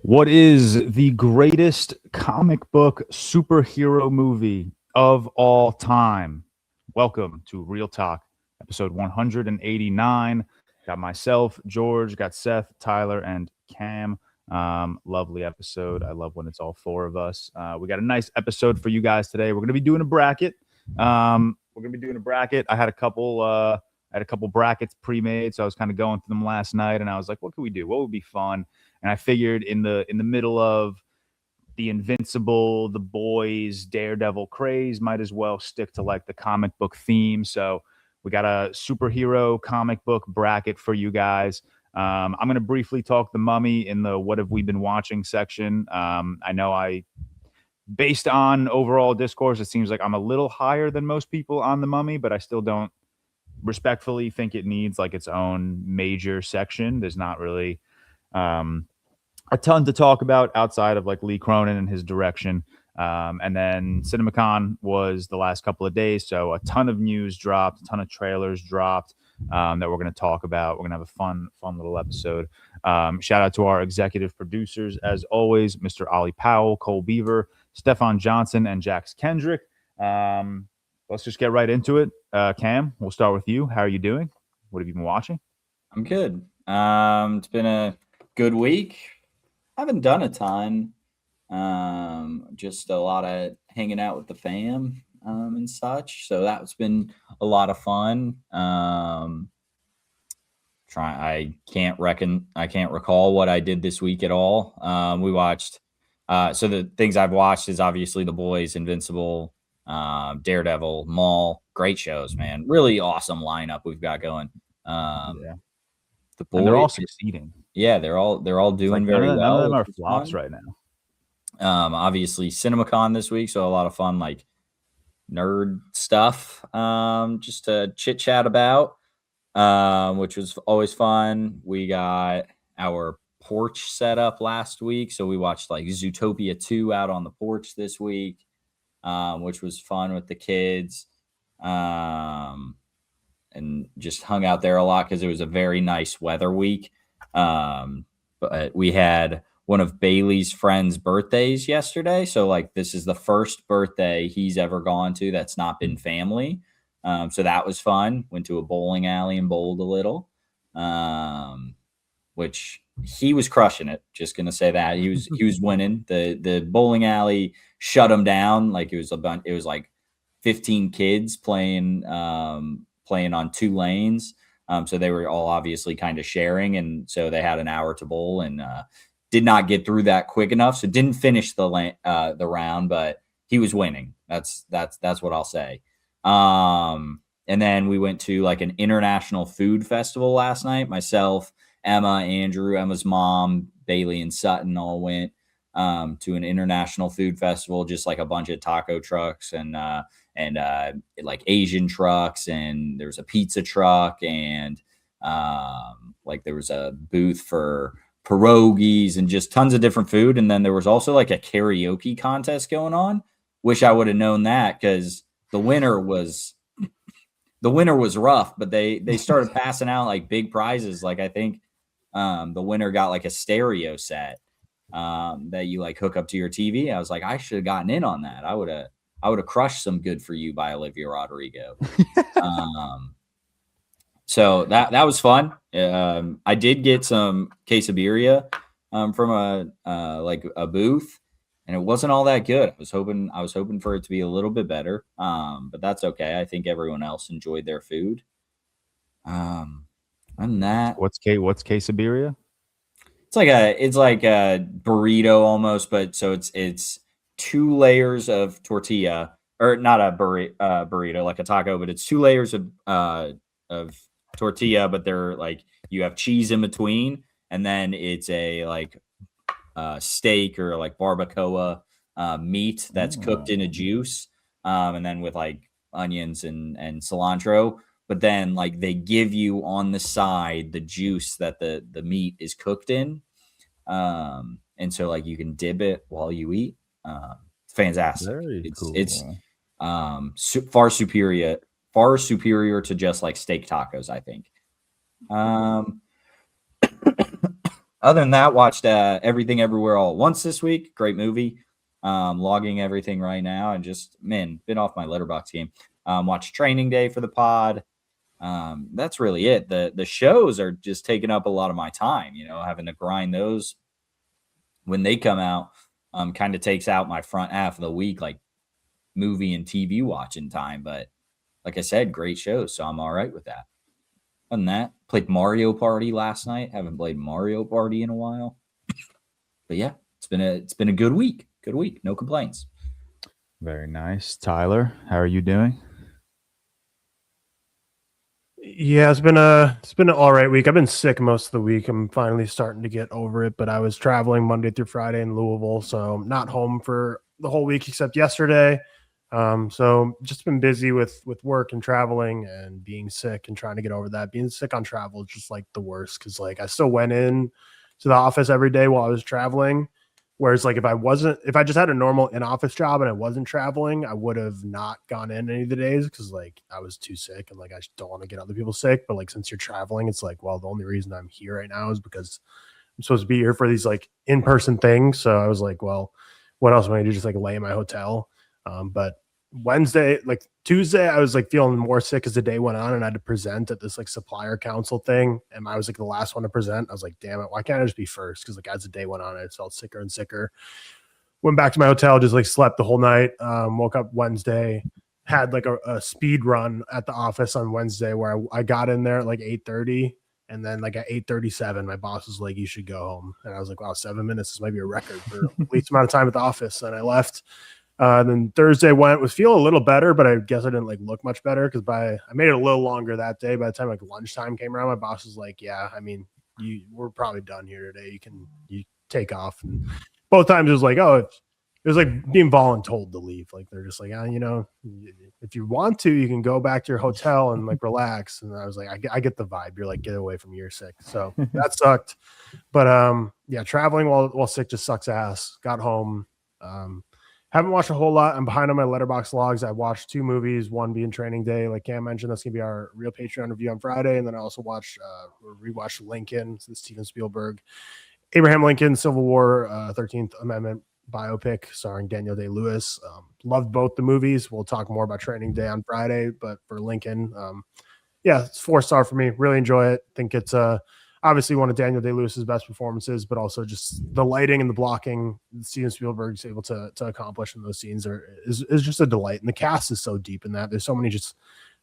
What is the greatest comic book superhero movie of all time? Welcome to Real Talk, episode 189. Got myself, George, got Seth, Tyler, and Cam. Lovely episode. I love when it's all four of us. We got a nice episode for you guys today. We're going to be doing a bracket. I had a couple brackets pre-made, so I was kind of going through them last night, and I was like, what could we do? What would be fun? And I figured in the middle of the Invincible, the Boys, Daredevil craze, might as well stick to like the comic book theme. So we got a superhero comic book bracket for you guys. I'm going to briefly talk The Mummy in the what have we been watching section. I know based on overall discourse, it seems like I'm a little higher than most people on The Mummy, but I still don't respectfully think it needs like its own major section. There's not really a ton to talk about outside of like Lee Cronin and his direction. And then CinemaCon was the last couple of days, so a ton of news dropped, a ton of trailers dropped that we're going to talk about. We're going to have a fun little episode. Shout out to our executive producers, as always, Mr. Ollie Powell, Cole Beaver, Stefan Johnson, and Jax Kendrick. Let's just get right into it. Cam, we'll start with you. How are you doing? What have you been watching? I'm good. It's been a good week. I haven't done a ton. Just a lot of hanging out with the fam and such. So that's been a lot of fun. I can't recall what I did this week at all. We watched. So the things I've watched is obviously The Boys, Invincible, Daredevil, Maul. Great shows, man. Really awesome lineup we've got going. Yeah. The Boys, and they're all succeeding. Yeah, they're all doing very well. None of them are flops right now. Obviously CinemaCon this week, so a lot of fun like nerd stuff just to chit chat about, which was always fun. We got our porch set up last week, so we watched like Zootopia 2 out on the porch this week, which was fun with the kids, and just hung out there a lot because it was a very nice weather week. But we had one of Bailey's friends' birthdays yesterday. So like this is the first birthday he's ever gone to that's not been family. So that was fun. Went to a bowling alley and bowled a little, which he was crushing it. Just going to say that he was winning. The bowling alley shut him down. Like it was like 15 kids playing on two lanes. So they were all obviously kind of sharing. And so they had an hour to bowl and did not get through that quick enough. So didn't finish the round, but he was winning. That's what I'll say. And then we went to like an international food festival last night. Myself, Emma, Andrew, Emma's mom, Bailey, and Sutton all went to an international food festival, just like a bunch of taco trucks and like Asian trucks, and there was a pizza truck, and like there was a booth for pierogies and just tons of different food. And then there was also like a karaoke contest going on. Wish I would have known that because the winner was rough, but they started passing out like big prizes. Like I think the winner got like a stereo set that you like hook up to your TV. I was like, I should have gotten in on that. I would have crushed some Good For You by Olivia Rodrigo. So that was fun. I did get some quesadilla from a booth, and it wasn't all that good. I was hoping for it to be a little bit better. But that's okay. I think everyone else enjoyed their food. And that What's quesadilla? It's like a burrito almost, but so it's 2 layers of tortilla, or not a burrito like a taco, but it's 2 layers of tortilla, but they're like you have cheese in between, and then it's a like steak or like barbacoa meat that's cooked in a juice, and then with like onions and cilantro. But then like they give you on the side the juice that the meat is cooked in, and so like you can dip it while you eat. It's fantastic. Very cool. It's far superior to just like steak tacos, I think. Other than that, watched Everything Everywhere All at Once this week. Great movie. Logging everything right now, and just been off my letterbox game. Watched Training Day for the pod. That's really it. The shows are just taking up a lot of my time. Having to grind those when they come out. Kind of takes out my front half of the week, like movie and TV watching time. But like I said, great shows, so I'm all right with that. Other than that, played Mario Party last night. Haven't played Mario Party in a while. But yeah, it's been a good week. Good week. No complaints. Very nice. Tyler, how are you doing? Yeah, it's been an all right week. I've been sick most of the week. I'm finally starting to get over it, but I was traveling Monday through Friday in Louisville, so I'm not home for the whole week except yesterday. So just been busy with work and traveling and being sick and trying to get over that. Being sick on travel is just like the worst because like I still went in to the office every day while I was traveling. Whereas like if I just had a normal in-office job and I wasn't traveling, I would have not gone in any of the days because like I was too sick and like I just don't want to get other people sick. But like since you're traveling, it's like, well, the only reason I'm here right now is because I'm supposed to be here for these like in-person things. So I was like, well, what else am I gonna do? Just like lay in my hotel. But Tuesday, I was like feeling more sick as the day went on, and I had to present at this like supplier council thing. And I was like the last one to present. I was like, damn it, why can't I just be first? Because like as the day went on, I just felt sicker and sicker. Went back to my hotel, just like slept the whole night. Woke up Wednesday, had like a speed run at the office on Wednesday where I got in there at like 8:30. And then like at 8:37, my boss was like, you should go home. And I was like, wow, 7 minutes. This might be a record for least amount of time at the office. And I left. Then Thursday was feeling a little better, but I guess I didn't like look much better because I made it a little longer that day. By the time like lunchtime came around, my boss was like, yeah, I mean, we're probably done here today. You take off. And both times it was like, it was like being voluntold to leave. Like they're just like, if you want to, you can go back to your hotel and like relax. And I was like, I get the vibe. You're like, get away from me, you're sick. So that sucked. But yeah, traveling while sick just sucks ass. Got home. Haven't watched a whole lot. I'm behind on my letterbox logs. I watched 2 movies, one being Training Day. Like Cam mentioned, that's going to be our real Patreon review on Friday. And then I also rewatched Lincoln, the Steven Spielberg, Abraham Lincoln, Civil War, 13th Amendment biopic starring Daniel Day-Lewis. Loved both the movies. We'll talk more about Training Day on Friday. But for Lincoln, yeah, it's 4-star for me. Really enjoy it. Think it's obviously one of Daniel Day-Lewis's best performances, but also just the lighting and the blocking Steven Spielberg's able to accomplish in those scenes is just a delight. And the cast is so deep in that. There's so many just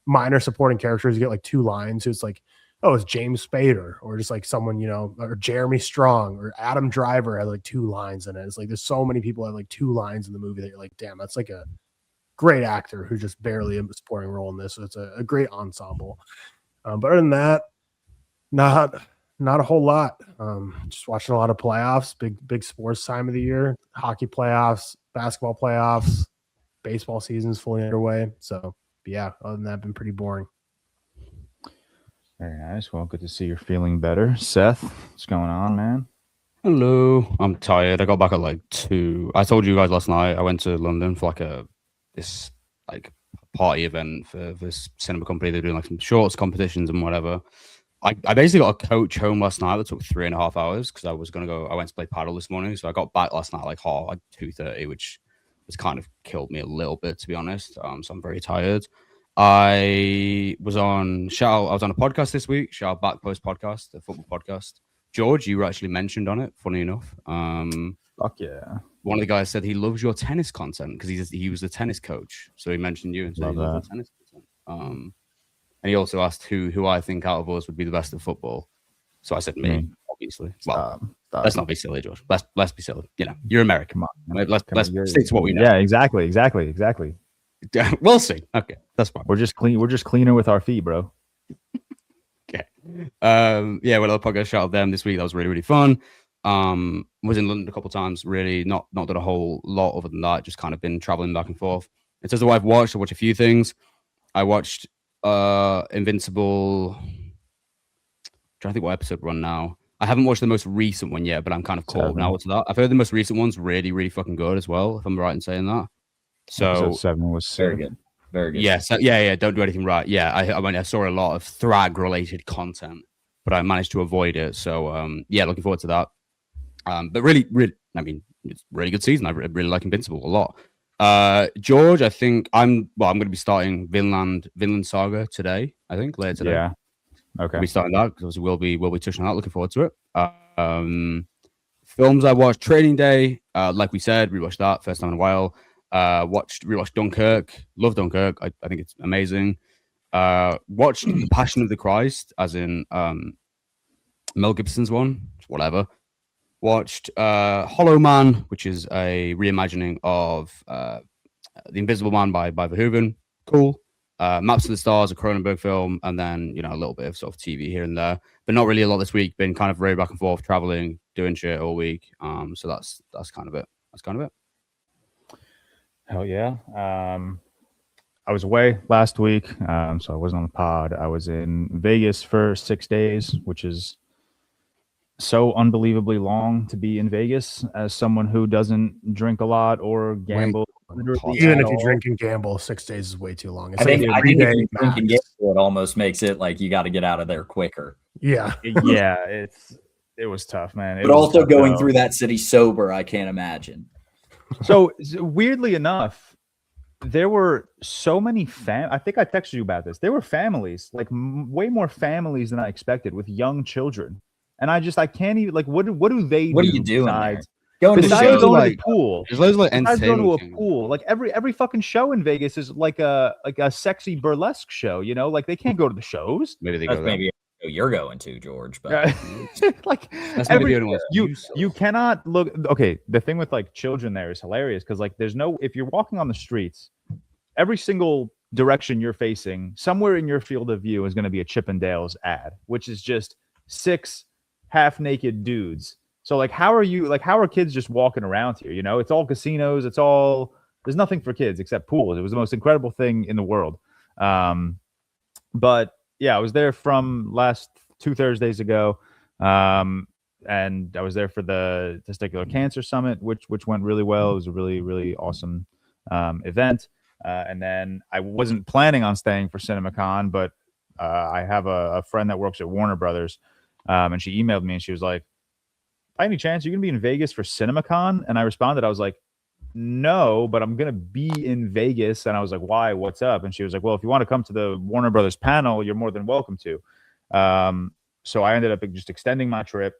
minor supporting characters. You get like 2 lines. It's like, oh, it's James Spader, or just like someone, or Jeremy Strong, or Adam Driver had like 2 lines in it. It's like there's so many people that have like 2 lines in the movie that you're like, damn, that's like a great actor who's just barely a supporting role in this. So it's a great ensemble. But other than that, not a whole lot. Just watching a lot of playoffs, big sports time of the year, hockey playoffs, basketball playoffs, baseball season's fully underway. So yeah, other than that, been pretty boring. Very nice. Well, good to see you're feeling better. Seth, what's going on, man? Hello. I'm tired. I got back at like 2. I told you guys last night I went to London for like this party event for this cinema company. They're doing like some shorts competitions and whatever. I basically got a coach home last night that took 3.5 hours because I went to play paddle this morning. So I got back last night like 2:30, which was kind of killed me a little bit, to be honest. So I'm very tired. I was on a podcast this week, Shout Back Post podcast, a football podcast. George, you were actually mentioned on it, funny enough. Fuck yeah. One of the guys said he loves your tennis content because he was the tennis coach. So he mentioned you and said he loves your tennis content. And he also asked who I think out of us would be the best at football. So I said me, obviously. Well, let's not be silly, George. Let's be silly. You're American. Come on, let's stick to what we know. Yeah, exactly. We'll see. Okay, that's fine. We're just cleaner with our feet, bro. Okay. Yeah, well, I'll podcast shout out them this week. That was really, really fun. Was in London a couple of times. Really not done a whole lot other than that. Just kind of been traveling back and forth. In terms of what I've watched, I watched a few things. I watched Invincible. I'm trying to think what episode we're on now. I haven't watched the most recent one yet, but I'm kind of caught now to that. I've heard the most recent one's really, really fucking good as well, if I'm right in saying that. So episode 7 was very good. Very good. Yeah, so yeah, don't do anything right. Yeah, I saw a lot of Thrag related content but I managed to avoid it. So yeah, looking forward to that. But really, I mean, it's a really good season. I really like Invincible a lot. George, I think I'm going to be starting Vinland Saga today. I think later today. Yeah. Okay. We'll be starting that because we'll be touching on that. Looking forward to it. Films I watched: Training Day. Like we said, rewatched that first time in a while. Rewatched Dunkirk. Love Dunkirk. I think it's amazing. Watched The Passion of the Christ, as in Mel Gibson's one. Whatever. Watched Hollow Man, which is a reimagining of The Invisible Man by Verhoeven. Cool. Maps of the Stars, a Cronenberg film, and then a little bit of sort of TV here and there, but not really a lot this week. Been kind of very back and forth, traveling, doing shit all week. So that's kind of it. That's kind of it. Hell yeah. I was away last week, so I wasn't on the pod. I was in Vegas for 6 days, which is so unbelievably long to be in Vegas as someone who doesn't drink a lot or gamble. Even if you drink and gamble, 6 days is way too long. It's I think if you drink max. and gamble, it almost makes it like you got to get out of there quicker. Yeah. Yeah, it was tough, man. But also going through that city sober, I can't imagine. So weirdly enough, there were so many I think I texted you about this. There were families, like way more families than I expected, with young children. And I can't even, like, what do they What do are you doing besides going to besides shows? going to the pool? There's loads of like Besides going to a entertainment. pool, like every fucking show in Vegas is like a sexy burlesque show, like they can't go to the shows. Maybe they That's go there. maybe a show you're going to, George. But Like That's maybe the only one you cannot look. Okay, the thing with like children there is hilarious because like there's no, if you're walking on the streets, every single direction you're facing, somewhere in your field of view is going to be a Chippendales ad, which is just 6 half-naked dudes. So like how are kids just walking around here? It's all casinos, there's nothing for kids except pools. It was the most incredible thing in the world. But yeah, I was there from last 2 Thursdays ago. And I was there for the Testicular Cancer Summit, which went really well. It was a really, really awesome event. And then I wasn't planning on staying for CinemaCon, but I have a friend that works at Warner Brothers. And she emailed me and she was like, by any chance, you're going to be in Vegas for CinemaCon? And I responded, I was like, no, but I'm going to be in Vegas. And I was like, why? What's up? And she was like, well, if you want to come to the Warner Brothers panel, you're more than welcome to. So I ended up just extending my trip.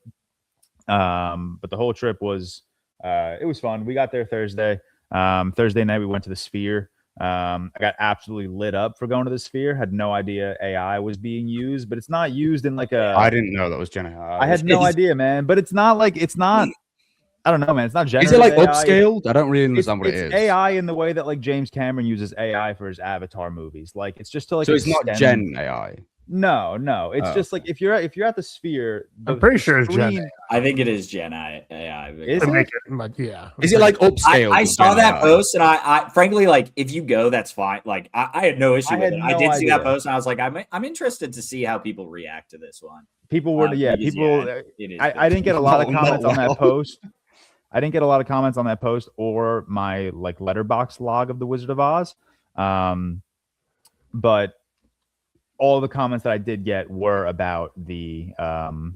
But the whole trip was, it was fun. We got there Thursday. Thursday night, we went to the Sphere. I got absolutely lit up for going to the Sphere. Had no idea AI was being used, but it's not used in like a. I didn't know that was Gen AI. I had no idea, man. But it's not. I don't know, man. It's not generative. Is it like AI. upscaled? I don't really understand what it is. It's AI in the way that like James Cameron uses AI for his Avatar movies. Like it's just to like. So it's not Gen AI. No. It's just like if you're at the Sphere. I'm pretty sure it's Gen AI. I think it is Gen AI. Is it? Yeah. Is it like upscaled? I saw Gen that AI? post, and I frankly, like, if you go, that's fine. Like, I had no issue with it. I did see that post, and I was like, I'm interested to see how people react to this one. People were, people. I didn't get a lot of comments on that post. I didn't get a lot of comments on that post or my like letterbox log of the Wizard of Oz. But all the comments that I did get were about the AI,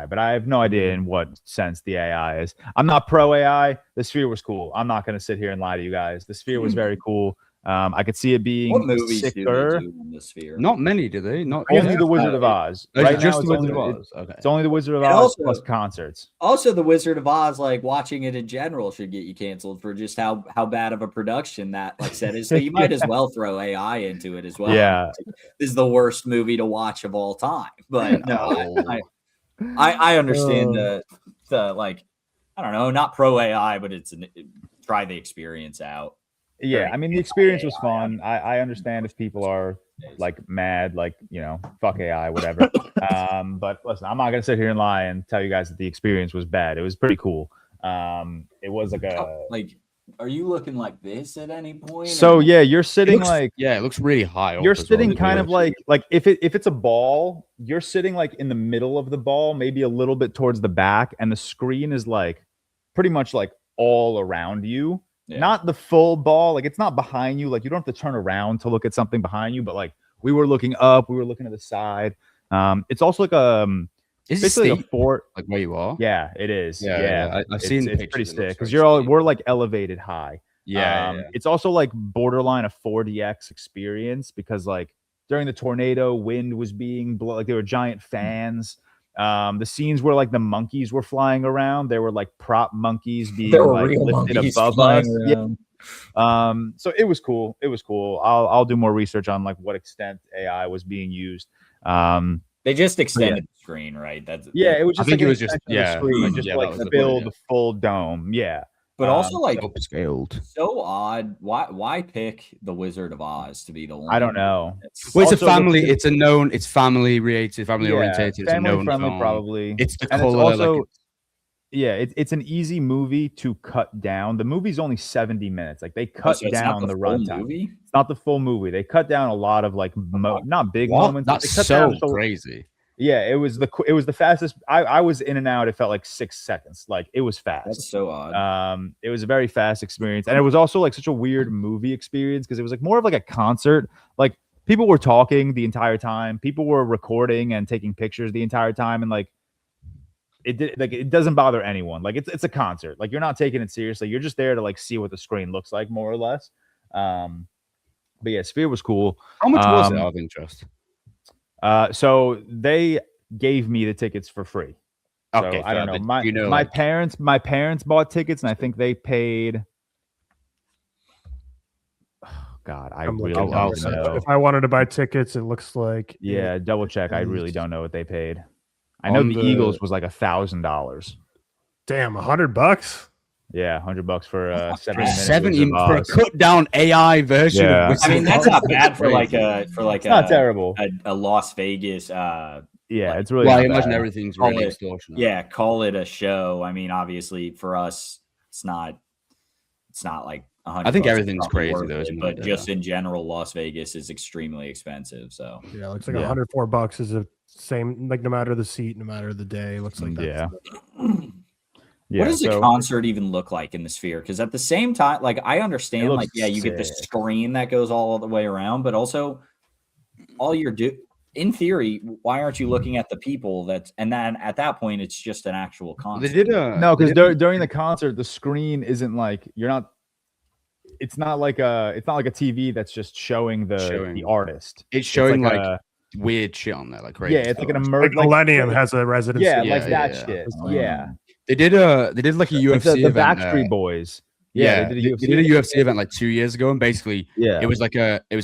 but I have no idea in what sense the AI is. I'm not pro AI. The Sphere was cool. I'm not going to sit here and lie to you guys. The Sphere was very cool. I could see it being What movies sicker. do they do in the Sphere? Not many, do they? Not Only the Wizard of Oz. Is it Right just now, the Wizard of Oz. Okay. It's only the Wizard of And Oz also- plus concerts. Also, the Wizard of Oz, like watching it in general, should get you canceled for just how bad of a production that like said is. So you might as well throw AI into it as well. Yeah. This is the worst movie to watch of all time. But no, I understand the like, I don't know, not pro AI, but try the experience out. Yeah, I mean the experience was fun. I understand if people are like mad, like fuck AI, whatever. But listen, I'm not gonna sit here and lie and tell you guys that the experience was bad. It was pretty cool. It was like like, are you looking like this at any point? So yeah, you're sitting it looks really high. You're sitting kind of like if it's a ball, you're sitting like in the middle of the ball, maybe a little bit towards the back, and the screen is like pretty much like all around you. Yeah. Not the full ball, like it's not behind you, like you don't have to turn around to look at something behind you, but like we were looking up, we were looking to the side. It's also like a Is it basically a steep? fort. Like where you are? Yeah, it is. Yeah. I've seen it's pictures. pretty It sick looks because very steep. we're like elevated high. Yeah. It's also like borderline a 4DX experience because like during the tornado, wind was being blown, like there were giant fans. The scenes where like the monkeys were flying around, there were like prop monkeys being There were like real lifted monkeys above flying us. around. So it was cool. It was cool. I'll do more research on like what extent AI was being used. They just extended the screen, right? That's it was just think like it an was just extension of the yeah, screen, like, just yeah, to, that like was the fill point, the full dome. Yeah. But also like upscaled. so odd. Why pick the Wizard of Oz to be the one? I don't know. Well, it's Also, a family. looks- It's a known. It's family related, family Yeah, orientated. It's a family known friendly, film. probably. It's the And it's color. also- like Yeah, it's an easy movie to cut down. The movie's only 70 minutes. Like they cut so it's down not the full runtime. movie? It's not the full movie. They cut down a lot of like not big what? moments. But That's they cut down so just a- crazy. Yeah, it was the fastest. I was in and out. It felt like 6 seconds. Like it was fast. That's so odd. It was a very fast experience, and it was also like such a weird movie experience because it was like more of like a concert. Like people were talking the entire time, people were recording and taking pictures the entire time, and like it doesn't bother anyone. Like it's a concert. Like you're not taking it seriously. You're just there to like see what the screen looks like, more or less. But yeah, Sphere was cool. How much was it out of interest? So they gave me the tickets for free. So Okay, I don't know. fair, but My parents bought tickets, and I think they paid. Oh, God, I I'm really looking don't at it. know. If I wanted to buy tickets, it looks like Yeah, double check. I really is- don't know what they paid. I know On the the- Eagles was like $1,000. damn $100. Yeah, $100 for 70 minutes. 70 Wizard of for a Oz. cut down AI version. Yeah. Of Wizard I mean, of that's Oz. not bad for Crazy. It's not terrible. a Las Vegas. Yeah, like- it's really. Well, I not imagine bad. everything's Call really it- extortionate. Yeah, call it a show. I mean, obviously for us, it's not like 100. I think bucks is everything's probably crazy worth though, it, isn't but it? just in general, Las Vegas is extremely expensive. So Yeah, it looks like Yeah. $104 is the same, like no matter the seat, no matter the day. It looks like that's Yeah. what Yeah, does so- a concert even look like in the Sphere? Because at the same time, like I understand, looks like yeah, you get the sick. screen that goes all the way around, but also all you're in theory, why aren't you looking at the people and then at that point it's just an actual concert? They did a No, they because did- during the concert, the screen isn't like you're not. It's not like a TV that's just showing the artist. it's showing like a- weird shit on there, like crazy. yeah, it's like an stuff. like emergent. Millennium has a residency. Yeah, Yeah, like that yeah. shit. It's Yeah, They did like a like UFC the event. Backstreet Boys. Yeah, they they did a did a UFC event like 2 years ago, and basically Yeah, it was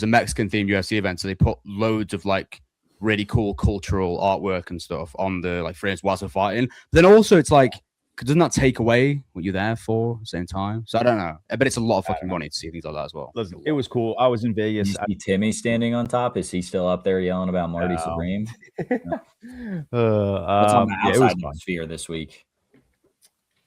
a Mexican themed UFC event. So they put loads of like really cool cultural artwork and stuff on the like frames whilst they're fighting. But then also it's like, doesn't that take away what you're there for at the same time? So I don't know. I bet it's a lot of fucking money to see things like that as well. listen, it was cool. I was in Vegas. You see Timmy standing on top? Is he still up there yelling about Marty No. Supreme? What's What's on the it was outside of fun. the Sphere this week?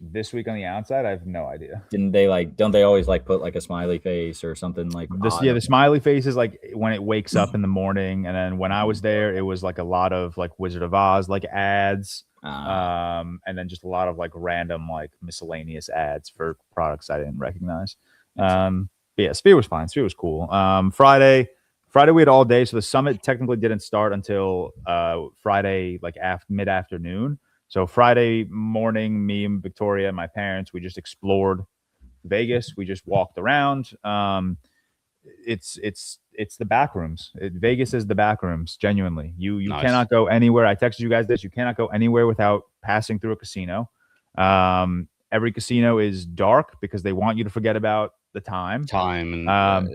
This week on the outside, I have no idea. Didn't they don't they always like put like a smiley face or something like odd? The smiley face is like when it wakes up in the morning, and then when I was there, it was like a lot of like Wizard of Oz like ads, and then just a lot of like random like miscellaneous ads for products I didn't recognize. But yeah, Sphere was fine. Sphere was cool. Friday we had all day, so the summit technically didn't start until Friday like mid afternoon. So Friday morning, me and Victoria and my parents, we just explored Vegas. We just walked around. It's the back rooms. Vegas is the back rooms. Genuinely, you Nice. cannot go anywhere. I texted you guys this. You cannot go anywhere without passing through a casino. Every casino is dark because they want you to forget about the time. And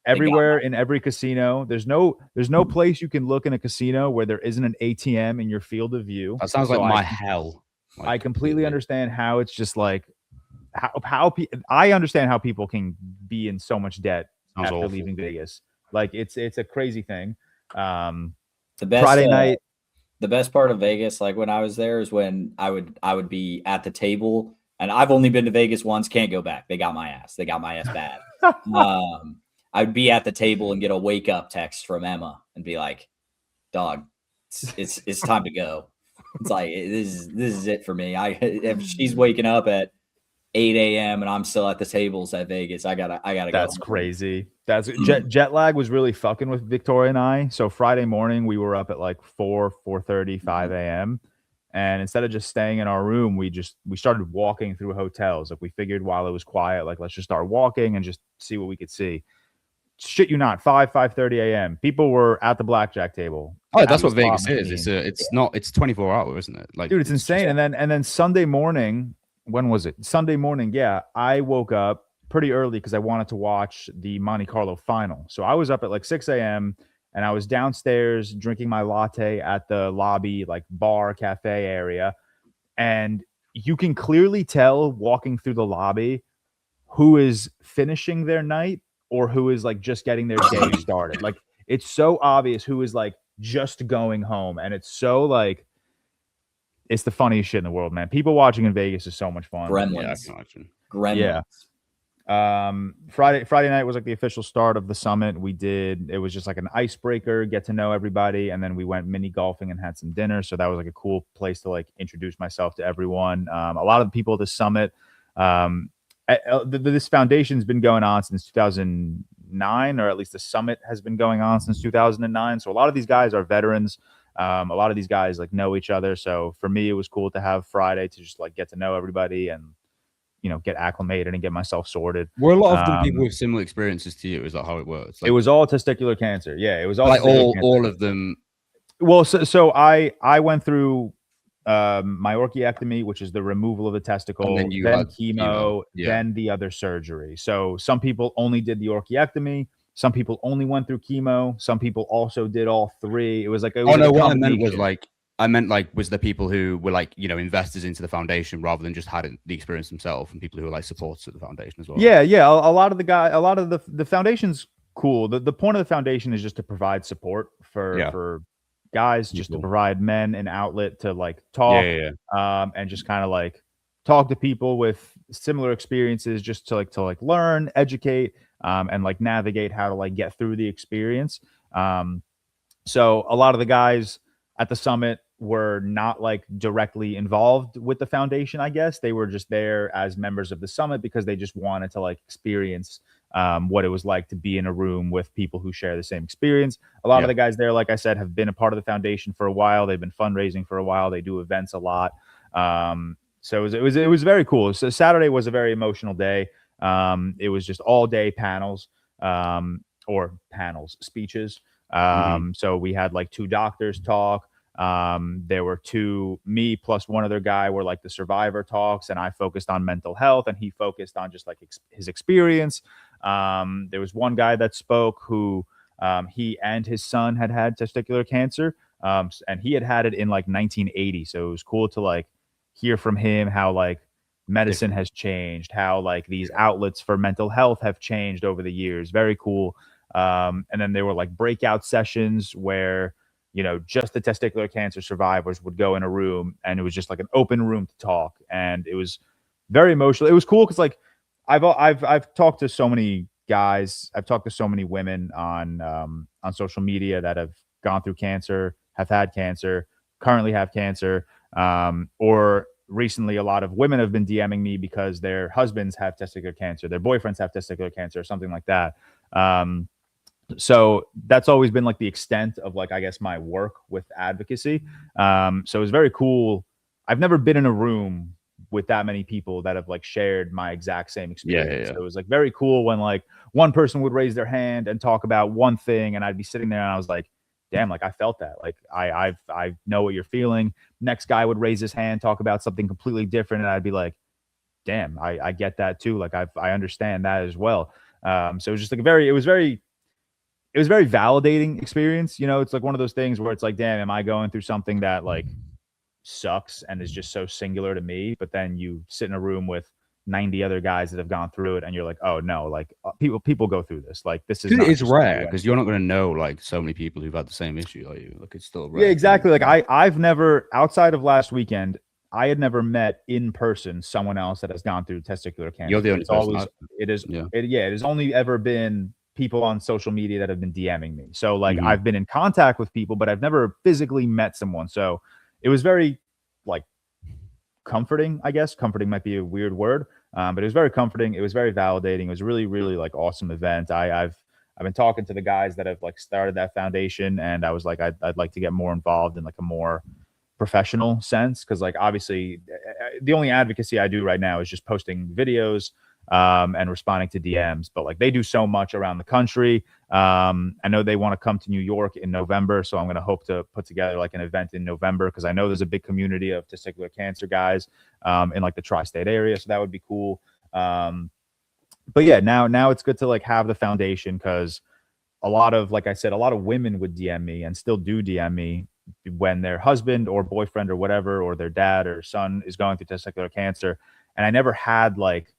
Everywhere in every casino, there's no place you can look in a casino where there isn't an ATM in your field of view. that sounds So like my I- hell. Like, I completely understand how it's just like I understand how people can be in so much debt Sounds after awful. leaving Vegas. Like it's a crazy thing. The best Friday night. The best part of Vegas, like when I was there, is when I would be at the table, and I've only been to Vegas once, can't go back. They got my ass. They got my ass bad. I'd be at the table and get a wake up text from Emma and be like, "Dog, it's time to go." It's like this is it for me. If she's waking up at 8 a.m. and I'm still at the tables at Vegas. I gotta go. That's crazy. That's jet lag was really fucking with Victoria and I. So Friday morning we were up at like 4:30, 5 a.m. And instead of just staying in our room, we started walking through hotels. Like we figured while it was quiet, like let's just start walking and just see what we could see. Shit you not, 5:30 a.m. People were at the blackjack table. Oh, that's what Vegas is. It's 24 hours, isn't it? Like, dude, it's insane. And then Sunday morning, when was it? Sunday morning, yeah. I woke up pretty early because I wanted to watch the Monte Carlo final. So I was up at like 6 a.m. and I was downstairs drinking my latte at the lobby, like bar, cafe area. And you can clearly tell walking through the lobby who is finishing their night or who is like just getting their day started. Like it's so obvious who is like just going home. And it's so like, it's the funniest shit in the world, man. People watching in Vegas is so much fun. Gremlins. Yeah, Gremlins. Yeah. Friday night was like the official start of the summit. It was just like an icebreaker, get to know everybody, and then we went mini golfing and had some dinner. So that was like a cool place to like introduce myself to everyone. A lot of the people at the summit, this foundation's been going on since 2009, or at least the summit has been going on since 2009. So a lot of these guys are veterans. A lot of these guys like know each other. So for me, it was cool to have Friday to just like get to know everybody and, you know, get acclimated and get myself sorted. Were a lot of them people with similar experiences to you? Is that how it works? Like, it was all testicular cancer. Yeah, it was all like all of them. Well, so I went through my orchiectomy, which is the removal of the testicle, And then you then had chemo, yeah. then the other surgery. So some people only did the orchiectomy. Some people only went through chemo. Some people also did all three. It was like, what I meant was like, was the people who were like, you know, investors into the foundation rather than just had the experience themselves, and people who were like supporters of the foundation as well. Yeah. A lot of the foundation's cool. The point of the foundation is just to provide support for guys, just to provide men an outlet to like talk, and just kind of like talk to people with similar experiences, just to like learn, educate, and like navigate how to like get through the experience. So a lot of the guys at the summit were not like directly involved with the foundation. I guess they were just there as members of the summit because they just wanted to like experience what it was like to be in a room with people who share the same experience. A lot of the guys there, like I said, have been a part of the foundation for a while. They've been fundraising for a while. They do events a lot. So it was very cool. So Saturday was a very emotional day. It was just all day panels, speeches. So we had like 2 doctors talk. There were 2, me plus one other guy were like the survivor talks, and I focused on mental health and he focused on just like his experience. There was one guy that spoke who, he and his son had testicular cancer. And he had it in like 1980. So it was cool to like hear from him how like medicine has changed, how like these outlets for mental health have changed over the years. Very cool. And then there were like breakout sessions where, you know, just the testicular cancer survivors would go in a room, and it was just like an open room to talk. And it was very emotional. It was cool because like I've talked to so many guys, I've talked to so many women on social media that have gone through cancer, have had cancer, currently have cancer, or recently a lot of women have been DMing me because their husbands have testicular cancer, their boyfriends have testicular cancer, or something like that. So that's always been like the extent of like, I guess, my work with advocacy. So it was very cool. I've never been in a room with that many people that have like shared my exact same experience. So it was like very cool when like one person would raise their hand and talk about one thing, and I'd be sitting there and I was like, damn, like I felt that. Like I know what you're feeling. Next guy would raise his hand, talk about something completely different, and I'd be like, damn, I get that too. Like I understand that as well. So it was just like it was very validating experience. You know, it's like one of those things where it's like, damn, am I going through something that like sucks and is just so singular to me? But then you sit in a room with 90 other guys that have gone through it, and you're like, oh no, like people go through this. Like this is it's rare because you're not going to know like so many people who've had the same issue like you. Like it's still rare. Yeah, exactly. Like I've never, outside of last weekend, I had never met in person someone else that has gone through testicular cancer. You're the only person. It has only ever been people on social media that have been DMing me. So like I've been in contact with people, but I've never physically met someone. So it was very like comforting, I guess. Comforting might be a weird word. But it was very comforting. It was very validating. It was really, really like awesome event. I've been talking to the guys that have like started that foundation, and I was like, I'd like to get more involved in like a more professional sense, because like obviously the only advocacy I do right now is just posting videos and responding to DMs, but like they do so much around the country. I know they want to come to New York in November, so I'm going to hope to put together like an event in November, because I know there's a big community of testicular cancer guys in like the tri-state area, so that would be cool. But yeah, now it's good to like have the foundation, because a lot of, like I said, a lot of women would DM me and still do DM me when their husband or boyfriend or whatever, or their dad or son is going through testicular cancer. And I never had like,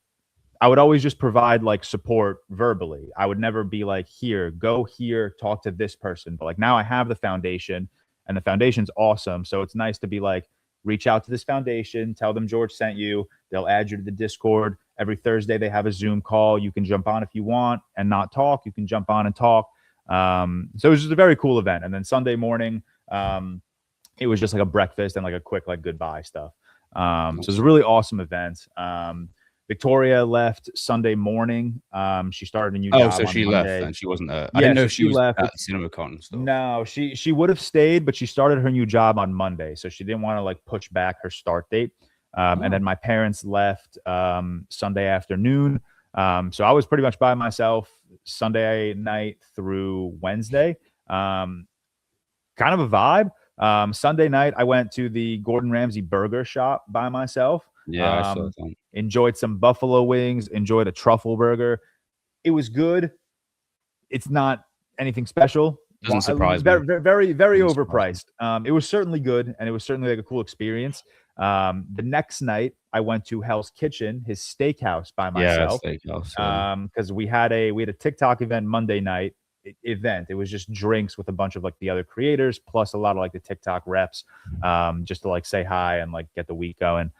I would always just provide like support verbally. I would never be like, here, go here, talk to this person. But like now I have the foundation, and the foundation's awesome. So it's nice to be like, reach out to this foundation, tell them George sent you. They'll add you to the Discord. Every Thursday they have a Zoom call. You can jump on if you want and not talk. You can jump on and talk. So it was just a very cool event. And then Sunday morning, it was just like a breakfast and like a quick like goodbye stuff. So it was a really awesome event. Victoria left Sunday morning. She started a new job. So she on left Monday. and she wasn't there. Yeah, I didn't know so she was left. at CinemaCon and stuff. No, she would have stayed, but she started her new job on Monday, so she didn't want to like push back her start date. And then my parents left Sunday afternoon. So I was pretty much by myself Sunday night through Wednesday. Kind of a vibe. Sunday night, I went to the Gordon Ramsay burger shop by myself. Yeah, I saw that. Enjoyed some buffalo wings, enjoyed a truffle burger. It was good. It's not anything special. Doesn't surprise me. Very overpriced. It was certainly good, and it was certainly like a cool experience. The next night, I went to Hell's Kitchen, his steakhouse, by myself. Yeah, steakhouse. Because we had a TikTok event Monday night. It was just drinks with a bunch of like the other creators, plus a lot of like the TikTok reps, just to like say hi and like get the week going.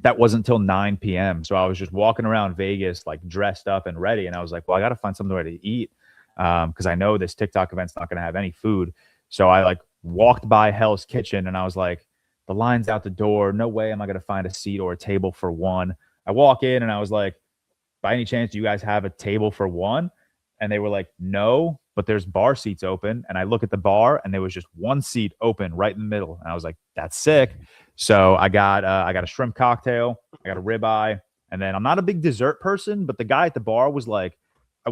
That wasn't until 9 p.m. So I was just walking around Vegas, like dressed up and ready. And I was like, well, I got to find somewhere to eat, because I know this TikTok event's not going to have any food. So I like walked by Hell's Kitchen, and I was like, the line's out the door. No way am I going to find a seat or a table for one. I walk in and I was like, by any chance, do you guys have a table for one? And they were like, no, but there's bar seats open. And I look at the bar, and there was just one seat open right in the middle. And I was like, that's sick. So I got a shrimp cocktail, I got a ribeye, and then I'm not a big dessert person, but the guy at the bar was like,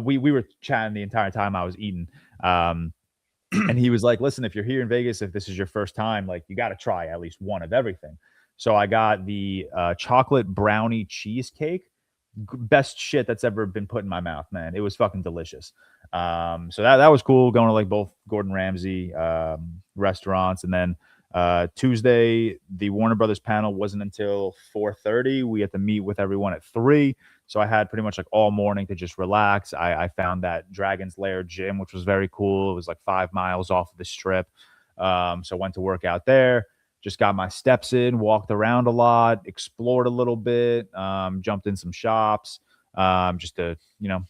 we were chatting the entire time I was eating. And he was like, listen, if you're here in Vegas, if this is your first time, like you got to try at least one of everything. So I got the chocolate brownie cheesecake. Best shit that's ever been put in my mouth, man. It was fucking delicious. So that was cool, going to like both Gordon Ramsay restaurants. And then Tuesday, the Warner Brothers panel wasn't until 4:30. We had to meet with everyone at 3. So I had pretty much like all morning to just relax. I found that Dragon's Lair gym, which was very cool. It was like 5 miles off of the strip. So went to work out there. Just got my steps in, walked around a lot, explored a little bit, jumped in some shops, just to,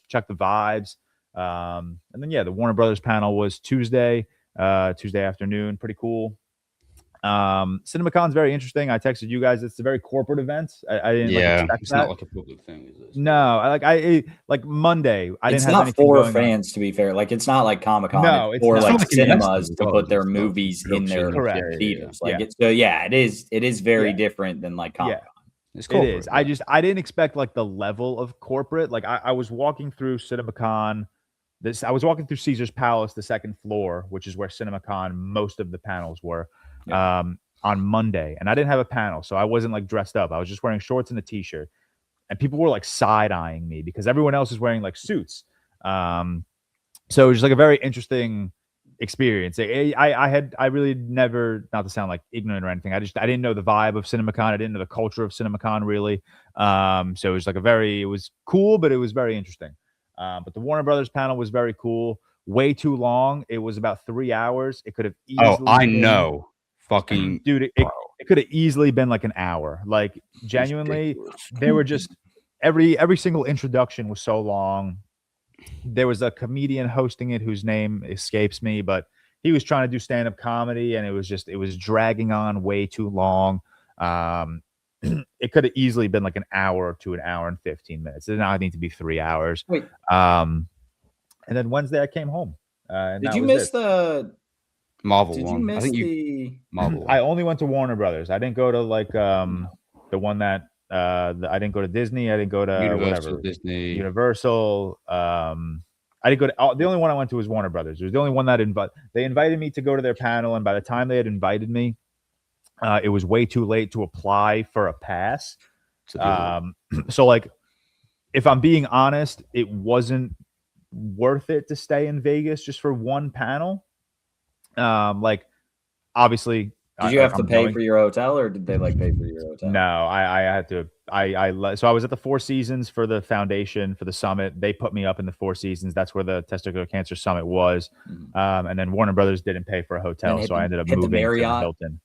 check the vibes. And then, yeah, the Warner Brothers panel was Tuesday afternoon. Pretty cool. CinemaCon's very interesting. I texted you guys. It's a very corporate event. I didn't expect it's that. not like a public thing, is it? No, like Monday. I didn't it's have not anything for going fans, to be fair. Like it's not like Comic-Con. No, it's it's for not. like It's cinemas like to put their movies in their Correct. theaters. Yeah. It is very different than like Comic-Con. It's It is. I didn't expect like the level of corporate. Like I was walking through CinemaCon. I was walking through Caesar's Palace, the second floor, which is where CinemaCon most of the panels were. Yeah. On Monday, and I didn't have a panel, so I wasn't like dressed up. I was just wearing shorts and a t-shirt, and people were like side-eyeing me because everyone else is wearing like suits. So it was just like a very interesting experience. I really never, not to sound like ignorant or anything, I didn't know the vibe of CinemaCon. I didn't know the culture of CinemaCon really. So it was like it was cool, but it was very interesting. But the Warner Brothers panel was very cool. Way too long. It was about 3 hours. It could have easily know. Fucking dude, it could have easily been like an hour. Like genuinely, they were just every single introduction was so long. There was a comedian hosting it whose name escapes me, but he was trying to do stand-up comedy, and it was dragging on way too long. it could have easily been like an hour to an hour and 15 minutes. It did not need to be 3 hours. Wait, And then Wednesday I came home. And did that you was miss it. the? Marvel Did one. you miss I think you the? Marvel I one. only went to Warner Brothers. I didn't go to like the one that I didn't go to Disney. I didn't go to Universal, whatever Disney. Universal. I didn't go to the only one I went to was Warner Brothers. It was the only one that they invited me to go to their panel, and by the time they had invited me, it was way too late to apply for a pass. So like, if I'm being honest, it wasn't worth it to stay in Vegas just for one panel. Like, obviously, Did you have to pay for your hotel, or did they like pay for your hotel? No, I had to. So I was at the Four Seasons for the foundation for the summit. They put me up in the Four Seasons. That's where the Testicular Cancer Summit was. And then Warner Brothers didn't pay for a hotel, so I ended up moving to the Hilton.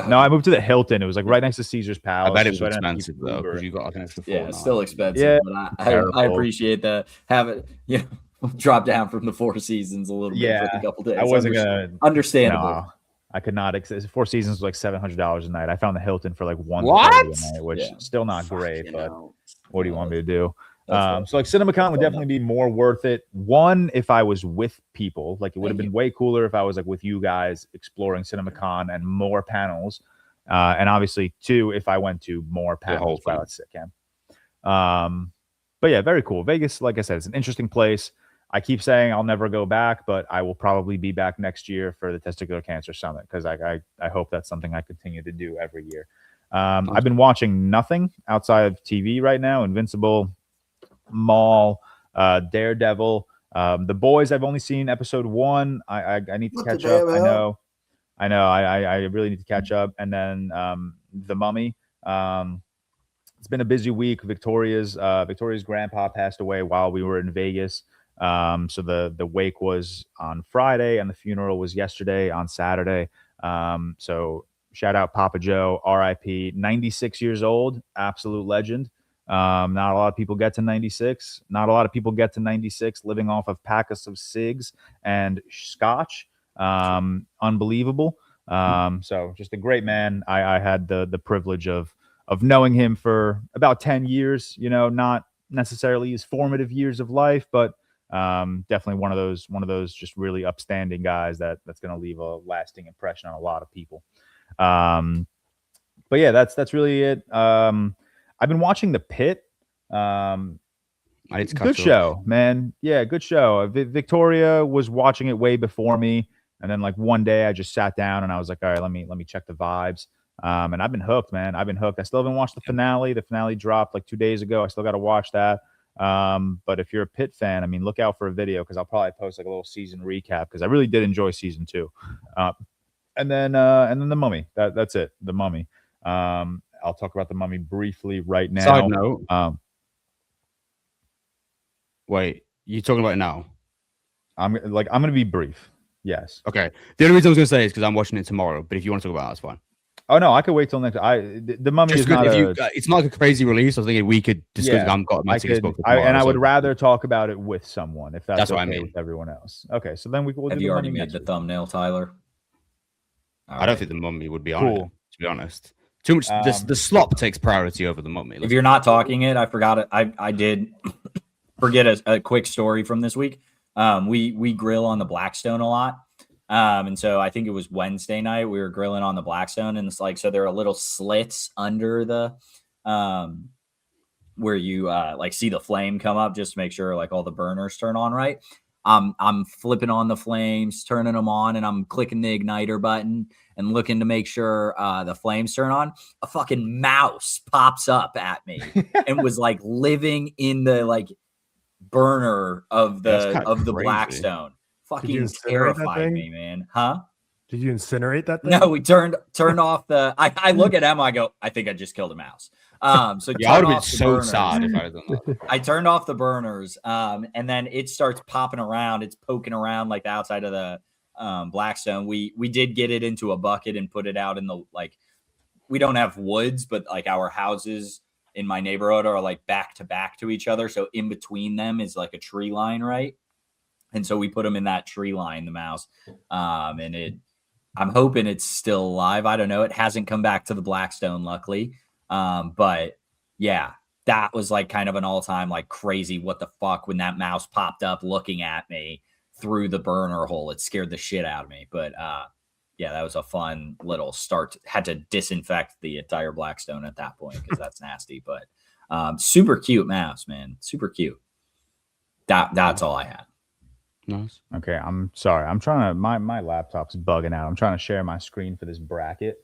No, I moved to the Hilton. It was like right next to Caesar's Palace. I bet it was expensive though, because you got an extra 4 Yeah, it's still expensive. Yeah, but I appreciate that. Have it, drop down from the Four Seasons a little bit for a couple days. I wasn't gonna understandable. No, I could not. Four Seasons was like $700 a night. I found the Hilton for like $130 a night, which still not great. But what do you want me to do? So like CinemaCon would definitely be more worth it. One, if I was with people, like it would have been way cooler if I was like with you guys exploring CinemaCon and more panels. And obviously, two, if I went to more panels while at SitCam. But yeah, very cool. Vegas, like I said, it's an interesting place. I keep saying I'll never go back, but I will probably be back next year for the Testicular Cancer Summit because I hope that's something I continue to do every year. I've been watching nothing outside of TV right now. Invincible, Maul, Daredevil. The Boys, I've only seen episode 1. I need to catch up. I know. I really need to catch up. And then The Mummy. It's been a busy week. Victoria's grandpa passed away while we were in Vegas. So the wake was on Friday and the funeral was yesterday on Saturday. So shout out Papa Joe, RIP, 96 years old, absolute legend. Not a lot of people get to 96. Not a lot of people get to 96 living off of packets of cigs and scotch. Unbelievable. So just a great man. I had the privilege of knowing him for about 10 years, not necessarily his formative years of life, but definitely one of those just really upstanding guys that's going to leave a lasting impression on a lot of people. But yeah, that's really it. I've been watching The Pit. Good show, man. Yeah, good show. Victoria was watching it way before me, and then like one day I just sat down and I was like, all right, let me check the vibes. And I've been hooked, man. I've been hooked. I still haven't watched the finale. The finale dropped like 2 days ago. I still got to watch that. But if you're a Pit fan, I mean, look out for a video because I'll probably post like a little season recap because I really did enjoy season 2. And then The Mummy. That's it. The Mummy. I'll talk about The Mummy briefly right now. Side note. Wait, you talking about it now? I'm going to be brief. Yes. Okay. The only reason I was going to say is because I'm watching it tomorrow. But if you want to talk about it, that's fine. Oh no, I could wait till next. The Mummy is not it's not like a crazy release. I was thinking we could discuss. Yeah, I've got my tickets booked for tomorrow, I would rather talk about it with someone if that's what okay I mean with everyone else. Okay, so then we will. Have you already made the thumbnail, Tyler? I don't think The Mummy would be on it, to be honest. Too much. The slop takes priority over The Mummy. If you're not talking it, I forgot it. I did forget a quick story from this week. We grill on the Blackstone a lot. And so I think it was Wednesday night we were grilling on the Blackstone, and it's like, so there are little slits under the where you like see the flame come up just to make sure like all the burners turn on right. I'm flipping on the flames, turning them on, and I'm clicking the igniter button and looking to make sure the flames turn on. A fucking mouse pops up at me and was like living in the like burner of the Blackstone. Fucking terrified me, man. Huh? Did you incinerate that thing? No, we turned off the. I look at Emma. I go, I think I just killed a mouse. So yeah, I would have been so sad if I had done that. I turned off the burners, and then it starts popping around. It's poking around like the outside of the Blackstone. We did get it into a bucket and put it out in the like. We don't have woods, but like our houses in my neighborhood are like back to each other. So in between them is like a tree line, right? And so we put them in that tree line, the mouse. And I'm hoping it's still alive. I don't know. It hasn't come back to the Blackstone, luckily. But yeah, that was like kind of an all-time like crazy what the fuck when that mouse popped up looking at me through the burner hole. It scared the shit out of me. But yeah, that was a fun little start. Had to disinfect the entire Blackstone at that point because that's nasty. But super cute mouse, man. Super cute. That's all I had. Nice. Okay, I'm sorry. I'm trying to my laptop's bugging out. I'm trying to share my screen for this bracket.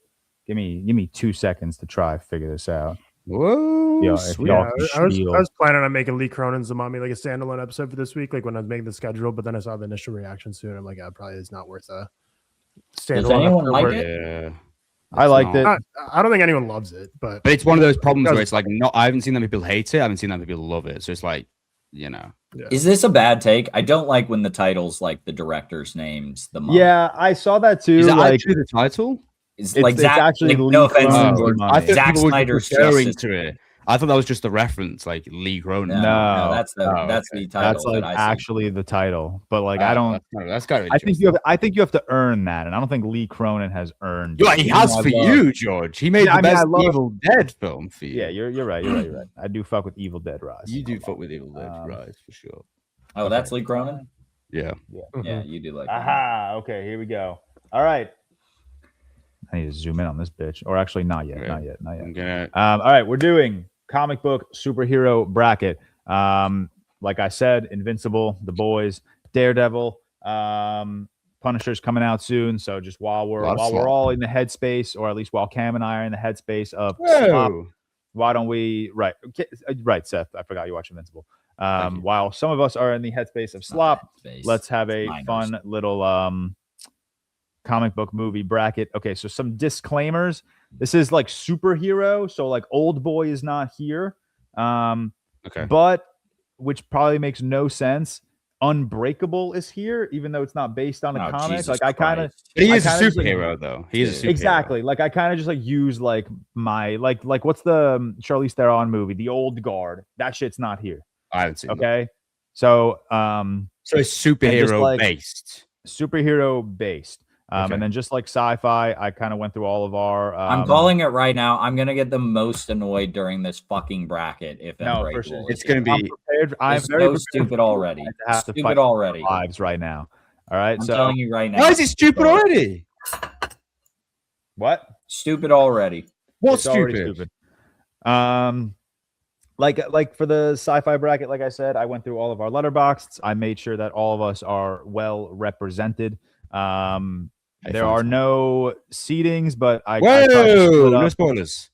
Give me 2 seconds to try to figure this out. Whoa. Yeah, Sweet. I was planning on making Lee Cronin's Umami like a standalone episode for this week, like when I was making the schedule, but then I saw the initial reaction soon. I'm like, it probably is not worth a standalone. Does anyone episode like where- it? Yeah. I liked it. I don't think anyone loves it, but But it's one of those problems where it's like, not. I haven't seen that people hate it. I haven't seen that people love it. So it's like, you know. yeah. Is this a bad take? I don't like when the titles like the director's names. The month. Yeah, I saw that too. Is that Like, actually the title? It's It's- like it's Zack. actually Like, Lee no offense, Cronin's to Umami. I thought Zack people were Snyder's referring Justice. to it. I thought that was just the reference, like Lee Cronin. No, that's the Oh, that's okay. the title. that's like that I see. actually the title, but like I don't. That's kind of. I think you have to earn that, and I don't think Lee Cronin has earned. Yeah, it. he has Even for though I love- you, George. He made Yeah, the best I love- Evil Dead film for you. Yeah, you're right. You're right. I do fuck with Evil Dead Rise. You do fuck with Evil Dead, Um, right? For sure. Oh, that's Lee Cronin. Yeah. Yeah, you do like. Aha. Okay, here we go. All right. I need to zoom in on this bitch, or actually, not yet. Okay. Not yet. Not yet. I'm gonna. All right, we're doing comic book superhero bracket. Like I said, Invincible, The Boys, Daredevil, Punisher's coming out soon. So just while we're all in the headspace, or at least while Cam and I are in the headspace of Slop, Whoa. why don't we right, Seth? I forgot you watch Invincible. Thank you. While some of us are in the headspace of Slop, let's have a Minors. fun little comic book movie bracket. Okay, so some disclaimers. This is like superhero, so like Old Boy is not here. Okay. But which probably makes no sense. Unbreakable is here, even though it's not based on a Oh, comic. Jesus Like I kind of Christ. But he I is a kinda just, like- superhero, though. He is a superhero. exactly like I kind of just like use like my like what's the Charlize Theron movie, The Old Guard? That shit's not here. I haven't seen that. Okay, so So it's superhero like- based. superhero based. Okay. And then just like sci-fi, I kind of went through all of our. I'm calling it right now. I'm gonna get the most annoyed during this fucking bracket if No, for Unbreakable sure. is It's here. going to I'm be. prepared. I'm It's very so prepared stupid already. to have to fight Stupid already. for our lives right now. All right, I'm so telling you right now. Why is it stupid already? what? Stupid already. What's It's already stupid? Like for the sci-fi bracket, like I said, I went through all of our letterboxds. I made sure that all of us are well represented. There are no seatings, but I tried to Whoa! split No up. spoilers.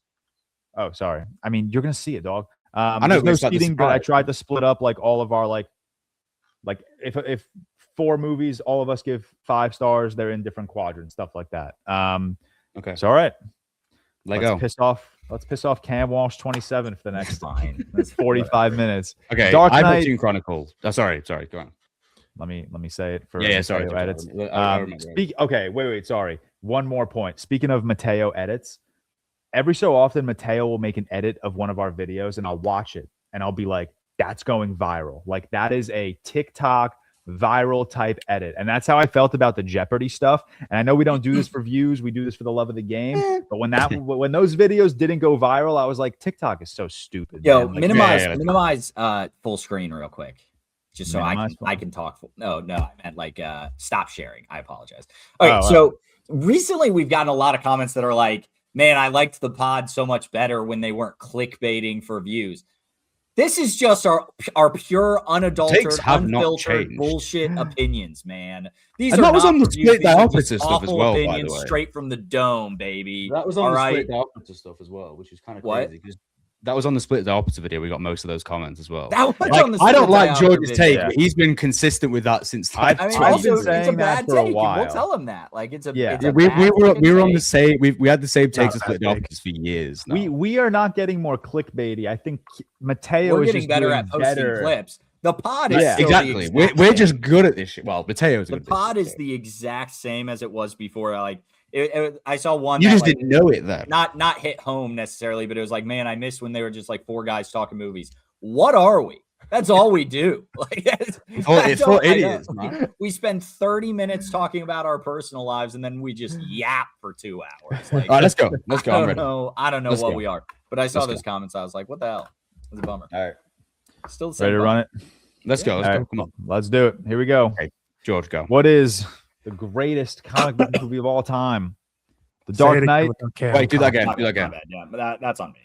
Oh, sorry. I mean, you're gonna see it, dog. know, There's but no it's like the seating, but I surprise. tried to split up like all of our like if 4 movies, all of us give 5 stars. They're in different quadrants, stuff like that. Okay. So all right, Let go. Let's piss off Cam Walsh 27 for the next Fine. 45 minutes. Okay. Dark I've Knight- not seen Chronicles. Oh, sorry. Go on. Let me say it for Yeah, sorry. Mateo edits. I remember. Okay, wait. Sorry. One more point. Speaking of Mateo edits, every so often Mateo will make an edit of one of our videos, and I'll watch it, and I'll be like, "That's going viral. Like that is a TikTok viral type edit." And that's how I felt about the Jeopardy stuff. And I know we don't do this for views; we do this for the love of the game. But when those videos didn't go viral, I was like, TikTok is so stupid. Yo, man. Like, minimize full screen real quick. Just so Minimize I can talk. No, I meant like stop sharing. I apologize. Okay, Oh, so recently we've gotten a lot of comments that are like, man, I liked the pod so much better when they weren't clickbaiting for views. This is just our pure, unadulterated, Takes have not unfiltered changed. bullshit opinions, man. These And are that was not on the reviews. Split the These are Opposite just stuff as awful well, by the opinions way. straight from the dome, baby. That was All on the right? Split the Opposite stuff as well, which is kind of What? crazy. Because that was on the Split the Opposite video. We got most of those comments as well. That was Like, on the I don't Split like Diopter George's video. take, Yeah. but he's been consistent with that since like I mean, 12. also, been it's saying a that bad for a take. and while. We'll tell him that. Like, it's a Yeah. it's a we bad were fucking on the take. same we had the same takes as Not Split the bad Opposite for years. Now. we are not getting more clickbaity. I think Mateo We're is getting just better doing at posting better. clips. The pod is Yeah. still exactly. the We're exact same. just good at this shit. Well, Mateo's The good at this pod shit. is the exact same as it was before. Like I saw one. You that, just like, didn't know it then. not hit home necessarily, but it was like, man, I miss when they were just like 4 guys talking movies. What are we? That's all we do. Like It's I for don't- I idiots, don't- man. We spend 30 minutes talking about our personal lives, and then we just yap for 2 hours. Like, All right, let's go. I'm I don't ready. know. I don't know Let's what go. we are. But I saw Let's those comments. I was like, what the hell? It's a bummer. All right. Still the same. Ready to run it? Let's go. Let's All go. right. Come on, Let's do it. Here we go. Okay. George, go. What is the greatest comic book movie of all time? The Say Dark it again Knight. without Cam. Wait, do that again. My Do that bad, again. my bad, yeah, but that's on me.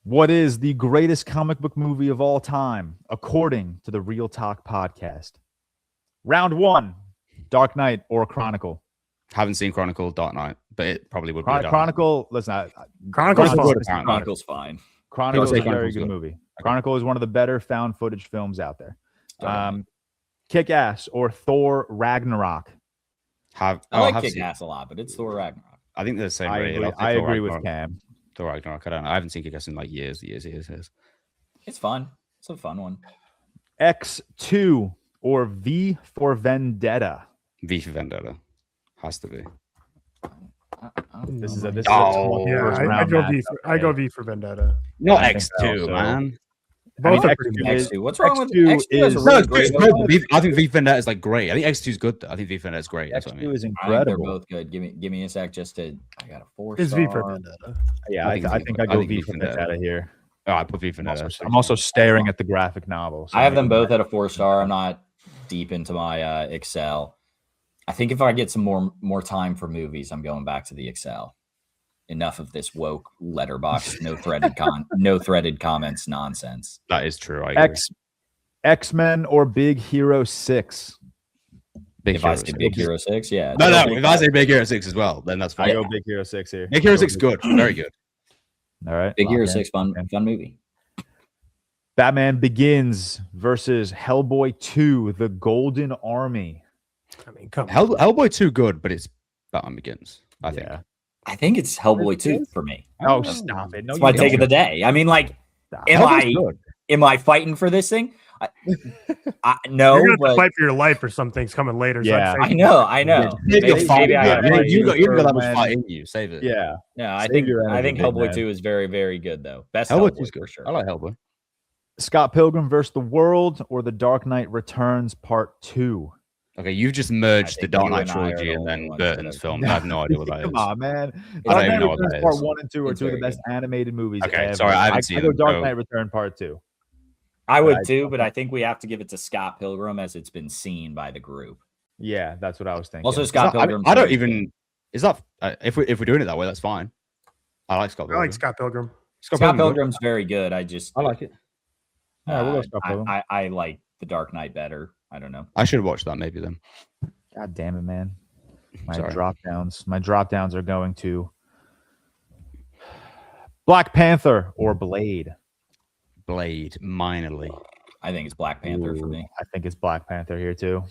What is the greatest comic book movie of all time, according to the ReelTok podcast? Round 1, Dark Knight or Chronicle? Haven't seen Chronicle, Dark Knight, but it probably would be. Chronicle, listen, Chronicle's Chronicle's fun. good. Chronicle's fine. Chronicle is a say very Chronicle's good good. movie. Chronicle is one of the better found footage films out there. Sorry. Kick-Ass or Thor Ragnarok? I I like have Kick seen- Ass a lot, but it's Thor Ragnarok. I think they're the same. I rated. agree, I'll say I Thor agree with Ragnarok. Cam. Thor Ragnarok. I don't know. I haven't seen Kick-Ass in like years. It's fun. It's a fun one. X2 or V for Vendetta? V for Vendetta has to be. This is a Oh, Yeah, first I round go matchup, V. I go man. V for Vendetta. Not I think X2, so, so. man. Both mean, are pretty X2 good. is- X2. What's wrong with X2 X2? Has a is- No, really it's great good. hook. I think V for Vendetta is like great. I think X2 is good. I think V for Vendetta is great. That's what I X2 mean. is I think incredible. they're both good. Give me a sec just to. I got a 4-star. It's V for Vendetta. Yeah, I I think think V- I I go think V V for for Vendetta. Vendetta here. Oh, I put V for Vendetta. I'm also staring at the graphic novel. so I have them maybe- both at a 4-star. I'm not deep into my Excel. I think if I get some more time for movies, I'm going back to the Excel. Enough of this woke letterbox, no threaded comments nonsense. That is true. I agree. X-Men or Big Hero 6? Big If Hero I say 6. Big Hero 6, yeah. No, if I say Big Hero 6 as well, then that's I fine. go Big Hero 6 here. Big Hero 6 is good. Very good. All right. Big lock Hero in. 6, fun movie. Batman Begins versus Hellboy 2, The Golden Army. I mean, come on. Hellboy 2 good, but it's Batman Begins. I think. Yeah. I think it's Hellboy 2 for me. Oh, stop it. No, It's you my don't. take of the day. I mean, like, Stop. am I fighting for this thing? No, You're gonna have to but fight for your life or something's coming later. So Yeah. I'd say I know. Save your Maybe- fight. maybe I Yeah, gotta fight you got for that much when- fight in you. Save it. Yeah. No, I Save think your energy, big Hellboy man. 2 is very, very good though. Best Hellboy Hellboy 2 is for good. sure. I like Hellboy. Scott Pilgrim versus the World or The Dark Knight Returns Part 2? Okay, you've just merged the think Dark you Knight and I are trilogy the and only then ones Burton's that film. I have no idea what that is. Come on, man. I Dark don't Knight even know what Returns that Part is. 1 and 2 are It's two of the very best animated movies Okay, ever. sorry, I haven't seen I go them, Dark so- Knight Return Part 2. I would I- too, but I think we have to give it to Scott Pilgrim as it's been seen by the group. Yeah, that's what I was thinking. Also, Is Scott that- I, Pilgrim. I don't even. Is that if we're doing it that way? That's fine. I like Scott I Pilgrim. like Scott Pilgrim. Scott Pilgrim's good. Pilgrim's very good. I just I like it. Yeah, we'll go Scott Pilgrim. I like The Dark Knight better. I don't know. I should have watched that maybe then. God damn it, man. My Sorry. drop downs are going to Black Panther or Blade. Blade minorly. I think it's Black Panther for me. I think it's Black Panther here too.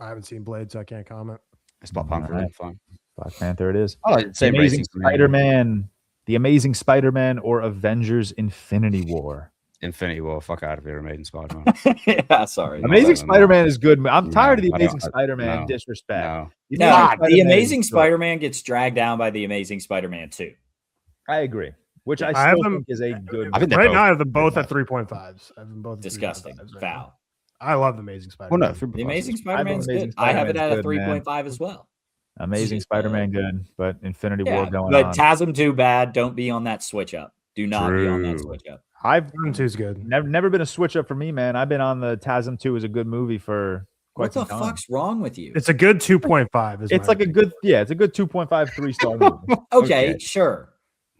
I haven't seen Blade, so I can't comment. It's Black Panther. Alright. Fine. Black Panther it is. I like the same Amazing ratings for me. Spider-Man. The Amazing Spider-Man or Avengers Infinity War. Infinity War. Fuck out of here, Amazing Spider-Man. Yeah, sorry. Amazing no. Spider-Man is good. I'm tired of the I don't- Amazing Spider-Man no. disrespect. No. The No, Amazing the Spider-Man Amazing is good. Spider-Man gets dragged down by the Amazing Spider-Man 2. I agree. Which I I have still them- think is a good I think they're Right both now, I have them both good at 3.5s. I have them both at Disgusting. 3.5s right now. Foul. I love the Amazing Well, Spider-Man. no, The Amazing I Spider-Man's think Amazing good. I have it at a Spider-Man's good, man. 3.5 as well. Amazing Spider-Man good, but Infinity War Yeah, going but on. TASM 2 bad. Don't be on that switch up. Do not be on that True. switch up. I've 2's good. never been a switch up for me, man. I've been on the TASM 2 is a good movie for quite What the some time. fuck's wrong with you? It's a good 2.5. It's like a good, it's a good 2.5, 3-star movie. Okay, sure.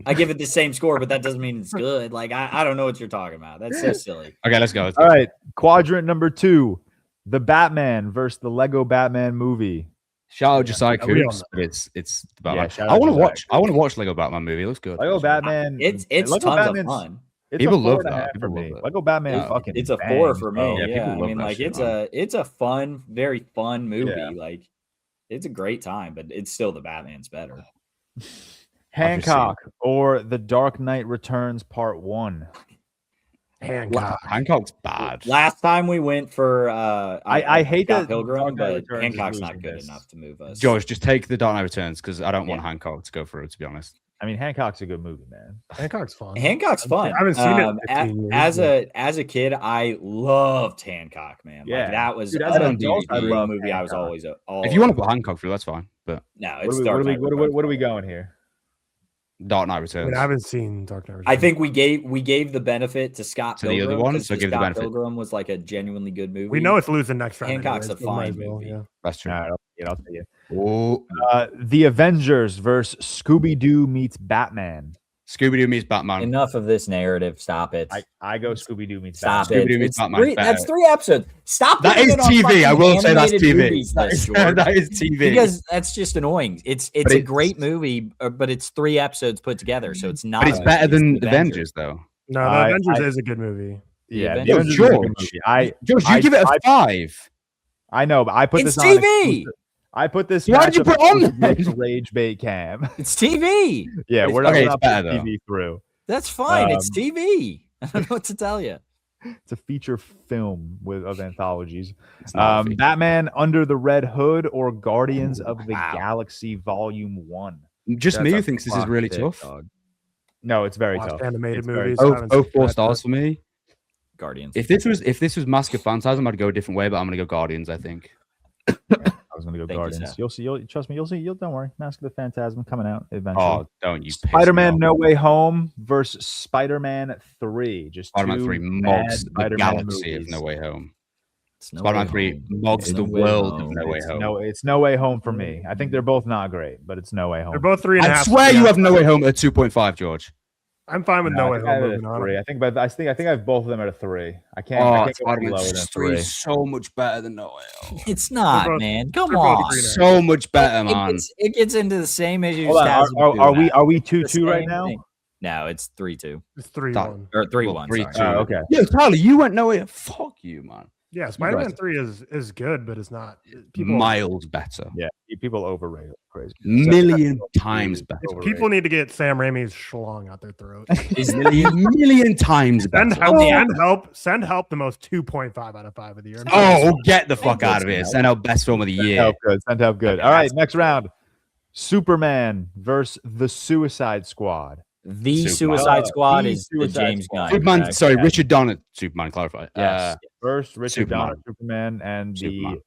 I give it the same score, but that doesn't mean it's good. Like, I don't know what you're talking about. That's so silly. Okay, let's go. Let's All go. right, quadrant number 2, the Batman versus the Lego Batman movie. Shout out Josiah we all Coops, know. but it's the Batman. Yeah, shout I out want to Josiah watch. I want to watch Lego Batman movie. It looks good. Lego Batman. It's Lego tons Batman's- of fun. It's People a love 4.5 that. for People me. love that. Lego Batman Yeah. fucking. It's a 4 bangs, for me. bro. Yeah, Yeah, people I love mean, that like shit, it's a fun, very fun movie. Yeah. Like, it's a great time, but it's still the Batman's better. Hancock or The Dark Knight Returns Part 1. Hancock. Hancock's bad. Last time we went for I hate Scott that Pilgrim, Dark Knight but Returns is Hancock's not losing good this. enough to move us. George, just take the Dark Knight Returns because I don't want Yeah. Hancock to go through. To be honest, I mean, Hancock's a good movie, man. Hancock's fun. Hancock's fun. I haven't seen it in 15 years, as a kid, I loved Hancock, man. Yeah. Like, that was Dude, an as an adult, I DVD love movie I was Hancock. always all if you want to put Hancock through, that's fine. But no, What it's are we, Dark what are we, Knight what are we, Returns. what are we going here? Dark Knight I Returns. mean, I haven't seen Dark Knight Returns. I think we gave the benefit to Scott To the Pilgrim other one, because so give the Scott benefit. Pilgrim was like a genuinely good movie. we know it's losing next round. Hancock's anyways, a so might fine as well, movie. yeah. That's true. All right, I'll tell you. Oh, The Avengers versus Scooby-Doo meets Batman. Scooby-Doo meets Batman. Enough of this narrative. Stop it. I go Scooby-Doo meets Stop Batman. it. Scooby-Doo meets It's Batman. three, that's Better. 3 episodes. Stop. That putting is it on TV. I fucking will say that's animated TV. movies list, George. That is TV. Because that's just annoying. It's But a it's- great movie, but it's 3 episodes put together, so it's not. But it's a better movie, than it's the Avengers, though. No, the Avengers is a good movie. Yeah, The the Avengers is a good movie. George, you give it a 5. I know, but I put It's this on TV. exclusive- I put this. Why did you matchup put on exclusively that? to Rage Bait Cam. It's TV. Yeah, It's- we're not, okay, we're it's not better, putting TV through. That's fine. It's Um, TV. I don't know what to tell you. It's a feature film of anthologies. It's not a feature. Batman Under the Red Hood or Guardians of the Wow. Galaxy Volume 1. Just That's me a who thinks this is fuck really pick, tough. dog. No, it's very Watched tough. animated It's very movies. tough. I haven't Oh, seen 4 that. stars for me. Guardians. If this was Mask of Phantasm, I'd go a different way, but I'm gonna go Guardians. I think. I was gonna go Thank you, Guardians. Seth. You'll see. You'll trust me. You'll see. Don't worry. Mask of the Phantasm coming out eventually. Oh, don't you? piss me Spider-Man off. No Way Home versus Spider-Man 3. Just Spider-Man two 3 bad mugs the Spider-Man galaxy movies. of No Way Home. It's No Spider-Man Way 3 Home. mugs It's the No Way world of Home. No Way It's Home. It's No Way Home for me. I think they're both not great, but it's No Way Home. They're both 3.5. I swear you have No Way Home at 2.5, George. I'm fine with No Way I think I Home. have it Moving at on. 3. I think I have both of them at a 3. I can't. Oh, I can't go Spider-Man lower than 3 3. is so much better than No Way Home. It's not, They're both- man. Come they're both on. 3.5. So much better, man. It gets into the same issues. Hold on. Taz Are and Boo we have. 2-2 The right same now? thing. No, it's 3-2 It's 3-1. or 3-1. 3-2. sorry. Oh, okay. Yeah, Tyler, you went No Way. Fuck you, man. Yeah, Spider-Man 3 is good, but it's not. Miles better. Yeah, people overrate it. Crazy. Million times better. People need to get Sam Raimi's schlong out their throat. Million times Send better. help. Yeah. Send help. The most 2.5 out of 5 of the year. Oh, get the fuck out of here. Send out best film of the Send year. help good. Send help good. Okay, All right, that's- next round. Superman versus the Suicide Squad. The Superman. Suicide Squad The is the Suicide James Squad. Gunn. Superman, Okay. sorry, Richard Donner. Superman, clarify. Yes. First, Richard Superman. Donner, Superman, and Superman. I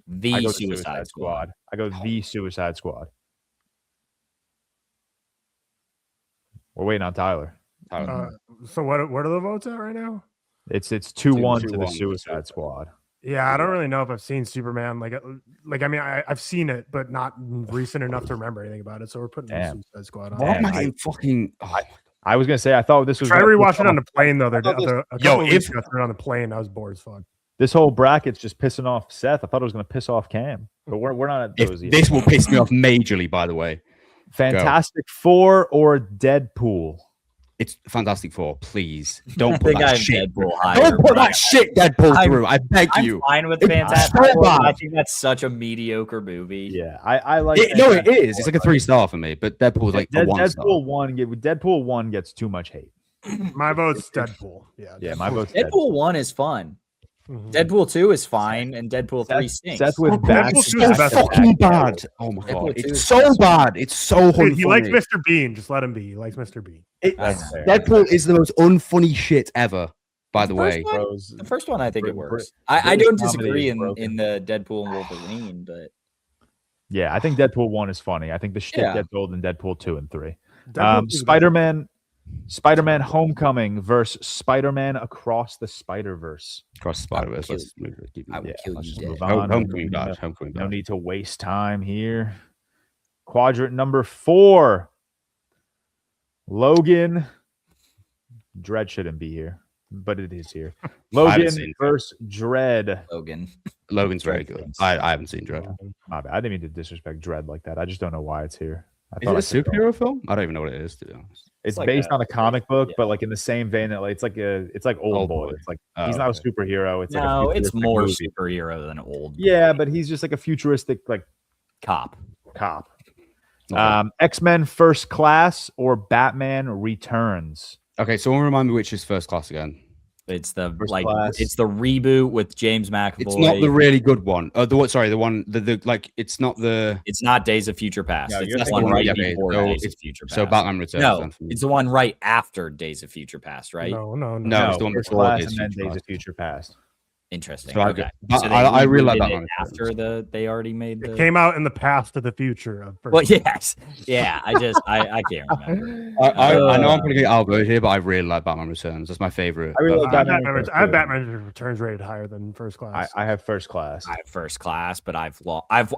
The go Suicide Squad. I go the Suicide Squad. We're waiting on Tyler. So what are the votes at right now? It's 2-1 to the 2-1. Suicide Squad. Yeah, I don't really know if I've seen Superman. I mean, I've seen it, but not recent enough to remember anything about it. So we're putting the Damn. Suicide Squad on. Why am I I- getting fucking. Oh, I was gonna say I thought this was. Try gonna piss rewatching it on off- the plane the other day. Yo, Weeks ago, I threw it on the plane, I was bored as fuck. This whole bracket's just pissing off Seth. I thought it was gonna piss off Cam, but we're not at if those yet. this will piss me off majorly, by the way. Fantastic Four or Deadpool? It's Fantastic Four. Please I don't put think I that have shit. Deadpool higher. Don't put but that shit Deadpool I'm- through. I beg I'm you. fine with It's Fantastic so Four, but I bad. think that's such a mediocre movie. Yeah, I like. No, it Fantastic is. It's Four, like a 3-star for me, but Deadpool is like a 1-star. Deadpool 1 gets too much hate. My vote's Deadpool. Yeah, My vote's Deadpool 1 is fun. Mhm. Deadpool 2 is fine, and Deadpool 3 stinks. Seth with Deadpool back. 2 It's is so the best fucking bad. Oh my Deadpool god, 2 it's is so best. bad. It's so Dude, he likes unfunny. Mr. Bean. Just let him be. He likes Mr. Bean. That's fair. Deadpool is the most unfunny shit ever. By the way, Bros, The first one, I think it Brit- works. British I don't comedy disagree is in broken. the Deadpool and Wolverine, but yeah, I think Deadpool 1 is funny. I think the shit Yeah. gets old in Deadpool 2 and 3. Deadpool 2 is Spider-Man Homecoming versus Spider-Man Across the Spider-Verse. Cross the Spider-Verse. kill Let's move it. Keep I moving. would kill let's you just dead. move Oh, on. Homecoming bad. Homecoming No bad. need to waste time here. Quadrant number 4. Logan. Dread shouldn't be here, but it is here. Logan seen versus Dread. Logan. Logan's very good. Dread I haven't seen Dread. My bad. I didn't mean to disrespect Dread like that. I just don't know why it's here. I Is thought it I a said that. superhero film? I don't even know what it is, to be honest. It's like based a- on a comic book, yeah. but like in the same vein that like it's like Old Old Boy. Boy. It's like Oh, he's not okay. a superhero. It's like No, a it's futuristic more movie. superhero than old. Yeah, but he's just like a futuristic like Cop. cop. Okay. X-Men First Class or Batman Returns. Okay, someone remind me which is First Class again. It's the First Class. it's the reboot with James McAvoy. It's not the really good one. The like it's not the It's not Days of Future Past. No, it's you're the thinking one right yeah, okay, before so Days of it's- Future Past. so Batman Returns. No, then for me. it's the one right after Days of Future Past, right? No. No, it's the one First before Class Days and then of Future Days Past. of Future Past. Interesting. So Okay. So I really like rebooted Batman it after they already made It the. came out in the past of the future of. Well, yes, yeah. I can't remember. I know I'm going to get outvoted here, but I really like Batman Returns. That's my favorite. I really like Batman I Returns have too. Batman Returns rated higher than First Class. I have First Class. I have First Class, but I've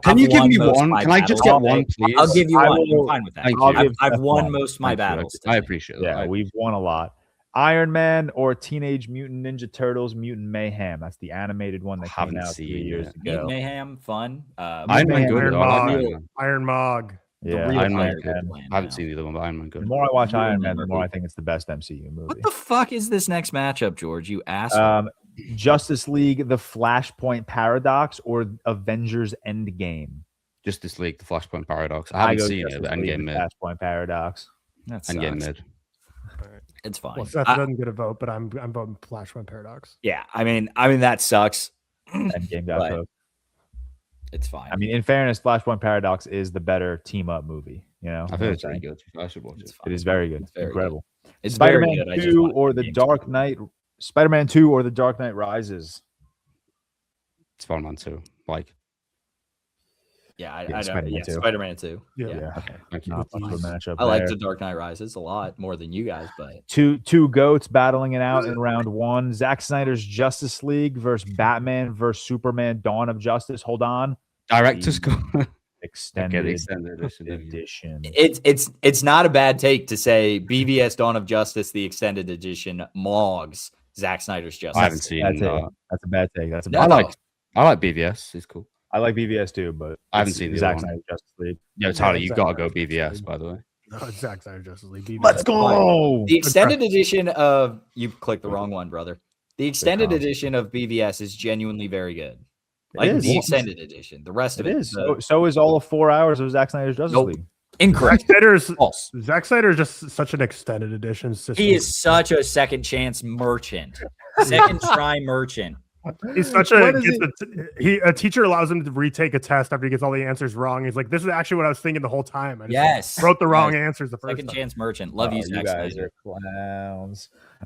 Can you give won me most of one? my Can I just battles. get one, please? I'll give you I one. will- I'm fine with that. Thank you. I've won one. most of my Thank you. battles. I appreciate that. Yeah, we've won a lot. Iron Man or Teenage Mutant Ninja Turtles Mutant Mayhem. That's the animated one that came Haven't out 3 seen years it. Mutant ago. Mayhem, fun. Iron Man good. Iron though. I like Mog. Iron Man. Iron Mog. Yeah, real Iron Man player good. good plan I haven't now. seen the other one, but Iron Man the good. more I watch You'll Iron Man, never the more be- I think it's the best MCU movie. What the fuck is this next matchup, George? You asshole. Justice League, the Flashpoint Paradox, or Avengers Endgame? Justice League, the Flashpoint Paradox. I haven't go seen it, Justice but League, Endgame the mid. Flashpoint Paradox. That Endgame sucks. mid. It's fine. Well, Seth doesn't get a vote, but I'm voting Flashpoint Paradox. Yeah, I mean that sucks. Endgame got But vote. it's fine. I mean, in fairness, Flashpoint Paradox is the better team up movie. You know, I've heard it's really good. I should watch It's it. fine. It is very good. It's very Incredible. It's Spider-Man very good. I just 2 want or the games Dark to- Knight. Spider-Man 2 or the Dark Knight Rises. Spider-Man 2. Like, Yeah, I Yeah, know. Spider-Man Yeah, 2. Spider-Man 2. Yeah. Yeah. Okay. thank you. Not much of a matchup. I like there. the Dark Knight Rises a lot more than you guys, but Two goats battling it out in round one. Zack Snyder's Justice League versus Batman versus Superman: Dawn of Justice. Hold on, Director's cut. extended edition. edition. it's not a bad take to say BVS Dawn of Justice, the extended edition, mogs Zack Snyder's Justice. I haven't seen Bad take. that. That's a bad take. That's a No. bad I like BVS. It's cool. I like BVS too, but I haven't it's seen the Zack other one. Snyder's Justice League. Yo, Tyler, Yeah, you Zack got to go Snyder's BVS, Justice by the way. No, it's Zack Snyder Justice League. Let's go. The extended edition of you clicked the wrong one, brother. The extended call. edition of BVS is genuinely very good. It Like is. the extended edition. The rest of It it is. So is all of 4 hours of Zack Snyder's Justice Nope. League. incorrect. False. Zack Snyder is just such an extended edition system. He is such a second chance merchant. Second try merchant. He's such When a is a teacher allows him to retake a test after he gets all the answers wrong. He's like, "This is actually what I was thinking the whole time. I just Yes. wrote the wrong Yes. answers the first Second time." chance merchant. Love you, You Zack guys Snyder. are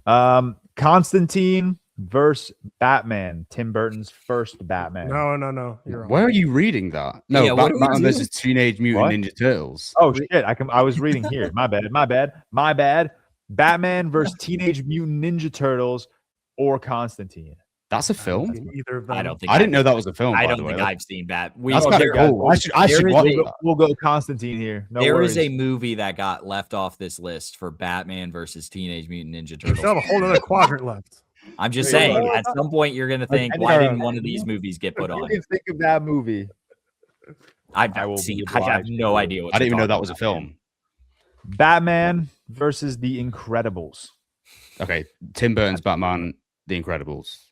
clowns. Constantine versus Batman. Tim Burton's first Batman. No, you're wrong. Where are you reading that? No, Yeah, what are we Batman doing? versus Teenage Mutant What? Ninja Turtles. Oh shit! I was reading here. My bad. Batman versus Teenage Mutant Ninja Turtles or Constantine. That's a film? Either of them. I don't think I didn't know that was a film. I by don't the way. think I've seen that. That's kind of cool. I should there is watch a- that. We'll go Constantine here. No There worries. is a movie that got left off this list for Batman versus Teenage Mutant Ninja You Turtles. still have a whole other quadrant left. I'm just Wait, saying, hold on. at some point you're gonna think, I why know. didn't one of these movies get put If you on? can think of that movie. I've I will not seen. be I have obliged no to. idea what. I didn't even you're know that was a talking about, film. Batman versus The Incredibles. Okay, Tim Burton's Batman, The Incredibles.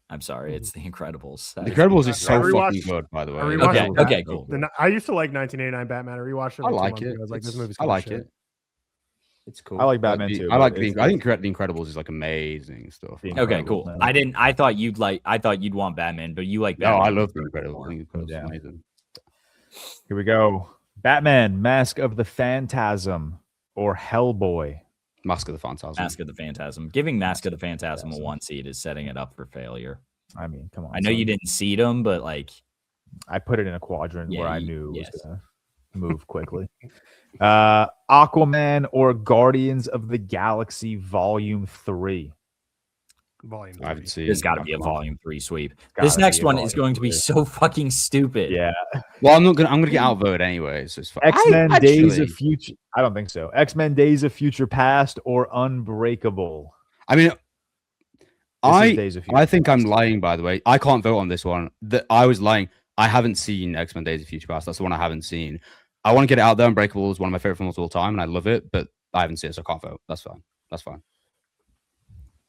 I'm sorry, it's The Incredibles. The Incredibles is so I rewatched- fucking good, by the way. I rewatched Okay, it. okay, cool. I used to like 1989 Batman. I rewatched it. I like 2 like months it. ago. I was like, this It's- movie's I cool as like shit. it. It's cool. I like Batman the- too, I like but the. it's- I think The Incredibles is like amazing stuff. The Okay, Incredibles, cool. man. I thought you'd like. I thought you'd want Batman, but you like No, Batman. I love The Incredibles. I think it's Yeah. amazing. Here we go. Batman, Mask of the Phantasm or Hellboy. Mask of the Phantasm. Mask of the Phantasm. Giving Mask of the Phantasm a 1 seed is setting it up for failure. I mean, come on. I know son. you didn't seed them, but like, I put it in a quadrant Yeah, where I you- knew it yes. was gonna move quickly. Aquaman or Guardians of the Galaxy Volume 3. Volume. I haven't 3. seen. there's got to be a Aquaman. volume 3 sweep. Gotta This next be a one is Volume going to be 3. so fucking stupid. Yeah. Well, I'm not gonna. I'm gonna get outvoted anyway. So it's fine. X-Men Days Actually- of Future. I don't think so. X-Men Days of Future Past or Unbreakable. I mean, This is Days of Future I think I'm Past. lying. By the way, I can't vote on this one. I was lying. I haven't seen X-Men: Days of Future Past. That's the one I haven't seen. I want to get it out there. Unbreakable is one of my favorite films of all time, and I love it. But I haven't seen it, so I can't vote. That's fine. That's fine.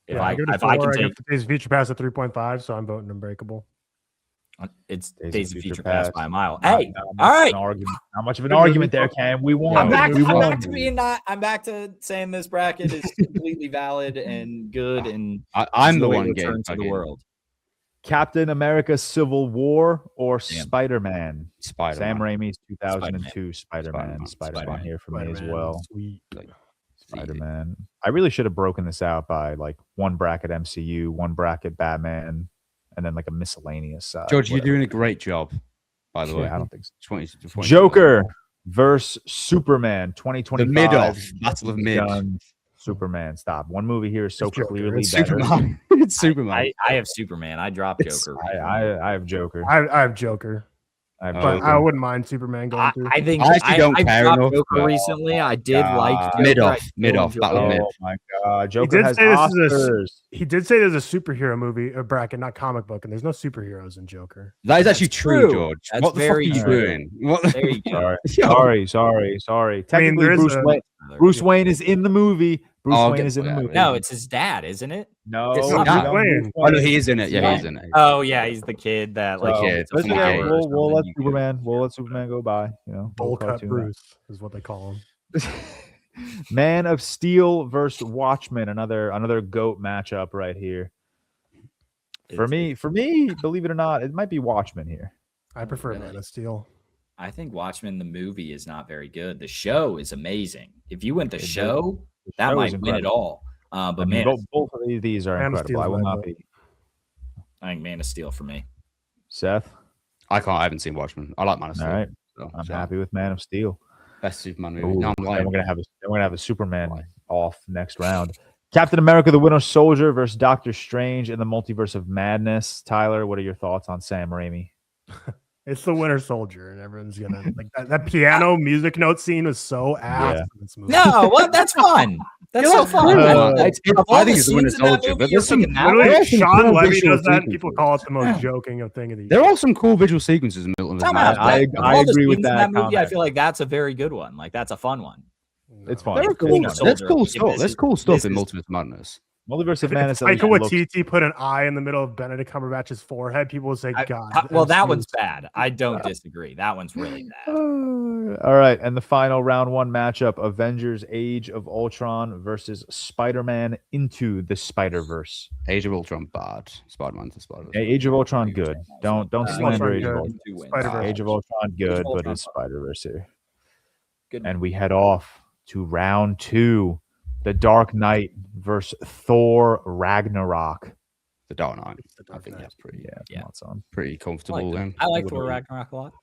If I can take, give Days of Future Pass a 3.5, so I'm voting Unbreakable. it's Days of Days of Future Future Past Past. by a mile. Not- Hey, not much all of right. an argument- Not much of an Good movie. argument there, Cam. We won. I'm back. We I'm won. back to being not. I'm back to saying this bracket is completely valid and good, and I'm it's the way one to getting return to the fucking world. Captain America: Civil War or Damn. Spider-Man. Spider. Sam Raimi's 2002 Spider-Man. Spider-Man here for me as Spider-Man, well. Sweet. Spider-Man. I really should have broken this out by like one bracket MCU, one bracket Batman, and then like a miscellaneous. George, you're whatever. doing a great job, by the way. Yeah, I don't think so. Just want you to Joker versus Superman, the 2025. mid-off battle of mid. Superman. Stop. One movie here is so It's Joker. clearly It's better. Superman. It's Superman. I have Superman. I dropped Joker. I have Joker. I have Joker, I have but Joker. I wouldn't mind Superman going through. I think I actually don't care dropped enough, Joker but- recently. I did like Joker. Mid-off, battle of mid. Oh my god, Joker did has say this is a- Oscars. He did say there's a superhero movie, a bracket, not comic book, and there's no superheroes in Joker. That is actually true, true. George. That's What the fuck are very you true. doing? What the- There you go. Sorry. I mean, Technically, there is Bruce Wayne is in the movie. Bruce Oh, Wayne okay. is in the Yeah, movie. No, it's his dad, isn't it? No, it's we not don't Bruce Wayne. Bruce Oh no, he is in it. Yeah, he is in it. Oh yeah, he's the kid that like. So, kid. gets a listen, flower yeah, or we'll something, let you can- Superman. We'll let Superman go by. You know, Bowl little cut cartoon. Bruce is what they call him. Man of Steel versus Watchmen. Another GOAT matchup right here. For me, believe it or not, it might be Watchmen here. I prefer Really? Man of Steel. I think Watchmen the movie is not very good. The show is amazing. If you went the show, The that show might is win it incredible. all. I But mean, man, both of these are Man of incredible. I Steel's will my not vote. be. I think Man of Steel for me. Seth, I haven't seen Watchmen. I like Man of Steel. all right, So, I'm so happy with Man of Steel. Best Superman movie. Ooh, No, I'm then lying. we're gonna have a Superman off next round. Captain America: The Winter Soldier versus Doctor Strange in the Multiverse of Madness. Tyler, what are your thoughts on Sam Raimi? It's the Winter Soldier, and everyone's gonna like that piano music note scene was so ass Yeah. in this movie. No, what? That's fun. That's so fun. I think it's the Winter Soldier, but there's some. Literally, There are some Sean cool Levy visual does that, and people sequences. call it the most joking of thing of the year. There are some cool visual sequences in Milton. Time out. I Of all the agree with scenes in that movie. I comment. feel like that's a very good one. Like that's a fun one. It's fun. There are It's cool, fun. Winter there's Soldier. cool If stuff. this There's is- cool stuff this in is- Multiverse of Madness. Multiverse of If Madness. Taika at least looks- Waititi put an eye in the middle of Benedict Cumberbatch's forehead, people would say, "God." Well, that MCU one's bad. I don't disagree. That one's really bad. All right, and the final round one matchup: Avengers: Age of Ultron versus Spider-Man Into the Spider-Verse. Age of Ultron bad. Spider-Man to Spider-Man. Yeah, Age of Ultron good. Don't slander Age of good. Ultron. Two wins. Spider-Verse. Age of Ultron good, Age of but Ultron it's fun. Spider-Verse here. Good. And we head off to round two: The Dark Knight versus Thor Ragnarok. The Dark Knight. The I Dark think Knight. that's pretty, Yeah. Come on, son. pretty I comfortable. like, then. I like What Thor about you? Ragnarok a lot.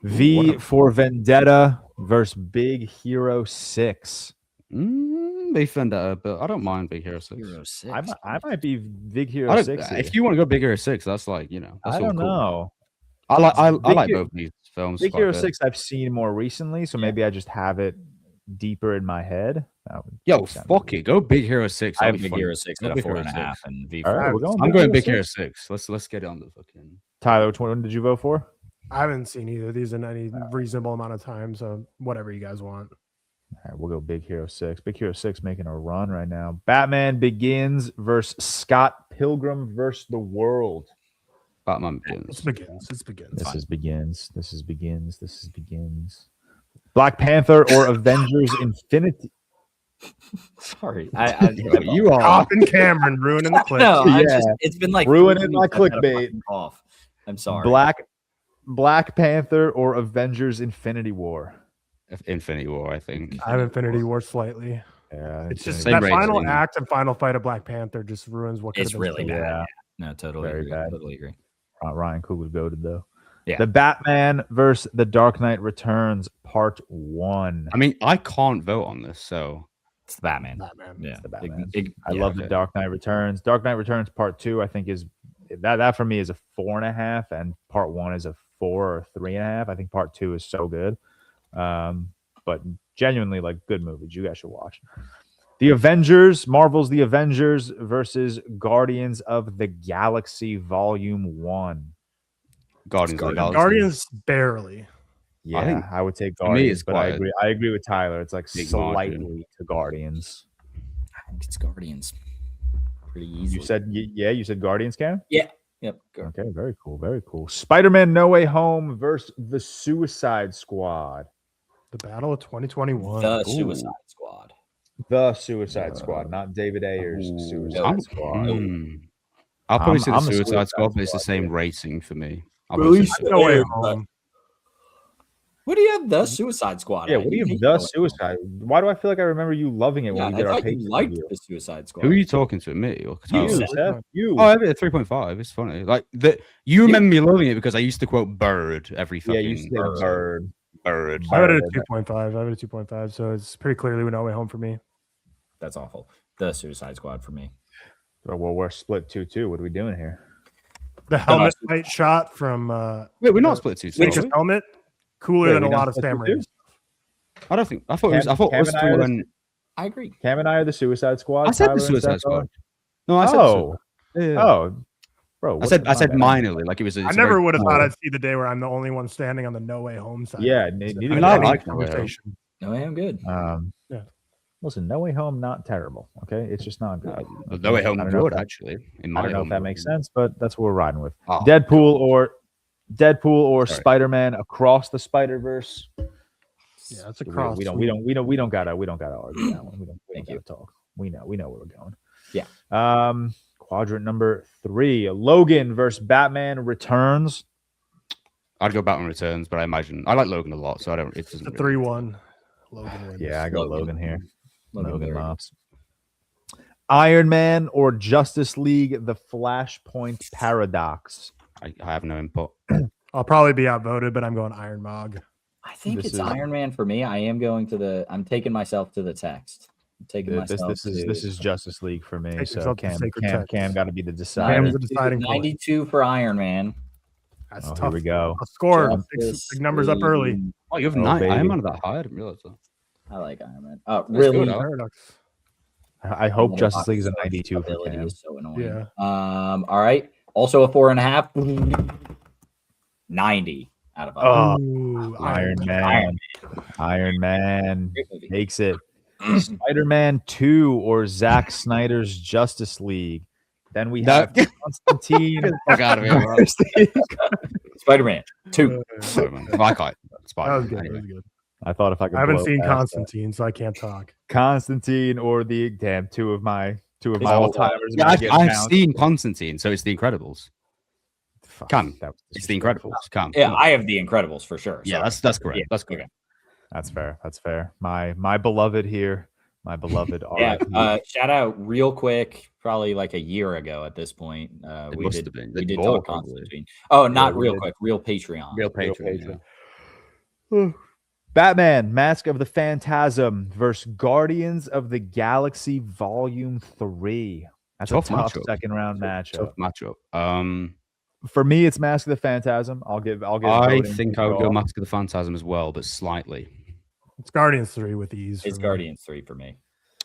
V for Vendetta versus Big Hero 6. Big Vendetta, but I don't mind Big Hero 6. Hero 6. I might be Big I Hero don't, 6 here. if you want to go Big Hero 6, that's like, that's I all don't cool. know. I Big like Hero- both these films. Big quite Hero a bit. 6 I've seen more recently, so maybe I just have it deeper in my head. That would Yo, make sense. fuck it. Go Big Hero 6. I have That'd be Big fun. Hero 6 Go at a Big Hero 4.5 6. and V4. All right, we're going I'm Big going Hero Big 6. Hero 6. Let's get it on the fucking. Tyler, which one did you vote for? I haven't seen either of these in any reasonable amount of time, so whatever you guys want. All right, we'll go Big Hero 6. Big Hero 6 making a run right now. Batman Begins versus Scott Pilgrim versus the World. Batman This Begins. begins. This is Begins. Black Panther or Avengers Infinity. Sorry. You are. Coppin Cameron ruining the clip. No, Yeah. it's been like Ruining 3 my weeks I've had a clickbait. fucking cough. I'm sorry. Black Panther or Avengers Infinity War. Infinity War, I think. I have Infinity War slightly. Yeah, It's just Same that rating. final act and final fight of Black Panther just ruins what could It's have been really so bad. Yeah. No, totally Very agree. bad. Totally agree. Ryan Coogler's goated though. Yeah. The Batman versus The Dark Knight Returns Part 1. I mean, I can't vote on this, so It's the Batman. Batman. Yeah. the Batman. I Yeah, love The Dark Knight Returns. Dark Knight Returns Part 2, I think, is that for me is a 4.5, and Part 1 is a 4 or 3.5. I think Part 2 is so good. But genuinely, like, good movies. You guys should watch. The Avengers, Marvel's The Avengers versus Guardians of the Galaxy Volume 1. Guardians of the Galaxy. Guardians barely. Yeah, think I would take for me, Guardians, it's but I quite a agree. I agree with Tyler. It's like big slightly margin. to Guardians. I think it's Guardians. Pretty easy. You said you said Guardians, Cam? Yep. Okay, very cool, very cool. Spider-Man: No Way Home versus the Suicide Squad. The battle of 2021. The Suicide Squad. The Suicide Squad, not David Ayer's Ooh, Suicide I'm- Squad. I'll probably I'm- say the I'm a Suicide Suicide Squad, but it's the Squad, same yeah. rating for me. I'll Really? probably say No way Yeah, home. What do you have the Suicide Squad? Yeah, at? what do you hate have the No Way Home. Suicide? Why do I feel like I remember you loving it Yeah, when we I did our thought you Patreon liked review? the Suicide Squad. Who are you talking to? Me or You, You, Seth. Seth, you. Oh, I have it at 3.5. It's funny. Like you remember me loving it because I used to quote bird every Yeah, fucking you said episode. bird. I have it at 2.5. I have it at 2.5. So it's pretty clearly No Way Home for me. That's awful. The Suicide Squad for me. Well, we're split 2-2. What are we doing here? The helmet fight shot from Wait, we're not split 2. Nature's helmet. Cooler Wait, than a we're not lot of split Sam 2-2? Raimi's. I don't think. I thought it was. I thought Cam us and I three are the- went. I agree. Cam and I are the Suicide Squad. I said Tyler the and Suicide Seth Squad. are? No, I said. Oh, Yeah. oh, bro. I said minorly, like it was. I never would have thought I'd see the day where I'm the only one standing on the No Way Home side. Yeah, It's neither a did I funny like No Way Home. conversation. No Way Home good. Yeah. Listen, No Way Home not terrible. Okay, it's just not good. No Way Home I don't know good if that- actually. In I my don't know if that humble makes opinion. sense, but that's what we're riding with. Oh, Deadpool or Sorry. Spider-Man Across the Spider-Verse. Yeah, it's a cross. We don't gotta argue that one. We don't Thank gotta talk. We know where we're going. Yeah. Quadrant number 3: Logan versus Batman Returns. I'd go Batman Returns, but I imagine I like Logan a lot, so I don't. It doesn't. It's a 3-1. Logan wins. Yeah, I go Logan. Logan here. Logan Logan very mops. Iron Man or Justice League: The Flashpoint Paradox. I have no input. I'll probably be outvoted, but I'm going Iron Mog. I think This it's is- Iron Man for me. I am going to the. I'm taking myself to the text. I'm taking myself. This is Justice League for me. Take So yourself to Cam sacred text. got to be the Cam's decider. the deciding point. 92 for Iron Man. That's Oh, here tough. we go. A score. Justice Big numbers up early. League. Oh, you have Oh, 9. I baby. am under that high. I didn't realize that. I like Iron Man. Oh, That's really? good, huh? Paradox. I hope Little Justice box League is a search 92 for ability Cam. is so annoying. Yeah. All right. Also a 4.5. 90 out of 100. Oh, Ooh, Iron Man. Man. Iron Man Great movie. takes it. Spider-Man 2 or Zack Snyder's Justice League. Then we No. have Constantine. Fuck out of here, bro. Spider-Man 2. Spider-Man. I can't. That was Spider-Man. good. That Anyway. was good. I thought if I could. I haven't blow seen past that. Constantine, so I can't talk. Constantine or the damn two of my Oh, all timers. Yeah, I've seen Constantine, so it's The Incredibles. Cam, it's The Incredibles. Cam. Yeah, come on. I have The Incredibles for sure. Yeah, that's correct. Yeah, That's correct. That's fair. That's fair. My beloved here. My beloved. Yeah, RIP. shout out real quick, probably like a year ago at this point. It We must did have been. we did More, talk probably. Constantine. Oh, not we real did. quick, real Patreon. Real Real Patreon. Patreon. Batman: Mask of the Phantasm versus Guardians of the Galaxy Volume 3. That's Tough a tough matchup. second round matchup. Tough matchup. For me, it's Mask of the Phantasm. I'll give. I voting think to I would go y'all. Mask of the Phantasm as well, but slightly. It's Guardians 3 with ease. It's for me. Guardians 3 for me.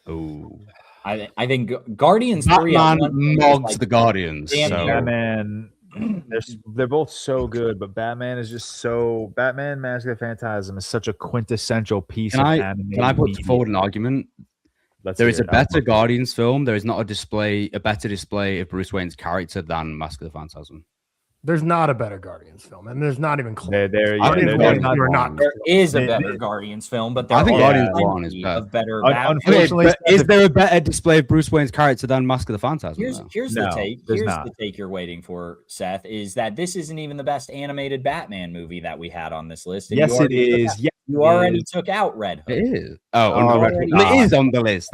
Oh, I think Guardians 3 at Batman one point was mogs like the Guardians. damn So. near. Batman. They're both so good, but Batman is just so. Batman: Mask of the Phantasm is such a quintessential piece Can of I animated put media. forward an argument? Let's There hear is a it. better Guardians film. There is not a better display of Bruce Wayne's character than Mask of the Phantasm. There's not a better Guardians film, and there's not even close. They're, I think they're Guardians not two are wrong. not. There is a They- better they- Guardians film, but there I think are Guardians one is plenty better. of better. Un- Batman. unfortunately, Okay, but is there a better display of Bruce Wayne's character than Mask of the Phantasm? Here's though? here's No, the take. there's Here's not. the take you're waiting for, Seth. Is that this isn't even the best animated Batman movie that we had on this list? and Yes, you it already took is. out- Yes, You it already is. took out Red Hood. It is. Oh, Oh, on the red. Well, it is on the list.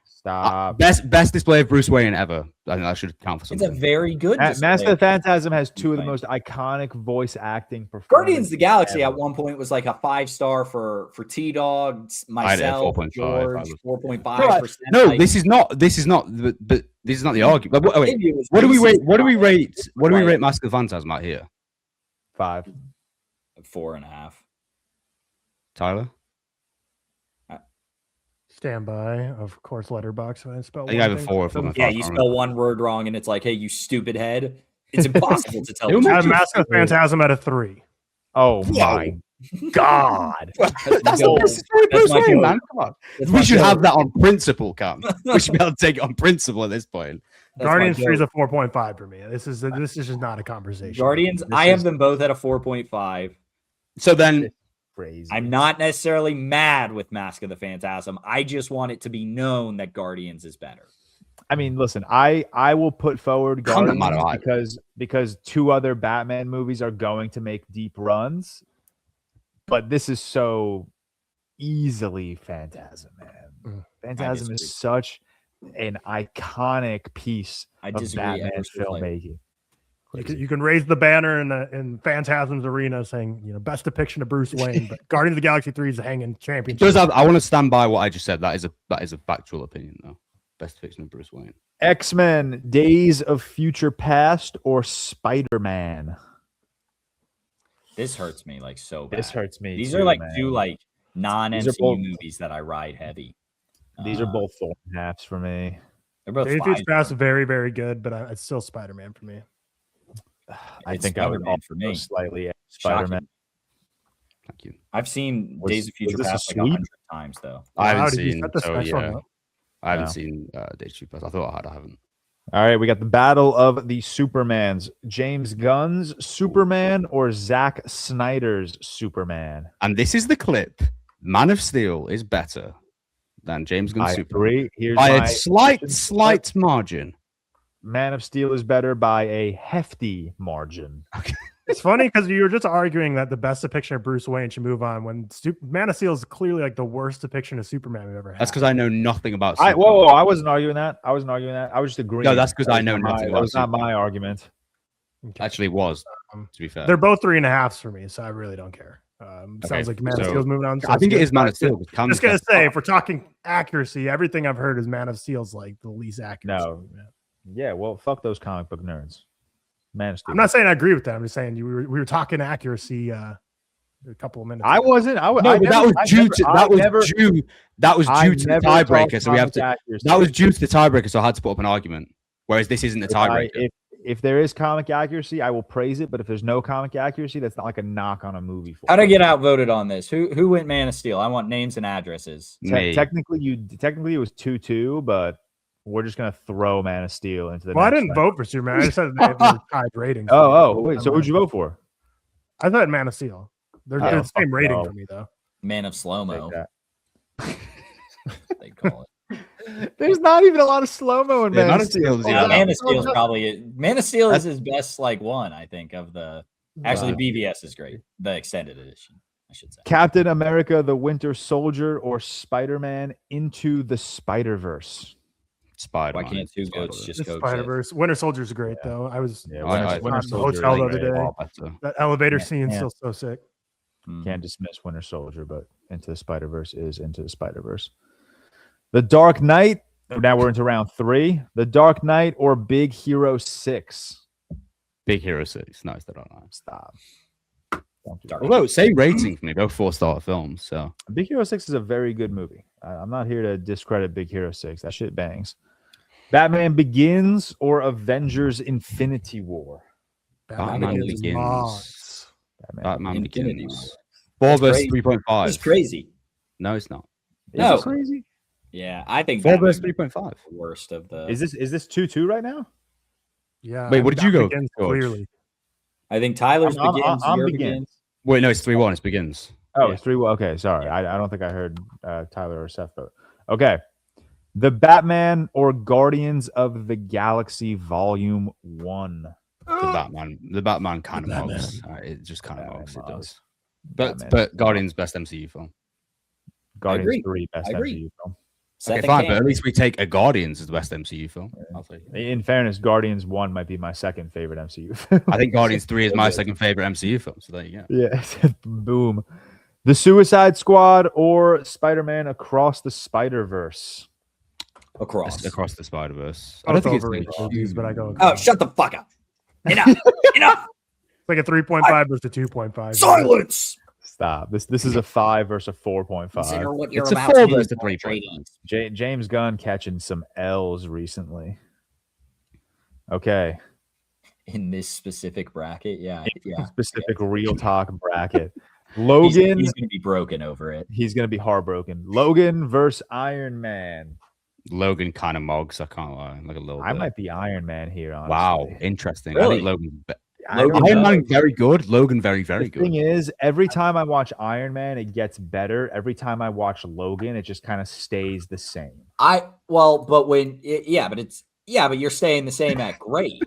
Stop. Best display of Bruce Wayne ever. I think that should count for It's a something. very good. Mask display. of the Phantasm has two of the Right. most iconic voice acting performances. Guardians of the Galaxy ever. at one point was like a 5-star for T Dog, I myself, did 4.5. George, I was- 4.5%. No, like, this is not. But this is not the argument. But, wait, maybe it was what do we Reese's rate? What do we rate? What do we Right. rate Mask of the Phantasm at here? 5. 4.5. Tyler, Stand by, of course, letterbox. I spelled I think I have a 4 for my Yeah, five, you I don't spell one word wrong, and it's like, hey, you stupid head. It's impossible to tell. It the was I truth. have Mask of the Phantasm at a 3. Oh my God. That's the gold. best story That's Bruce my Wayne, gold. man. Come on. That's We my should goal. have that on principle, Cam. We should be able to take it on principle at this point. That's my Guardians 3 is goal. a 4.5 for me. This is just not a conversation. Guardians. This I have is- them both at a 4.5. So then, Crazy. I'm not necessarily mad with Mask of the Phantasm. I just want it to be known that Guardians is better. I mean, listen, I will put forward Come on, Guardians Mario. because two other Batman movies are going to make deep runs. but this is so easily Phantasm, man. Phantasm is such an iconic piece of Batman filmmaking. You can raise the banner in Phantasm's arena saying, best depiction of Bruce Wayne, but Guardians of the Galaxy 3 is a hanging championship. I want to stand by what I just said. That is a factual opinion, though. Best depiction of Bruce Wayne. X-Men, Days of Future Past, or Spider-Man? This hurts me like so bad. This hurts me. These too, are like man. two like non-MCU movies that I ride heavy. These are both 4.5s for me. They're both Days of Future Past, very, very good, but it's still Spider-Man for me. I think I would also go slightly Spider-Man. Thank you. I've seen Days of Future Past like 100 times though. I haven't seen. I haven't seen Days of Future Past. I thought I had. I haven't. All right, we got the battle of the Supermans. James Gunn's Superman or Zack Snyder's Superman? And this is the clip. Man of Steel is better than James Gunn's Superman. Here's by a slight margin. Man of Steel is better by a hefty margin. Okay. It's funny because you were just arguing that the best depiction of Bruce Wayne should move on when Man of Steel is clearly like the worst depiction of Superman we've ever had. That's because I know nothing about Superman. Whoa, I wasn't arguing that. I was just agreeing. No, that's because I know nothing about That was not my argument. Okay. Actually, it was, to be fair. They're both 3.5s for me, so I really don't care. Sounds like Man of Steel's moving on. So I think it is Man of Steel. Just going to say, if we're talking accuracy, everything I've heard is Man of Steel's like the least accurate. No. Yeah, well, fuck those comic book nerds. Man of Steel. I'm not saying I agree with that. I'm just saying we were talking accuracy a couple of minutes ago. I wasn't. That was due to the tiebreaker. So we have to. Accuracy. That was due to the tiebreaker. So I had to put up an argument. Whereas this isn't the tiebreaker. If there is comic accuracy, I will praise it. But if there's no comic accuracy, that's not like a knock on a movie. How'd I get outvoted on this? Who went Man of Steel? I want names and addresses. Technically, it was 2-2, but we're just gonna throw Man of Steel into the. Well, I didn't vote for Superman. I just said they were tied ratings. Wait. So who'd you vote for? I thought Man of Steel. They're the same rating for me, though. Man of Slow Mo. They call it. There's not even a lot of slow mo in Man of Steel. Man of Steel is probably Man of Steel is his best one, I think, of the. Actually, BVS is great. The extended edition, I should say. Captain America: The Winter Soldier or Spider-Man Into the Spider-Verse? Spider-Man. Why can't two goats just go? Spider-Verse. Winter Soldier's great though. I was Winter Soldier hotel the other day. That elevator scene is still so sick. Can't dismiss Winter Soldier, but Into the Spider-Verse is Into the Spider-Verse. The Dark Knight. Now we're into round 3. The Dark Knight or Big Hero 6? Big Hero 6. No, I don't know. Stop. Although same rating for me, both 4-star films. So Big Hero 6 is a very good movie. I'm not here to discredit Big Hero 6. That shit bangs. Batman Begins or Avengers Infinity War? Batman Begins. Batman Begins. Borbus 3.5. It's crazy. No, it's not. No, it's crazy. Yeah, I think Borbus 3.5. Worst of the. Is this 2-2 right now? Yeah. Wait, what did you go? Clearly. I think Tyler's Begins. Begins. Wait, no, it's 3-1. It's Begins. Oh, it's 3-1. Okay, sorry. I don't think I heard Tyler or Seth vote. Okay. The Batman or Guardians of the Galaxy Volume 1? The Batman kind of mugs. It just kind of mugs. It does. But Guardians best MCU film. Guardians 3 best MCU film. Okay, fine, but at least we take a Guardians as the best MCU film. In fairness, Guardians 1 might be my second favorite MCU film. I think Guardians 3 is my second favorite MCU film. So there you go. Yeah, boom. The Suicide Squad or Spider-Man Across the Spider-Verse? Across the Spider-Verse. I don't think it's but I go. Oh, shut the fuck up! Enough! Enough! It's like a 3.5 versus a 2.5. Silence! Stop. This is a 5 versus a 4.5. Consider what you're it's about a 4 to versus 3.5. James Gunn catching some L's recently. Okay. In this specific bracket, yeah. Specific ReelTok bracket. Logan. He's going to be broken over it. He's going to be heartbroken. Logan versus Iron Man. Logan kind of mugs. I can't lie. Like a little bit. I might be Iron Man here. Honestly. Wow. Interesting. Really? I think Logan Iron Man very good. Logan very good. The thing is, every time I watch Iron Man, it gets better. Every time I watch Logan, it just kind of stays the same. But you're staying the same at great.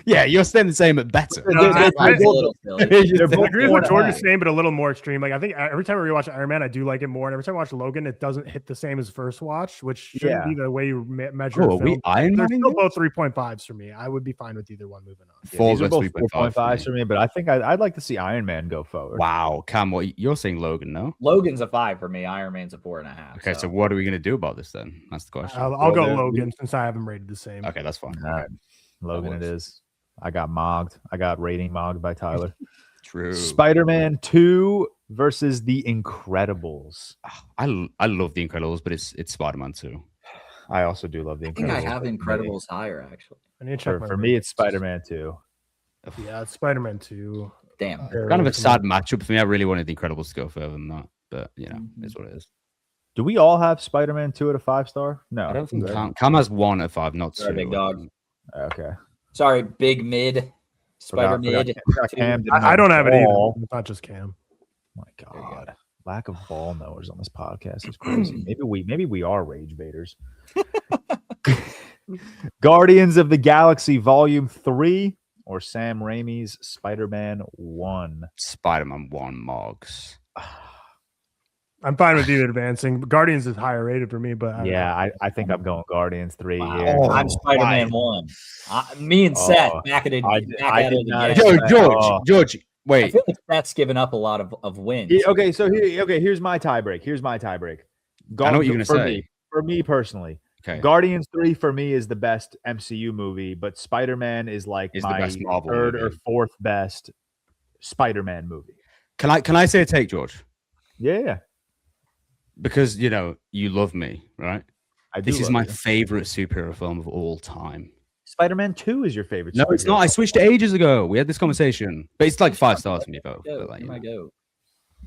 Yeah, you're staying the same at better. No, That's a little silly. I agree with what George is 4.5. saying, but a little more extreme. Like I think every time I rewatch Iron Man, I do like it more, and every time I watch Logan, it doesn't hit the same as first watch, which shouldn't be the way you measure. Oh, a are we film. Iron They're Man? still both 3.5s for me. I would be fine with either one moving on. Yeah, Four these are goes both 3.5 for 4.5 me. for me, but I think I'd like to see Iron Man go forward. Wow, Cam, what you're saying, Logan? No. Logan's a 5 for me. Iron Man's a 4.5. Okay, so what are we gonna do about this then? That's the question. I'll go Well, Logan since I have them rated the same. Okay, that's fine. All right. Logan it is. I got mogged. I got rating mogged by Tyler. True. Spider-Man 2 versus The Incredibles. I love The Incredibles, but it's Spider-Man 2. I also do love The I Incredibles. think I have Incredibles higher, actually. I need to check For me, it's Spider-Man 2. Yeah, it's Spider-Man 2. Damn. Kind of a sad matchup for me. I really wanted The Incredibles to go further than that, but you know, it's what it is. Do we all have Spider-Man 2 at a 5-star? No. I don't think Cam has 1 at 5, not 2. Sorry, big dog. Okay. Sorry, big mid. Spider mid. Cam didn't I don't have it either. ball. It's not just Cam. My God. Lack of ball knowers on this podcast is crazy. Maybe we are rage baiters. Guardians of the Galaxy Volume 3 or Sam Raimi's Spider-Man 1? Spider-Man 1 Mogs. I'm fine with either advancing. Guardians is higher rated for me, but I think I'm going Guardians 3 Wow. here. I'm Spider-Man 1. Me and Seth back at it. I did not again. expect- George, I wait. feel like Seth's given up a lot of wins. Okay, so here's my tiebreak. I know what you're gonna say. For me personally, Okay. Guardians 3 for me is the best MCU movie, but Spider-Man is like Is the my best Marvel third or movie. fourth best Spider-Man movie. Can I say a take, George? Yeah. Because you know you love me, right? This is love my you. favorite superhero film of all time. Spider-Man 2 is your favorite. No, it's superhero not. I film. switched ages ago. We had this conversation, but it's like 5 stars for me, though. Go, But, like, you know. go.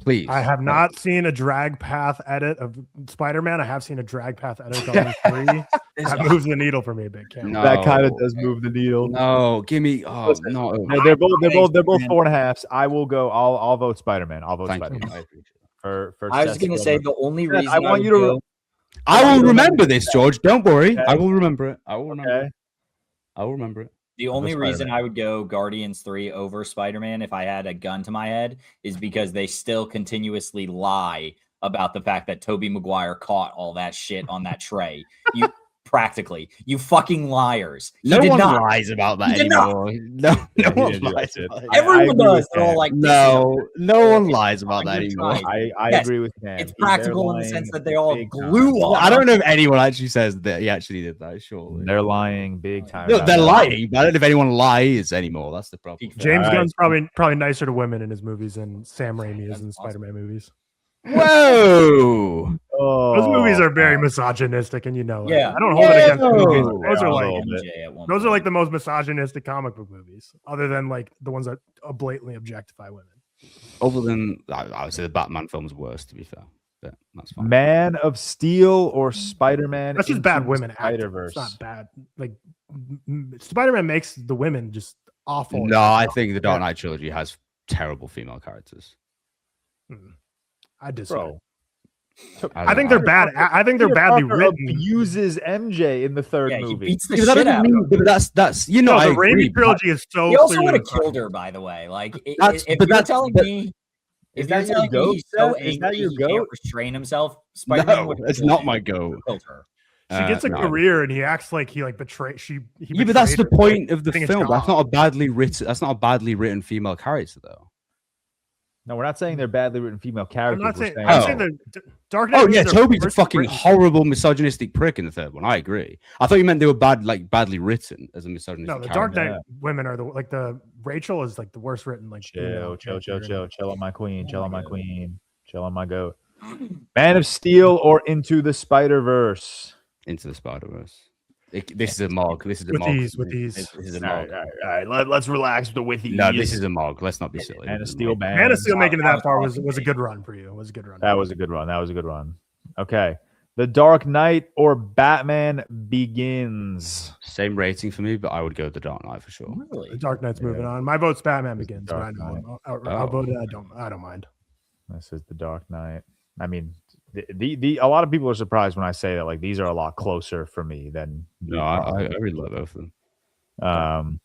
Please. I have not seen a drag path edit of Spider-Man. I have seen a drag path edit of Guardians 3. That moves the needle for me a bit, Cam. No. That kind of does move the needle. No, give me. Oh Listen, no. No, they're both 4.5s. I will go. I'll vote Spider-Man. I'll vote Thank Spider-Man. you. I appreciate it. For I was Seth's going to film. say the only reason I want you to. go, I will remember this, George. Don't worry. Okay. I will remember it. I will remember Okay. it. I will remember it. the only Spider-Man. reason I would go Guardians 3 over Spider-Man if I had a gun to my head is because they still continuously lie about the fact that Tobey Maguire caught all that shit on that tray. You fucking liars. He No did one not. lies about that He did not. anymore. No he one didn't do lies that about shit. it. Everyone agree does. with They're all Cam. like, No one lies about that You're anymore. trying. I Yes, agree with Cam. it's They're practical in the lying sense that they all big glue time. on. I don't know if anyone actually says that he actually did that. Surely. They're lying big time. No, about they're that. lying, but I don't know if anyone lies anymore. That's the problem. James All right. Gunn's probably nicer to women in his movies than Sam Raimi is That's in awesome. Spider-Man movies. Whoa! Oh, Those movies are very misogynistic, and you know it. Yeah. I don't hold it against the movies. No. Those are Yeah, like a little bit. MJ at one those are point. like the most misogynistic comic book movies, other than like the ones that blatantly objectify women. Other than I would say the Batman film's worse, to be fair, but that's fine. Man of Steel or Spider-Man? That's just Into bad the women acting. Spider-Verse. It's not bad. Like Spider-Man makes the women just awful. No, I think the Dark Knight trilogy has terrible female characters. I disagree. Bro. I think they're bad. I think they're badly Parker written. Abuses MJ in the third Yeah, he movie. beats the Yeah, but that shit doesn't out of mean- her. but that's you know No, I the agree, Raimi trilogy is so. He also clearly would have misogynistic. killed her, by the way. Like, That's- if but you're that's- telling but- me, Is if you're that your telling me goat, he's so Seth? Is angry that your he can't goat? restrain himself, Spider-Man would No, have it's killed not him. my goat. Killed her. She gets a No. career, and he acts like he like betrayed. Yeah, but that's the point of the getting a film. That's job. not a badly written. That's not a badly written female character, though. No, we're not saying they're badly written female I'm characters. not we're saying. saying- I'm Oh. saying the Dark Knight. Oh yeah, movies are Toby's a worse fucking written. horrible misogynistic prick in the third one. I agree. I thought you meant they were badly written as a misogynistic. No, the Dark character. Knight women are the Rachel is like the worst written. Like female Chill character. on my queen, Oh chill on my my God. queen, chill on my goat. Man of Steel or Into the Spider-Verse? Into the Spider-Verse. This is a mog. This is a With mog. ease, with ease. This is a All mog. right. Let's relax with the withy. No, this is a mog. Let's not be silly. Man of This is a Steel mog. band. Man of Steel making it That that far was was a awesome. good run for you. It was a good run. That was a good run. Okay. The Dark Knight or Batman Begins? Same rating for me, but I would go with the Dark Knight for sure. Really? The Dark Knight's moving Yeah. on. My vote's Batman It's the Begins, but I Dark know Knight. I'll Oh. vote it. I don't mind. This is the Dark Knight. I mean, a lot of people are surprised when I say that. Like, these are a lot closer for me than. No, I really love both of them.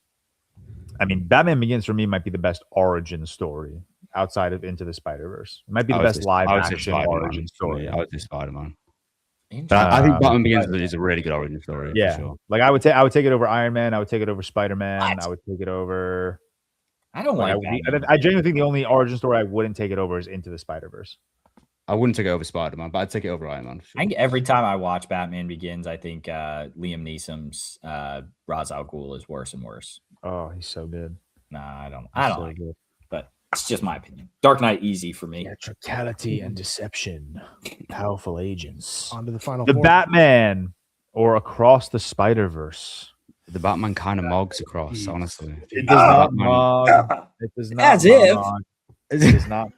I mean, Batman Begins for me might be the best origin story outside of Into the Spider-Verse. It might be the best live action origin story. I would say Spider-Man. But I think Batman Begins is a really good origin story. Yeah, for sure. like I would take it over Iron Man. I would take it over Spider-Man. I would take it over. I don't like I genuinely think the only origin story I wouldn't take it over is Into the Spider-Verse. I wouldn't take it over Spider-Man, but I'd take it over Iron Man. I think every time I watch Batman Begins, I think Liam Neeson's Ra's al Ghul is worse and worse. Oh, he's so good. Nah, I don't like it, but it's just my opinion. Dark Knight easy for me. Theatricality and deception, powerful agents. On to the final The four. Batman or Across the Spider-Verse. The Batman kind of mogs across, honestly. It does not mog. It does not. As if. mog. It does not.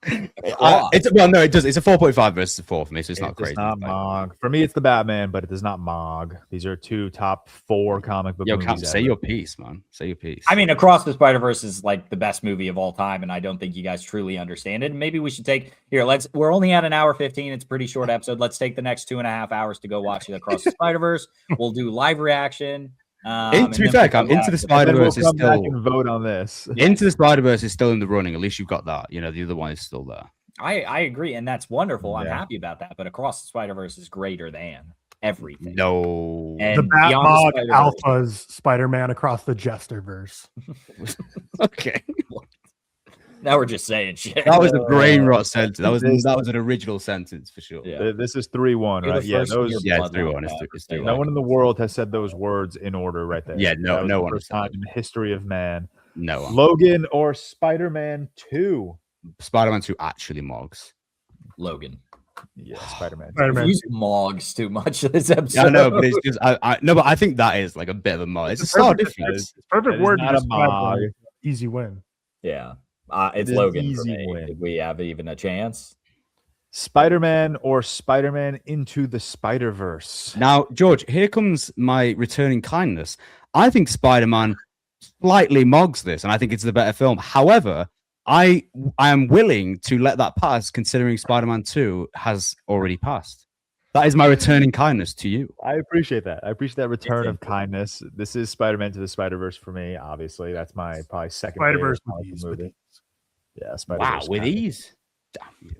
No, it does. It's a 4.5 versus a 4 for me, so it's not crazy. It does not mog. For me, it's the Batman, but it does not mog. These are two top 4 comic book movies. Cam, say your piece, man. Say your piece. I mean, Across the Spider-Verse is like the best movie of all time, and I don't think you guys truly understand it. And maybe we should take we're only at an hour 15. It's a pretty short episode. Let's take the next 2.5 hours to go watch Across the Spider-Verse. We'll do live reaction. To be fair, Cam, Into the Spider-Verse is still and vote on this. Into the Spider-Verse is still in the running. At least you've got that. The other one is still there. I agree, and that's wonderful. I'm happy about that. But Across the Spider-Verse is greater than everything. No, and the Batmog Alpha's Spider-Man Across the Jesterverse. Okay. Now we're just saying shit. That was a brain rot sentence. That was an original sentence for sure. Yeah. This is 3-1, right? Yeah, it's 3-1. It's 3-1. No one in the world has said those words in order right there. Yeah, no one. First time in the history of man. No one. Logan or Spider-Man 2? Spider-Man 2 actually mogs. Logan. Yeah, Spider-Man. You use mogs too much this episode. Yeah, I know, but it's just but I think that is like a bit of a mod. It's a star difference. It's perfect word not to a mog. describe easy win. Yeah. It's Logan for me. Did we have even a chance? Spider-Man or Spider-Man Into the Spider-Verse? Now, George, here comes my returning kindness. I think Spider-Man slightly mogs this, and I think it's the better film. However, I am willing to let that pass, considering Spider-Man 2 has already passed. That is my returning kindness to you. I appreciate that. I appreciate that return of kindness. This is Spider-Man to the Spider-Verse for me, obviously. That's my probably second Spider-Verse favorite movie. Yeah, Spider-Verse. Wow, with ease. Damn you.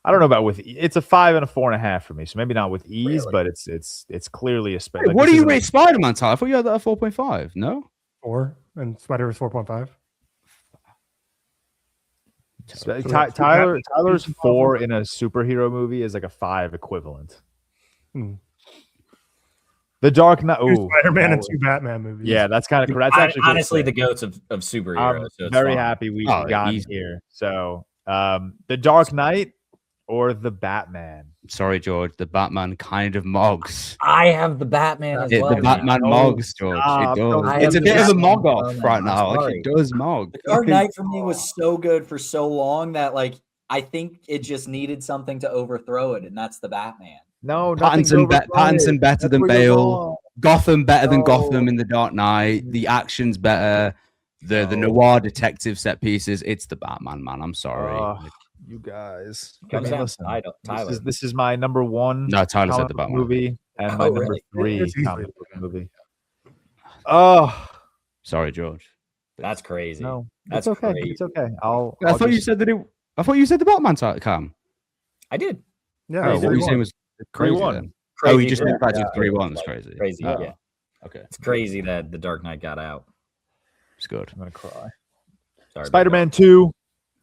I don't know about with it's a 5 and a 4.5 for me, so maybe not with ease, but it's clearly a Wait, what do you rate Spider-Man, Tyler? I thought you had that at 4.5. No, 4 and Spider-Verse 4.5. Tyler's 4 in a superhero movie is like a 5 equivalent. The Dark Knight. 2 Spider-Man and 2 Batman movies. Yeah, that's kind of correct. That's actually honestly the goats of superheroes. I'm so very happy we got here. So, the Dark Knight or the Batman? Sorry, George. The Batman kind of mogs. I have the Batman as well. The Batman mogs, George. It does. It's a bit of a mog off right now. Like, it does mog. The Dark Knight for me was so good for so long that I think it just needed something to overthrow it, and that's the Batman. No, Pattinson better than Bale. Gotham better than Gotham in the Dark Knight. The action's better. The noir detective set pieces. It's the Batman, man. I'm sorry. You guys, listen. Tyler. This is my number 1. No, Tyler said the Batman movie, and my number 3 comic book movie. Oh, sorry, George. That's crazy. No, that's okay. crazy. It's okay. I thought you said that I thought you said the Batman, Cam. I did. Yeah. What were you saying was crazy? 3-1. Oh, you just went back to 3-1. That's crazy. Crazy. Yeah. Okay. It's crazy that the Dark Knight got out. It's good. I'm gonna cry. Sorry. Spider-Man 2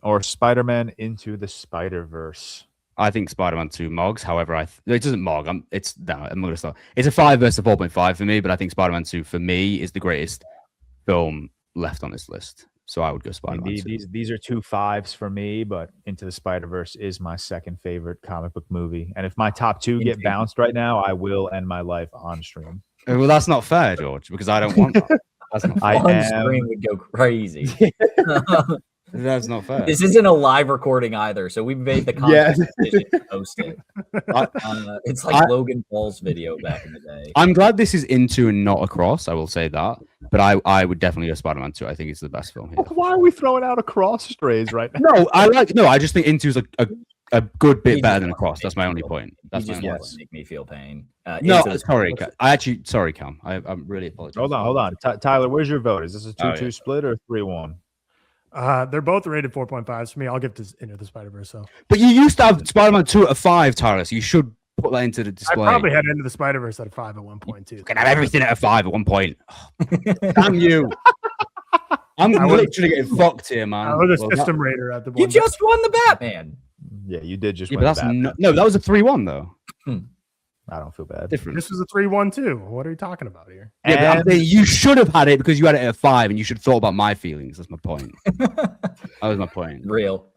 or Spider-Man Into the Spider-Verse? I think Spider-Man 2 mogs. However, it doesn't mog. I'm gonna start. It's a 5 versus a 4.5 for me, but I think Spider-Man 2 for me is the greatest film left on this list. So I would go Spider-Man 2. These are 2 5s for me, but Into the Spider-Verse is my second favorite comic book movie. And if my top 2 get bounced right now, I will end my life on stream. Well, that's not fair, George, because I don't want that. That's not fair. Stream would go crazy. That's not fair. This isn't a live recording either, so we made the conscious decision to post it. It's like Logan Paul's video back in the day. I'm glad this is Into and not Across. I will say that, but I would definitely go Spider-Man 2. I think it's the best film here. Why are we throwing out Across strays right now? I just think Into is a a good bit He better just than wants Across. to That's make my me only feel point. pain. That's He my just only wants point. to make me feel pain. No, Into the sorry. Spider-Verse. Sorry, Cam. I'm really apologize. Hold on. Tyler, where's your vote? Is this a 2-2 split or 3-1? They're both rated 4.5s for me. I'll give this Into the Spider-Verse. So, But you used to have Spider-Man 2 at a 5, Tyler, so you should put that into the display. I probably had Into the Spider-Verse at a 5 at one point too. You can have everything at a 5 at one point. Damn you. I'm literally getting fucked here, man. I was a system raider at the You one. just won the Batman. Yeah, you did just Yeah, win but the that's Batman. no, that was a 3-1 though. I don't feel bad. Different. This was a 3-1 too. What are you talking about here? Yeah, but I'm And- saying you should have had it because you had it at a 5 and you should have thought about my feelings. That's my point. That was my point. Real.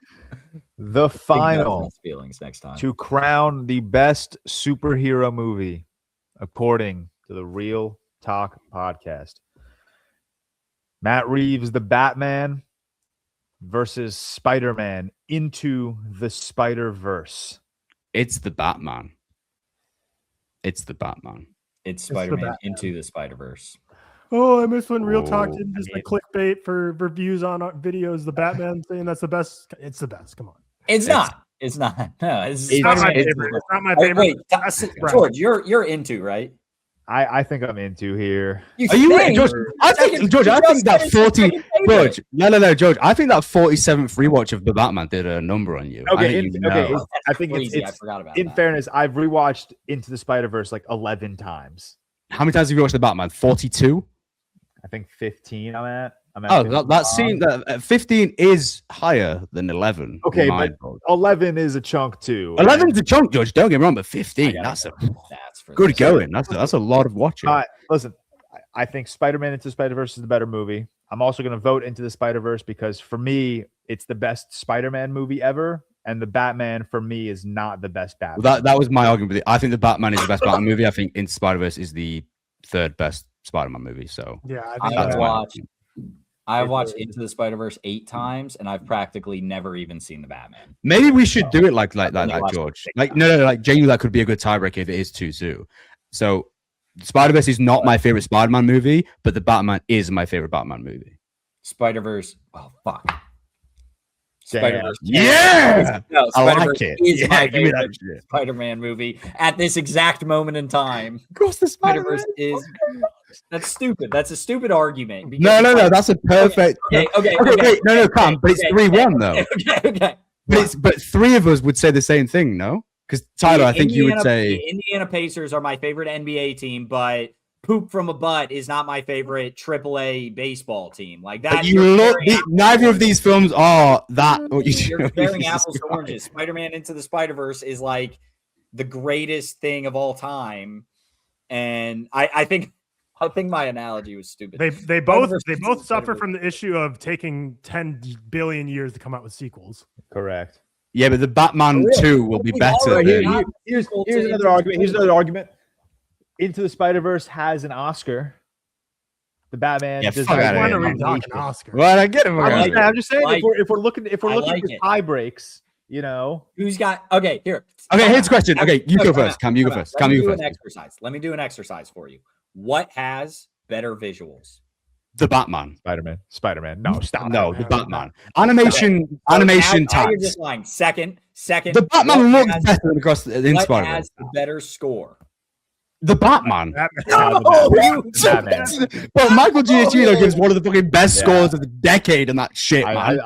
The final feelings next time. to crown the best superhero movie, according to the Real Talk podcast. Matt Reeves, the Batman, versus Spider-Man Into the Spider-Verse. It's the Batman. It's the Batman. It's the Spider-Man Batman. Into the Spider-Verse. Oh, I miss when Real Talk Oh, did just the clickbait for reviews on our videos. The Batman saying that's the best. It's the best. Come on. It's not. It's not. No, It's not my Spider-Man. favorite. It's not my Oh, favorite. wait, That's it, right. George, you're into, right? I think I'm into here. Are you George? I think George. I think that 40. George, no, George. I think that 47th rewatch of the Batman did a number on you. Okay, I I think Crazy, I it's forgot about in that. fairness, I've rewatched Into the Spider-Verse like 11 times. How many times have you watched the Batman? 42. I think 15 I'm at. Oh, 15. that scene. That 15 is higher than 11. Okay, in my but book. 11 is a chunk too. 11's a chunk, George. Don't get me wrong, but 15. I That's a gotta go stats for good this. going. That's a lot of watching. Listen, I think Spider-Man Into the Spider-Verse is the better movie. I'm also going to vote Into the Spider-Verse because for me, it's the best Spider-Man movie ever, and the Batman for me is not the best Batman. Well, that was my argument with it. I think the Batman is the best Batman movie. I think Into Spider-Verse is the third best Spider-Man movie. So Yeah, I I think have that's that's my watched. argument. I've watched Into the Spider-Verse 8 times, and I've practically never even seen the Batman. Maybe we should do it like only that, watched George. it Like no, like genuinely, that could be a good tiebreaker if it is 2-2. So Spider-Verse is not my favorite Spider-Man movie, but the Batman is my favorite Batman movie. Spider-Verse. Oh fuck. Damn. Spider-Verse. Yeah! No, I like Spider-Verse it. is Yeah, my give me that favorite shit. Spider-Man movie at this exact moment in time. Cross the Spider-Verse is. That's stupid. That's a stupid argument. because No, it's like- that's a perfect. Okay. Wait, no, come. But it's 3-1 though. Okay. But three of us would say the same thing, no? Because Tyler, I think you would say the Indiana Pacers are my favorite NBA team, but poop from a butt is not my favorite AAA baseball team. Like that. but you look. Neither of these films are that. What You're comparing Jesus apples to Christ. oranges. Spider-Man Into the Spider-Verse is like the greatest thing of all time, and I think my analogy was stupid. they both Spider-Verse is suffer better. from the issue of taking 10 billion years to come out with sequels. Correct. Yeah, but the Batman For real. 2 will be We better. already Than, have- Here's Into another the argument. Here's Spider-Verse. another argument. Into the Spider-Verse has an Oscar. The Batman Yeah, does fuck not outta When here. are we have a talking nomination. Oscar? well, I get it. I I'm just saying, like if we're looking I like for it. tie breaks, you know. Who's got? Okay, here. Okay, here's the question. Okay, you go Time out, first. Cam, you go time out. first. Let Cam, me you do go an first. exercise. Let me do an exercise for you. What has better visuals? The Batman. Spider-Man. No, stop. No, it. the Batman. Animation Now you're tax. just lying. Second. The Batman what looks has- better than across in What Spider-Man. has the better score? The Batman. Batman. Batman. Well, Michael Giacchino gives one of the fucking best Yeah. scores of the decade and that shit, man.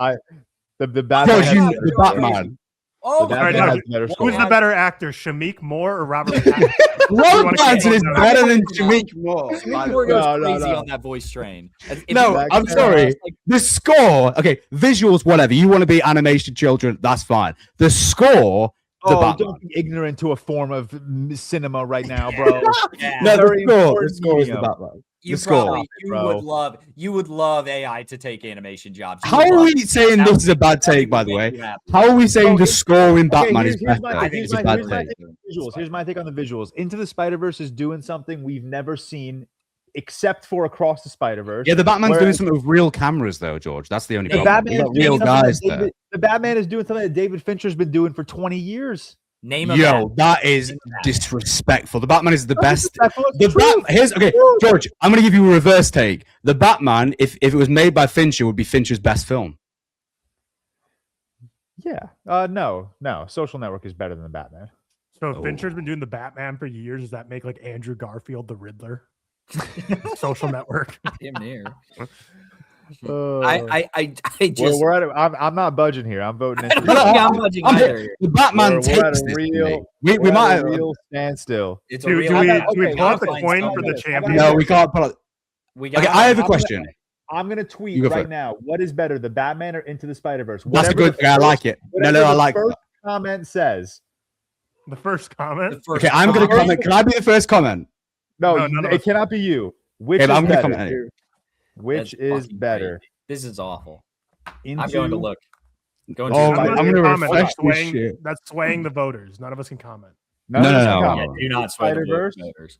The Batman. George, has you, better the score. Batman. Oh, The my Batman no, has God. better Who's score. the better actor, Shamik Moore or Robert Pattinson? Robert wanna keep Pattinson is going better than down. Shamik Moore. Moore goes No, crazy no. on that voice train. If No, you- I'm sorry. like, The score, okay, visuals, whatever. You want to be animation children, that's fine. The score, the Oh, Batman. don't be ignorant to a form of cinema right now, bro. yeah. No, Very the important score is the medium. Batman. You the score. probably Bro. you would love AI to take animation jobs. You How would are love we it. saying That this would is a bad that would take, by the make way? you happy. How are we saying the Okay, score in Batman is here's better? my I think here's it's my a bad here's my take. take on the visuals. Here's my take on the visuals. Into the Spider-Verse is doing something we've never seen except for Across the Spider-Verse. Yeah, the Batman's doing Whereas- something with real cameras, though, George. That's the only The problem. Batman You is got doing real something guys that there. The Batman is doing something that David Fincher's been doing for 20 years. Name a Yo, Batman. that is disrespectful. The Batman is the best. The Here's okay, George. I'm gonna give you a reverse take. The Batman, if it was made by Fincher, would be Fincher's best film. Yeah. No. Social Network is better than the Batman. So if Fincher's been doing the Batman for years, does that make like Andrew Garfield the Riddler? Social Network. Damn near. Uh, I just we're at. I'm not budging here. I'm voting. I don't think I'm budging either. The Batman We're takes at a this. real. We we're might at a real standstill. It's Do a we real. pull out the Einstein's coin telling for the us. champion? No, we can't pull it. We Okay, got. I have a I'm question. I'm gonna You tweet go for right it. now. What is better, the Batman or Into the Spider-Verse? That's a good thing. I like it. No, Whatever I the like first that. comment says. The first comment. The first Okay, I'm going to comment. comment. Can I be the first comment? No, No, none of it us- cannot be you. Which Okay, is I'm gonna better? comment anyway. Which That's is fucking better? crazy. This is awful. Into I'm going to look. Going Oh, to None of I'm us gonna can comment. refresh That's this swaying, shit. that's swaying the voters. None of us can comment. None No, of us no, can no. comment. do not sway the Spider-Verse voters.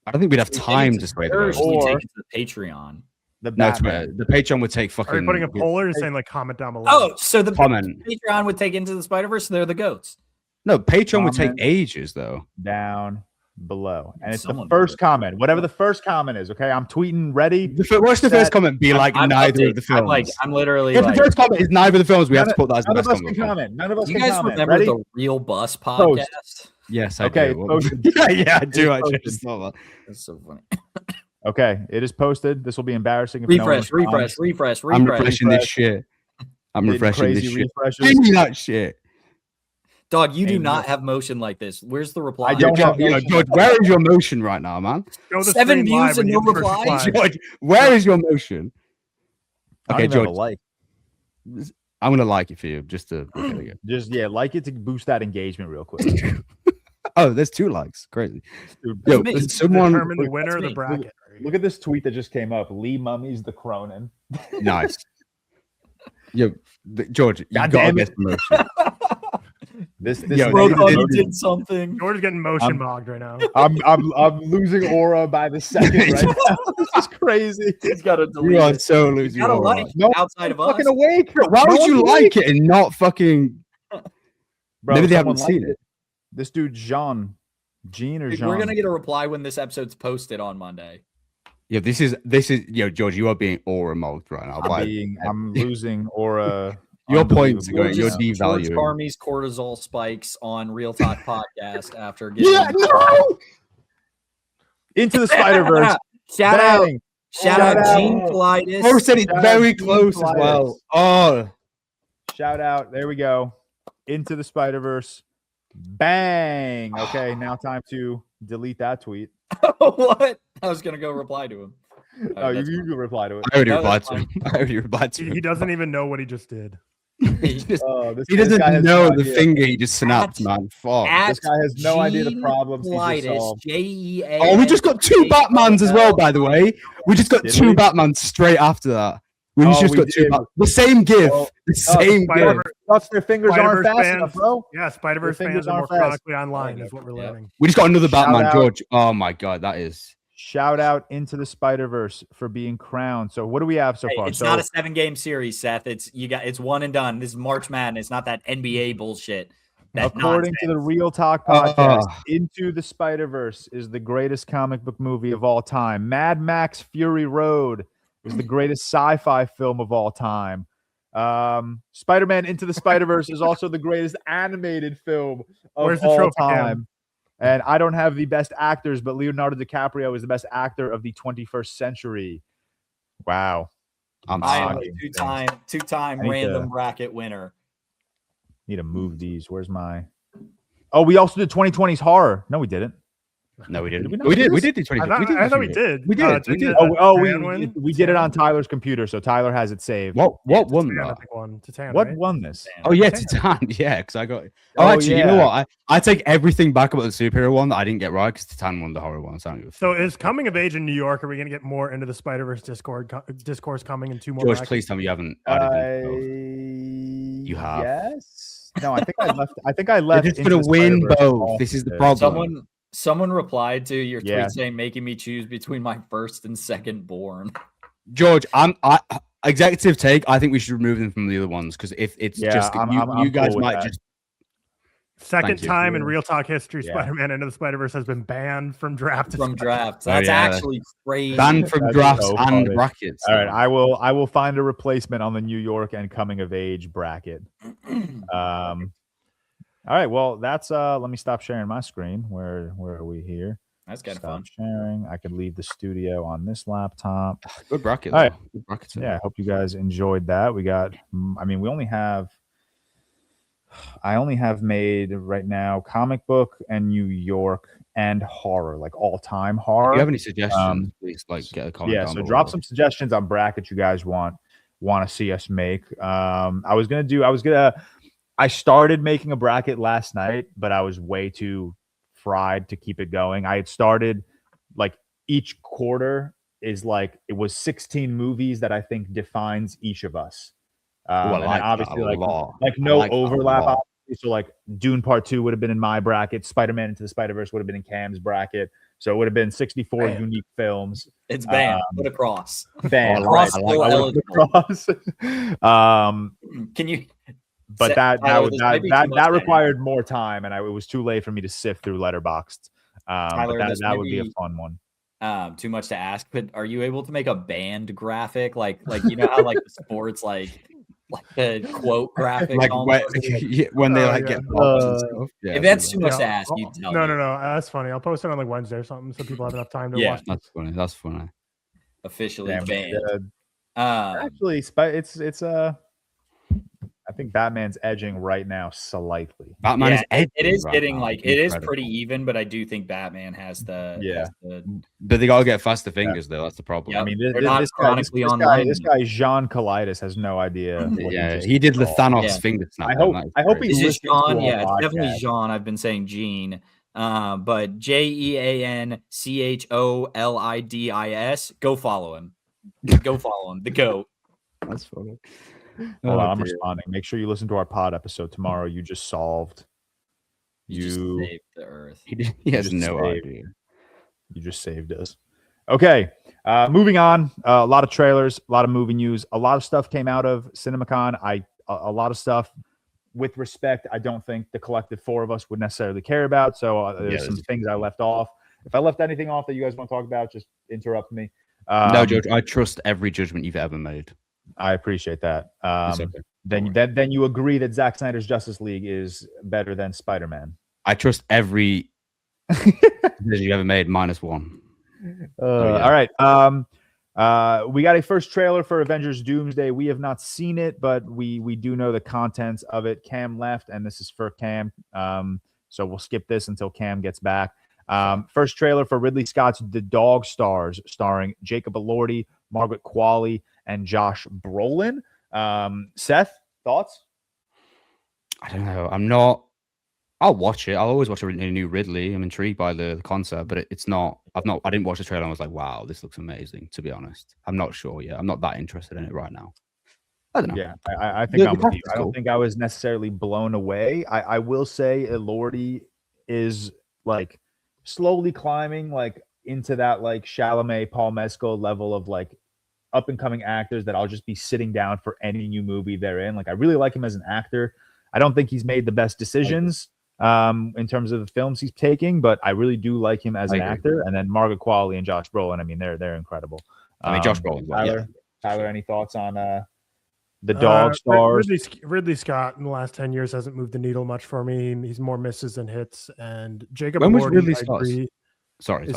I don't think we'd have We take time it to sway the Spider-Verse, vote. we Or- take it to the Patreon. The No, it's Batman. the Patreon would take Are fucking. you putting a poll or saying like comment down below? Oh, so the Comment. Patreon would take Into the Spider-Verse. They're the goats. No, Patreon would take Comment. ages though. Down below, and it's Someone the first voted. comment. Whatever the first comment is. Okay, I'm tweeting. Ready? Watch the first Seth, comment be like I'm neither updating- of the films. I'm literally if like, the first comment is neither of the films, we have to None- put that as the None of best us can comment. comment. None of us you can guys comment. remember Ready? the Real Bus Post. podcast? Yes, I Okay, do. posted. Yeah, I do. I posted. just saw that. That's so funny. Okay, it is posted. This will be embarrassing. If no one Refresh. responds. I'm refreshing this shit. I'm Did refreshing this crazy shit. refreshes. Give me that shit. Dog, you do Amen. not have motion like this. Where's the reply? I don't George, have motion. George, where is your motion right now, man? Show the 7 screen views live when and you no get the first replies? reply. George, where is your motion? I don't Okay, even have a George, like. I'm gonna like it for you just to. Okay, there you Just like it to boost that engagement real quick. go. Oh, there's 2 likes. Crazy. Dude, Yo, me. there's someone Determine the Look, winner of that's the me. bracket. Look at this tweet that just came up. Lee Mummy's the Cronin. nice. Yo, George, you God gotta damn get it. the motion. This Yo, Bro lady- thought he George- did something. George is getting motion I'm- mogged right now. I'm losing aura by the second right now. This is crazy. He's got to delete You are it. so You losing. gotta all like right. No, outside of us. Fucking awake. Why No would you one's like awake. it and not fucking? Bro, Maybe they someone haven't seen liked it. This dude Jean or Jean. We're gonna get a reply when this episode's posted on Monday. Yeah, this is George. You are being aura mogged right now. I'm losing aura. Your points are going. unbelievably You're now. George devaluing. Carmi's cortisol spikes on ReelTok podcast after getting no. Into the Spider-Verse. shout out Bang. shout Shout out out. Gene Colitis. Both said it's Shout out very Gene close as Colitis. well. Oh, Shout out. There we go. Into the Spider-Verse. Bang. Okay, now time to delete that tweet. What? I was gonna go reply to him. Oh, you that's can reply to it. I already No, replied that's to him. I already replied to him. He doesn't even know what he just did. He just- Oh, this he this guy doesn't has know no the idea. finger he just snapped, At- man. Fuck. This guy has no idea the Gene problems he just Colitis, solved. J-E-A-N. Oh, we just got 2 Batmans as well, by the way. We just got Did 2 we? Batmans straight after that. We Oh, just we got 2 did. The same GIF. Oh, The same GIF. Spider-Verse, Plus, their fingers aren't Spider-Verse fast fans. enough, bro. Yeah, Spider-Verse Your fingers fans are more aren't fast. chronically online, Yeah. is what we're Yeah. learning. We just got another Shout Batman, out. George. Oh my god, that is. Shout out Into the Spider-Verse for being crowned. So what do we have so Hey, far? it's So not a 7-game series, Seth. It's one and done. This is March Madness, not that NBA bullshit. That according to the nonsense. Real Talk podcast, Ah. Into the Spider-Verse is the greatest comic book movie of all time. Mad Max Fury Road is the greatest sci-fi film of all time. Spider-Man Into the Spider-Verse is also the greatest animated film of Where's the all trophy time. cam? And I don't have the best actors, but Leonardo DiCaprio is the best actor of the 21st century. Wow. I'm I am sorry. a two-time I need random to- bracket winner. Need to move these. Where's my? Oh, we also did 2020's horror. No, we didn't. No, we Did didn't. we not We do did. We this? did do 20. I thought we did. We did. We didn't did. We did it on Tyler's computer, so Tyler has it saved. What won Titan, I that? think won. Titan, What right? won this? Oh yeah, Titan. Titan. Yeah, because I got. Oh, Oh, actually, you know yeah. what? I take everything back about the superhero one that I didn't get right because Titan won the horror one. So I don't give a So fuck. is coming of age in New York? Are we going to get more into the Spider-Verse discourse coming in 2 more? George, brackets? please tell me you haven't added it. You have. Yes. No, I think I left. I think I left. You're just Into gonna the win Spider-Verse both. off This is the this. problem. Someone replied to your tweet Yeah. saying making me choose between my first and second born. George, executive take. I think we should remove them from the other ones because if it's Yeah, just I'm you cool guys with might that. just. Second Thank you. time in ReelTok history, Yeah. Spider-Man Into the Spider-Verse has been banned from draft. From drafts. Oh, That's yeah. actually crazy. Banned from That's drafts so and funny. brackets. All right, I will find a replacement on the New York and coming of age bracket. All right, well, that's let me stop sharing my screen. Where are we here? That's kind of Stop fun. sharing. I could leave the studio on this laptop. Good bracket. All right. Though. Good bracket. Yeah, I hope you guys enjoyed that. We got, I mean, I only have made right now comic book and New York and horror, like all-time horror. If you have any suggestions, please get a comment. Yeah, down so below. drop some suggestions on brackets you guys want to see us make. I started making a bracket last night, but I was way too fried to keep it going. I had started like each quarter is like it was 16 movies that I think defines each of us. And then obviously like no overlap. Obviously. So like Dune Part 2 would have been in my bracket. Spider-Man Into the Spider-Verse would have been in Cam's bracket. So it would have been 64 unique films. It's banned. Put a cross. Banned. Cross Right. still eligible. Cross. Can you? But Tyler, that required more time, and it was too late for me to sift through Letterboxd. Tyler, but that would be a fun one. Too much to ask, but are you able to make a band graphic like you know how like the sports like the quote graphic like when they get pops and stuff? Yeah, if that's too much to ask, you tell me. No, that's funny. I'll post it on like Wednesday or something so people have enough time to watch. That's funny. Officially banned. Actually, it's I think Batman's edging right now slightly. Batman is edging. It is right getting now. like it is pretty even, but I do think Batman has the But they gotta get faster fingers though. That's the problem. Yep. I mean, They're not chronically online. This guy Jean Colitis has no idea. Yeah, he did the Thanos finger snap. I hope he Is it Jean? Yeah, it's podcast. definitely Jean. I've been saying Gene. But JeanCholidis. Go follow him. Go follow him. The GOAT. That's funny. Hold on, I'm responding. Make sure you listen to our pod episode tomorrow. You just solved. You just saved the earth. He has no idea. You just saved us. Okay, moving on. A lot of trailers, a lot of movie news, a lot of stuff came out of CinemaCon. A lot of stuff. With respect, I don't think the collective four of us would necessarily care about. So there's some things I left off. If I left anything off that you guys want to talk about, just interrupt me. No, George, I trust every judgment you've ever made. I appreciate that. Okay. Then you agree that Zack Snyder's Justice League is better than Spider-Man. I trust every decision you ever made, -1. All right. We got a first trailer for Avengers Doomsday. We have not seen it, but we do know the contents of it. Cam left, and this is for Cam. So we'll skip this until Cam gets back. First trailer for Ridley Scott's The Dog Stars, starring Jacob Elordi, Margaret Qualley, and Josh Brolin. Seth, thoughts? I don't know. I'll watch it. I'll always watch a new Ridley. I'm intrigued by the concept, but it's not. I didn't watch the trailer and I was like, wow, this looks amazing. To be honest, I'm not sure yet. I'm not that interested in it right now. I don't know. Yeah, I think I'm with you. I don't think I was necessarily blown away. I will say Elordi is like slowly climbing like into that like Chalamet, Paul Mescal level of like up and coming actors that I'll just be sitting down for any new movie they're in. Like I really like him as an actor. I don't think he's made the best decisions in terms of the films he's taking, but I really do like him as an actor. And then Margaret Qualley and Josh Brolin, I mean, they're incredible. I mean, Josh Brolin. Tyler, any thoughts on the Dog Stars? Ridley Scott in the last 10 years hasn't moved the needle much for me. He's more misses than hits. And Jacob when was Elordi, Ridley Scott? Sorry.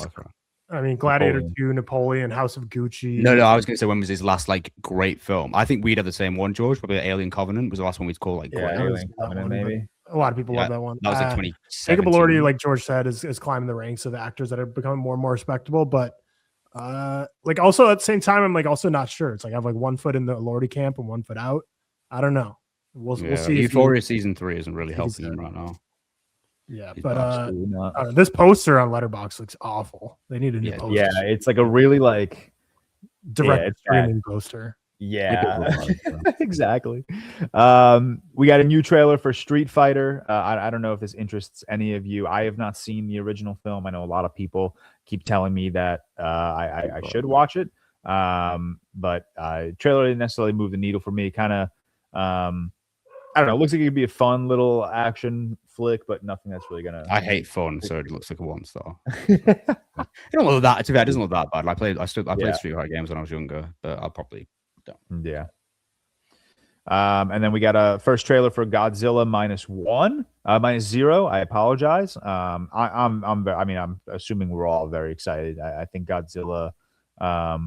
I mean, Gladiator 2, Napoleon, House of Gucci. No, I was going to say, when was his last like great film? I think we'd have the same one, George. Probably Alien Covenant was the last one we'd call like great. Alien Covenant, maybe. A lot of people love that one. That was like 2017. Jacob Elordi, like George said, is climbing the ranks of actors that are becoming more and more respectable. But like also at the same time, I'm like also not sure. It's like I have like 1 foot in the Elordi camp and 1 foot out. I don't know. We'll see. Euphoria season 3 isn't really helping him right now. Yeah, but this poster on Letterboxd looks awful. They need a new poster. Yeah, it's like a really like direct streaming poster. Yeah, exactly. We got a new trailer for Street Fighter. I don't know if this interests any of you. I have not seen the original film. I know a lot of people keep telling me that I should watch it. But trailer didn't necessarily move the needle for me. Kind of I don't know. It looks like it could be a fun little action flick, but nothing that's really gonna. I hate fun, so it looks like a 1-star. It don't look that. To be fair, it doesn't look that bad. I played Street Fighter games when I was younger, but I'll probably don't. Yeah. And then we got a first trailer for Godzilla -0. I apologize. I'm assuming we're all very excited. I think Godzilla. I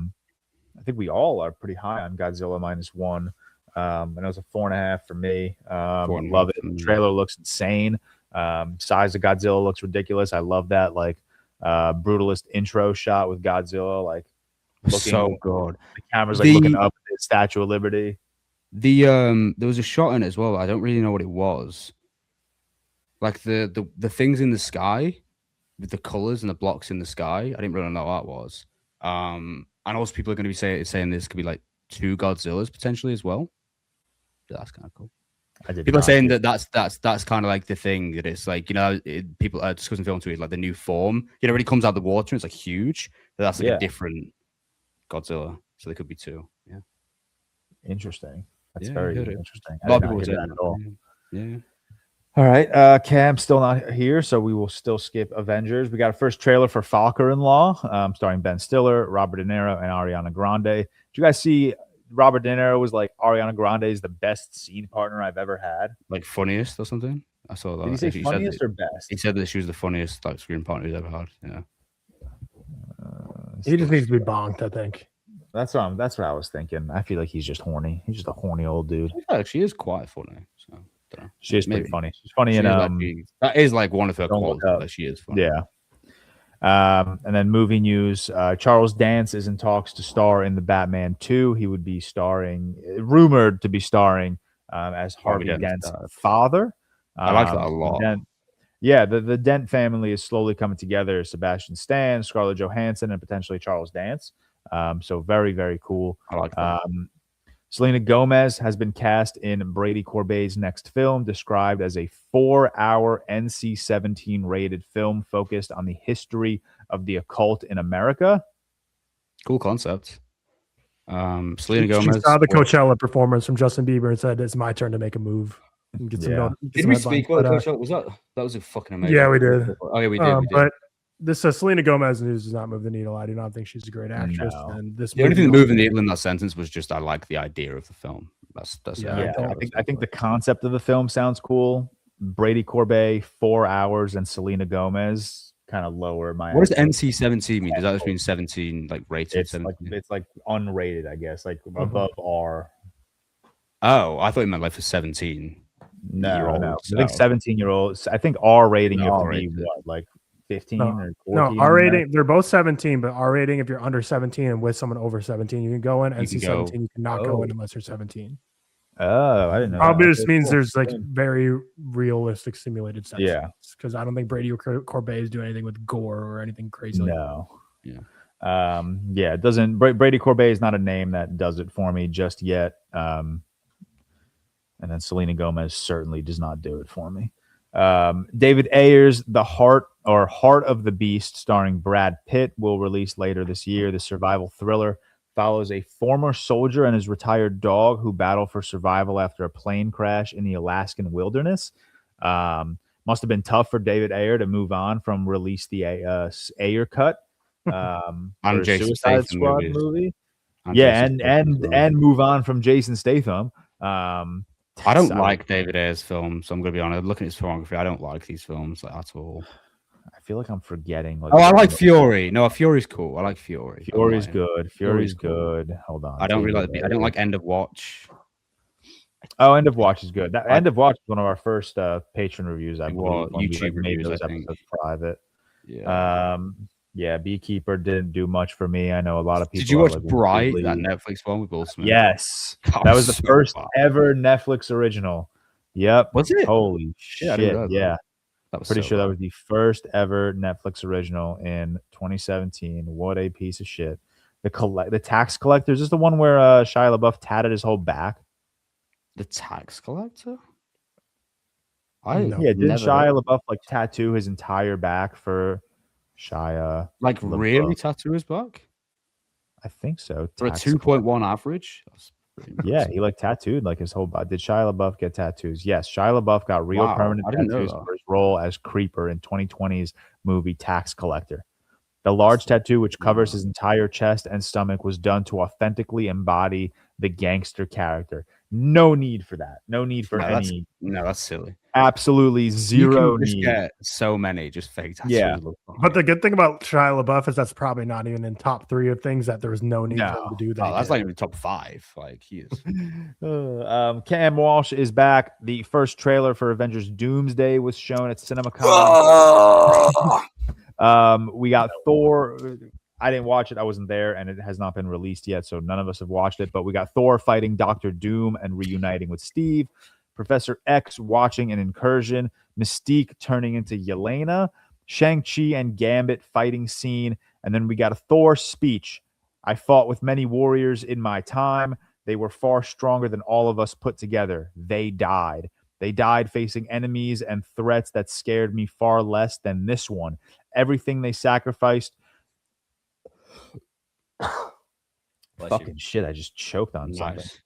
think we all are pretty high on Godzilla -1. And it was a 4.5 for me. Love it. The trailer looks insane. Size of Godzilla looks ridiculous. I love that brutalist intro shot with Godzilla, like looking so good. The camera's like looking up at the Statue of Liberty. There was a shot in it as well. I don't really know what it was. Like the things in the sky with the colors and the blocks in the sky. I didn't really know what that was. And also people are going to be saying this could be like 2 Godzillas potentially as well. That's kind of cool. People are saying that's kind of like the thing that it's like, people are discussing film tweet like the new form. When it comes out of the water, it's like huge. But that's like a different Godzilla. So there could be 2. Yeah. Interesting. That's very interesting. A lot of people would say that at all. Yeah. All right. Cam's still not here, so we will still skip Avengers. We got a first trailer for Father-in-Law, starring Ben Stiller, Robert De Niro, and Ariana Grande. Did you guys see Robert De Niro was like Ariana Grande is the best scene partner I've ever had? Like funniest or something? I saw that. Did he say funniest or best? He said that she was the funniest like screen partner he's ever had. Yeah. He just needs to be bonked, I think. That's what I was thinking. I feel like he's just horny. He's just a horny old dude. Yeah, she is quite funny. So she is pretty funny. She's funny in that is like one of her qualities. Like she is funny. Yeah. And then movie news. Charles Dance is in talks to star in the Batman 2. He would be rumored to be starring as Harvey Dent's father. I like that a lot. The Dent family is slowly coming together. Sebastian Stan, Scarlett Johansson, and potentially Charles Dance. So very, very cool. I like that. Selena Gomez has been cast in Brady Corbet's next film, described as a 4-hour NC-17 rated film focused on the history of the occult in America. Cool concept. Selena Gomez. She saw the Coachella performance from Justin Bieber and said, "It's my turn to make a move." Did we speak about Coachella? That was a fucking amazing. Yeah, we did. Oh yeah, we did. But this Selena Gomez news does not move the needle. I do not think she's a great actress. No. And this the only thing that moved the needle in that sentence was just I like the idea of the film. That's I think the concept of the film sounds cool. Brady Corbet, 4 hours, and Selena Gomez kind of lower my. What does NC-17 mean? Does that just mean 17 like rated? It's like unrated, I guess, like above R. Oh, I thought it meant like for 17. No. I think 17-year-olds. I think R rating you have to be what, like 15 or 14? No, R rating. They're both 17, but R rating, if you're under 17 and with someone over 17, you can go in. NC-17, you cannot go in unless you're 17. Oh, I didn't know. Probably just means there's like very realistic simulated sex. Yeah. Because I don't think Brady Corbet is doing anything with gore or anything crazy. No. Yeah. It doesn't. Brady Corbet is not a name that does it for me just yet. And then Selena Gomez certainly does not do it for me. David Ayer's The Heart of the Beast, starring Brad Pitt, will release later this year. The survival thriller follows a former soldier and his retired dog who battle for survival after a plane crash in the Alaskan wilderness. Must have been tough for David Ayer to move on from release the Ayer cut on Jason Suicide Squad movie. And move on from Jason Statham. I don't like David Ayer's films, so I'm going to be honest. Looking at his filmography, I don't like these films at all. I feel like I'm forgetting. I like Fury. No, Fury's cool. I like Fury. Fury's good. Fury's good. Hold on. I don't like End of Watch. Oh, End of Watch is good. End of Watch was one of our first patron reviews. I believe. YouTube reviews, those episodes private. Yeah. Beekeeper didn't do much for me. I know a lot of people. Did you watch Bright, that Netflix one with Will Smith? Yes. That was the first ever Netflix original. Yep. Was it? Holy shit. Yeah. Pretty sure that was the first ever Netflix original in 2017. What a piece of shit. The Tax Collector. Is this the one where Shia LaBeouf tatted his whole back? The Tax Collector? Didn't Shia LaBeouf like tattoo his entire back for Shia? Like LaBeouf. Really tattoo his back? I think so. For a 2.1 average? Yeah, he like tattooed like his whole body. Did Shia LaBeouf get tattoos? Yes, Shia LaBeouf got real Wow, permanent I didn't know tattoos that. for his role as Creeper in 2020's movie Tax Collector. The large tattoo, which covers his entire chest and stomach, was done to authentically embody the gangster character. No need for that. No need for any. No, that's silly. Absolutely You zero can just need. get so many just fake tattoos. Yeah. look fine. But the good thing about Shia LaBeouf is that's probably not even in top 3 of things that there was no need for him to do that. Oh, that's like in the top 5. Like he is. Cam Walsh is back. The first trailer for Avengers Doomsday was shown at CinemaCon. We got Thor. I didn't watch it. I wasn't there, and it has not been released yet, so none of us have watched it. But we got Thor fighting Doctor Doom and reuniting with Steve. Professor X watching an incursion. Mystique turning into Yelena. Shang-Chi and Gambit fighting scene. And then we got a Thor speech. I fought with many warriors in my time. They were far stronger than all of us put together. They died. They died facing enemies and threats that scared me far less than this one. Everything they sacrificed. Fucking shit, I just choked on something. Nice.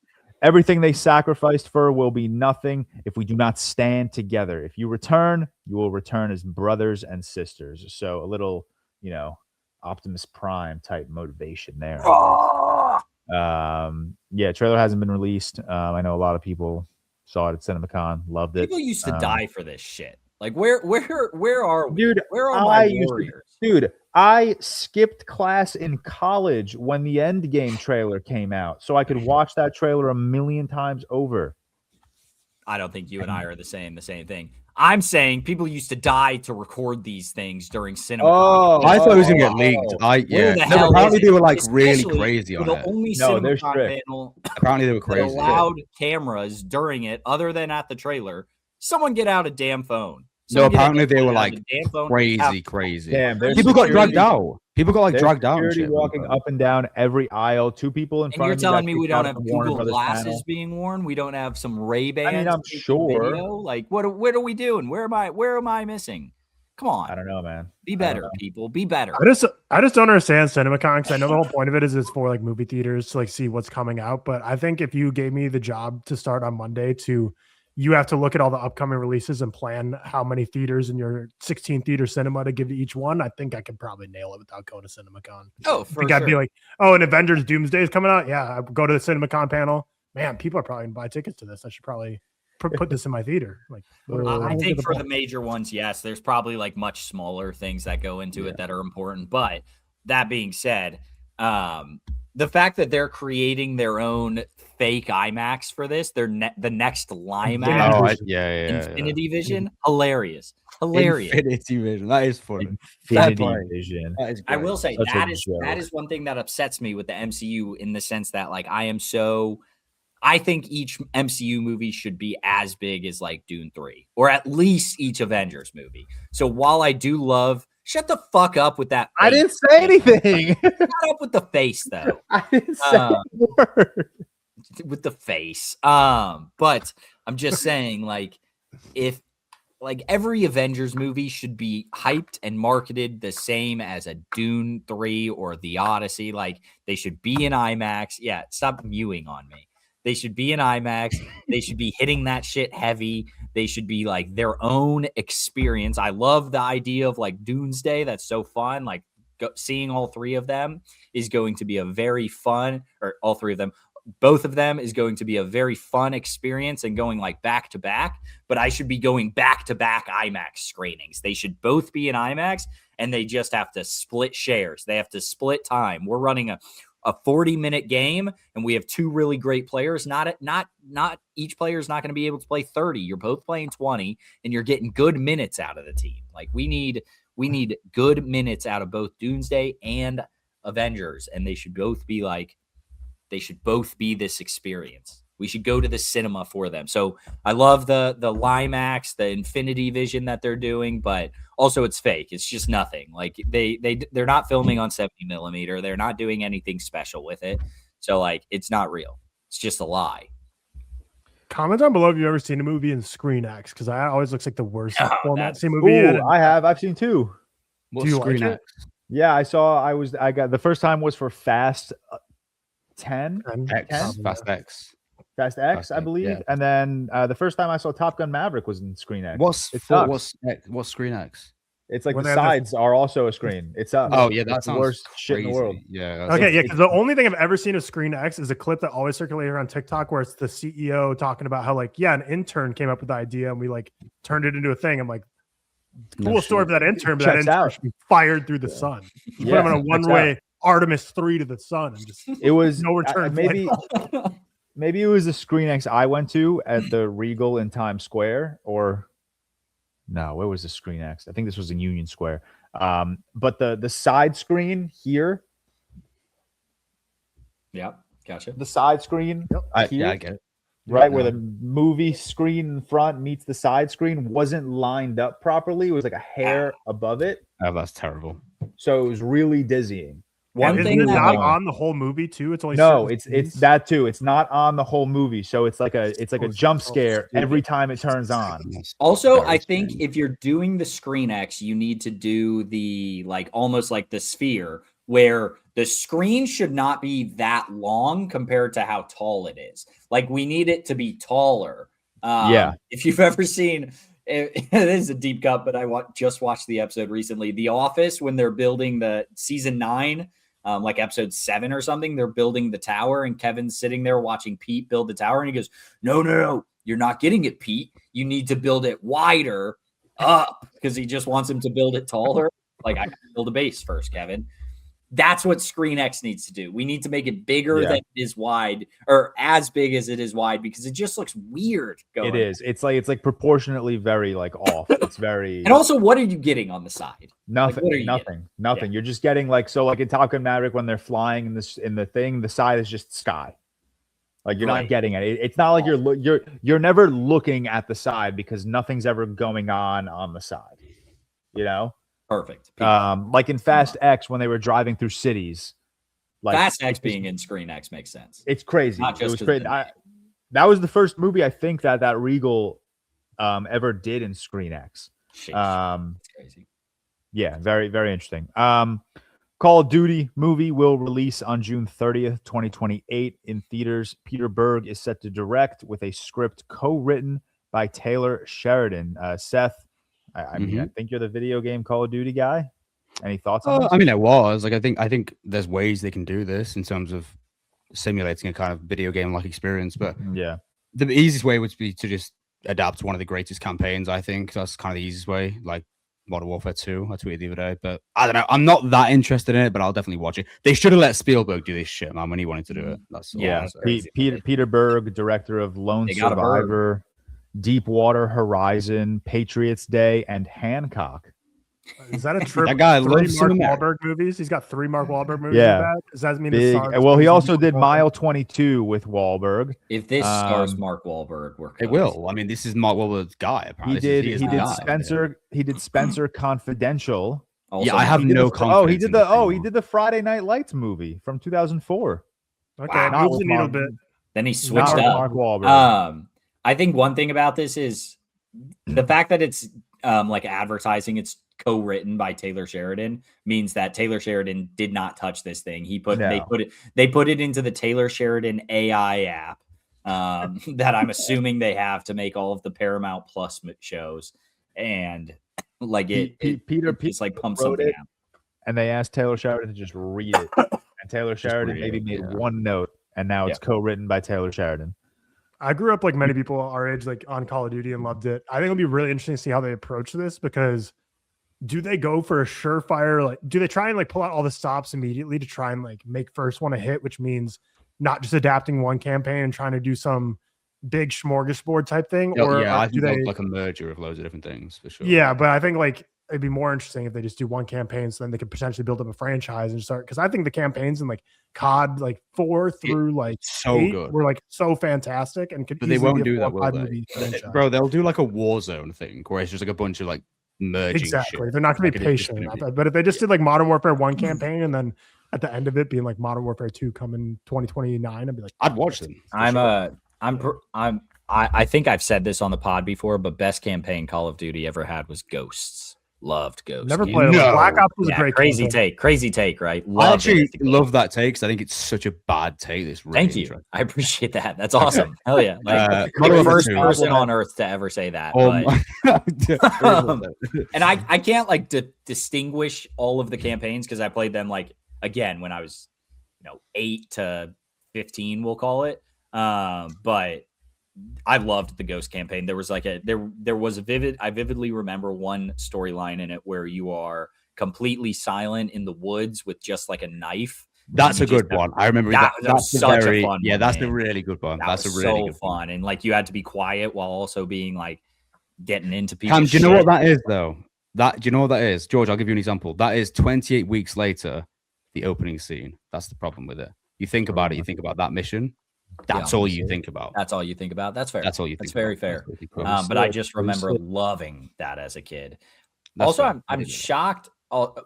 Everything they sacrificed for will be nothing if we do not stand together. If you return, you will return as brothers and sisters. So a little, Optimus Prime type motivation there. Yeah, trailer hasn't been released. I know a lot of people saw it at CinemaCon, loved it. People used to die for this shit. Like where are we? Dude, where are my warriors? Dude, I skipped class in college when the Endgame trailer came out, so I could watch that trailer a million times over. I don't think you and I are the same thing. I'm saying people used to die to record these things during cinema. Oh, I thought it was gonna get leaked. Apparently they were like really crazy on the it. only they're CinemaCon strict. panel Apparently they were that crazy. allowed cameras during it, other than at the trailer. Someone get out a damn phone. No, Someone get apparently out they were a like damn phone. crazy. Damn, there's People got security- dragged out. People got like There's dragged out. And security shit. walking up and down every aisle. 2 people in And front you're of me. telling got me we kicked don't out have from Warner Google Brothers glasses panel. being worn? We don't have some Ray-Bans? I'm taking sure. video? Like what are we doing? Where am I missing? Come on. I don't know, man. Be better, people. Be better. I just don't understand CinemaCon because I know the whole point of it is for like movie theaters to like see what's coming out. But I think if you gave me the job to start on Monday you have to look at all the upcoming releases and plan how many theaters in your 16 theater cinema to give to each one. I think I could probably nail it without going to CinemaCon. Oh, for sure. I'd be like, oh, an Avengers Doomsday is coming out. Yeah, I go to the CinemaCon panel. Man, people are probably going to buy tickets to this. I should probably put this in my theater. Like, I think for the major ones, yes, there's probably like much smaller things that go into it that are important. But that being said, the fact that they're creating their own fake IMAX for this, the next Limax, Infinity Vision, hilarious. Infinity Vision, that is funny. Infinity Vision. I will say Such a that is one thing that upsets me with the MCU in the sense that like I think each MCU movie should be as big as like Dune 3 or at least each Avengers movie. So while I do love, shut the fuck up with that face. I didn't say anything. Shut up with the face though. I didn't say a word. With the face. But I'm just saying like if like every Avengers movie should be hyped and marketed the same as a Dune 3 or The Odyssey. Like they should be in IMAX. Yeah, stop mewing on me. They should be in IMAX. They should be hitting that shit heavy. They should be like their own experience. I love the idea of like Doomsday. That's so fun. Like seeing all 3 of them is going to be a very fun, or all 3 of them, both of them is going to be a very fun experience and going like back to back. But I should be going back to back IMAX screenings. They should both be in IMAX and they just have to split shares. They have to split time. We're running a 40-minute game and we have 2 really great players. Not each player is not going to be able to play 30. You're both playing 20 and you're getting good minutes out of the team. Like we need good minutes out of both Doomsday and Avengers, and they should both be this experience. We should go to the cinema for them. So I love the Limax, the Infinity Vision that they're doing, but also it's fake. It's just nothing. Like they're not filming on 70 millimeter. They're not doing anything special with it. So like it's not real. It's just a lie. Comment down below if you've ever seen a movie in ScreenX, because I always looks like the worst format to see a movie in. I have. I've seen 2. Do you like it? Yeah, I got the first time was for Fast 10, X, Fast X. Fast X, Fast I X, believe. yeah. And then the first time I saw Top Gun Maverick was in Screen X. What's Screen X? It's like When the they have the- sides are also a screen. It's up. Oh yeah, It's that the sounds worst crazy. shit in the world. Yeah. Okay, yeah, it's- because the only thing I've ever seen of Screen X is a clip that always circulated on TikTok where it's the CEO talking about how like, yeah, an intern came up with the idea and we like turned it into a thing. I'm like, cool story for that intern, but that Checks intern out. should be fired through the sun. You put Yeah, him on a checks one-way Artemis 3 to the sun and just It was no return maybe maybe it was the Screen X I went to at the Regal in Times Square, or no, where was the Screen X? I think this was in Union Square. But the side screen here, Yeah, gotcha. the side screen here, I get it. right where the movie screen in front meets the side screen wasn't lined up properly. It was like a hair above it, Oh, that's terrible. so it was really dizzying. One Isn't thing it that not like, on the whole movie too? It's only No, certain it's scenes? that too. It's not on the whole movie, so it's like a jump scare stupid. every time it turns on. also, Very I think strange. if you're doing the Screen X, you need to do the like almost like the sphere where the screen should not be that long compared to how tall it is. Like we need it to be taller. Yeah. If you've ever seen it is a deep cut, but I just watched the episode recently. The Office, when they're building the season 9, like episode 7 or something, they're building the tower, and Kevin's sitting there watching Pete build the tower, and he goes, "No, you're not getting it, Pete. You need to build it wider up," because he just wants him to build it taller. Like, I gotta build a base first, Kevin. That's what Screen X needs to do. We need to make it bigger than it is wide, or as big as it is wide, because it just looks weird. It is. It's like proportionately very like off. It's very. And also, what are you getting on the side? Nothing. what are you Nothing. Yeah. You're just getting like in Top Gun Maverick when they're flying in the thing, the side is just sky. Like you're not Right. getting it. It's not like you're never looking at the side because nothing's ever going on the side. You know. Perfect. Like in Fast X when they were driving through cities. Like Fast X being in Screen X makes sense. it's crazy. Not It just was 'cause crazy. of the name. That was the first movie I think that Regal ever did in Screen X. Sheesh. It's crazy. Yeah, very, very interesting. Call of Duty movie will release on June 30th, 2028 in theaters. Peter Berg is set to direct with a script co-written by Taylor Sheridan. Seth, I mean, I think you're the video game Call of Duty guy. Any thoughts on this? I mean, it was like I think there's ways they can do this in terms of simulating a kind of video game like experience, but Yeah. the easiest way would be to just adapt one of the greatest campaigns. I think that's kind of the easiest way, like Modern Warfare 2. I tweeted the other day, but I don't know. I'm not that interested in it, but I'll definitely watch it. They should have let Spielberg do this shit, man, when he wanted to do it. That's all Yeah. I'm saying. Peter Berg, director of Lone They got a bird. Survivor, Deepwater Horizon, Patriots Day, and Hancock. Is that a trip? That guy 3 loves Mark cinema. Wahlberg movies. He's got 3 Mark Wahlberg movies. Yeah. In that? Does that mean Big. the Well, he also did Mile 22 with Wahlberg. If this stars Um, Mark Wahlberg, we're It cooked. will. I mean, this is Mark Wahlberg's guy. Apparently. He is did the guy. Spencer. He did Spencer Confidential. Also, Yeah, I have He did no the- confidence. he did in the this he anymore. did the Friday Night Lights movie from 2004. Okay, Wow. moves the needle a bit. Then he Not switched with up. Mark Wahlberg. I think one thing about this is the fact that it's like advertising it's co-written by Taylor Sheridan means that Taylor Sheridan did not touch this thing. They put it into the Taylor Sheridan AI app that I'm assuming they have to make all of the Paramount Plus shows, and like Peter it's like pump wrote something it. out. And they asked Taylor Sheridan to just read it. And Taylor Sheridan read maybe it, made yeah. one note, and now it's co-written by Taylor Sheridan. I grew up like many people our age, like on Call of Duty and loved it. I think it'll be really interesting to see how they approach this because do they go for a surefire? Like, do they try and like pull out all the stops immediately to try and like make first one a hit, which means not just adapting one campaign and trying to do some big smorgasbord type thing? Or I do think they like a merger of loads of different things for sure. Yeah, but I think like it'd be more interesting if they just do one campaign so then they could potentially build up a franchise and start because I think the campaigns in like COD like 4 through like so 8 good. were like so fantastic and could But they easily won't be a do that, 4 or will 5 they? movie franchise. Bro, they'll do like a Warzone thing where it's just like a bunch of like merging Exactly. shit. They're not going to be Like, it's just patient gonna enough. But if they just did like Modern Warfare 1 campaign and then at the end of it being like Modern Warfare 2 coming 2029, I'd be like, I'd watch them. I think I've said this on the pod before, but best campaign Call of Duty ever had was Ghosts. Loved Ghost. Never Game. played it. No. Black Ops was a Yeah, great crazy campaign. crazy take, right? I Loved it actually as a kid. love that take because I think it's such a bad take. That's really Thank you. interesting. I appreciate that. That's awesome. Hell yeah! Like Modern I'm the Warfare first 2. person on earth to ever say that. Oh But, and I can't like distinguish all of the campaigns because I played them like again when I was 8 to 15, we'll call it. But I loved the Ghost campaign. There was like there was a I vividly remember one storyline in it where you are completely silent in the woods with just like a knife. That's a good one. I remember that that's was such a fun yeah, one, that's man. a really good one. That's a really good fun. one. And like you had to be quiet while also being like getting into people's Cam, do you know shit. what that is though? Do you know what that is? George, I'll give you an example. That is 28 weeks later, the opening scene. That's the problem with it. You think about it, you think about that mission. That's all you think about. That's all you think about. That's fair. That's all you think That's very about. fair. That's really cool. But I just remember loving that as a kid. That's Also, I'm shocked.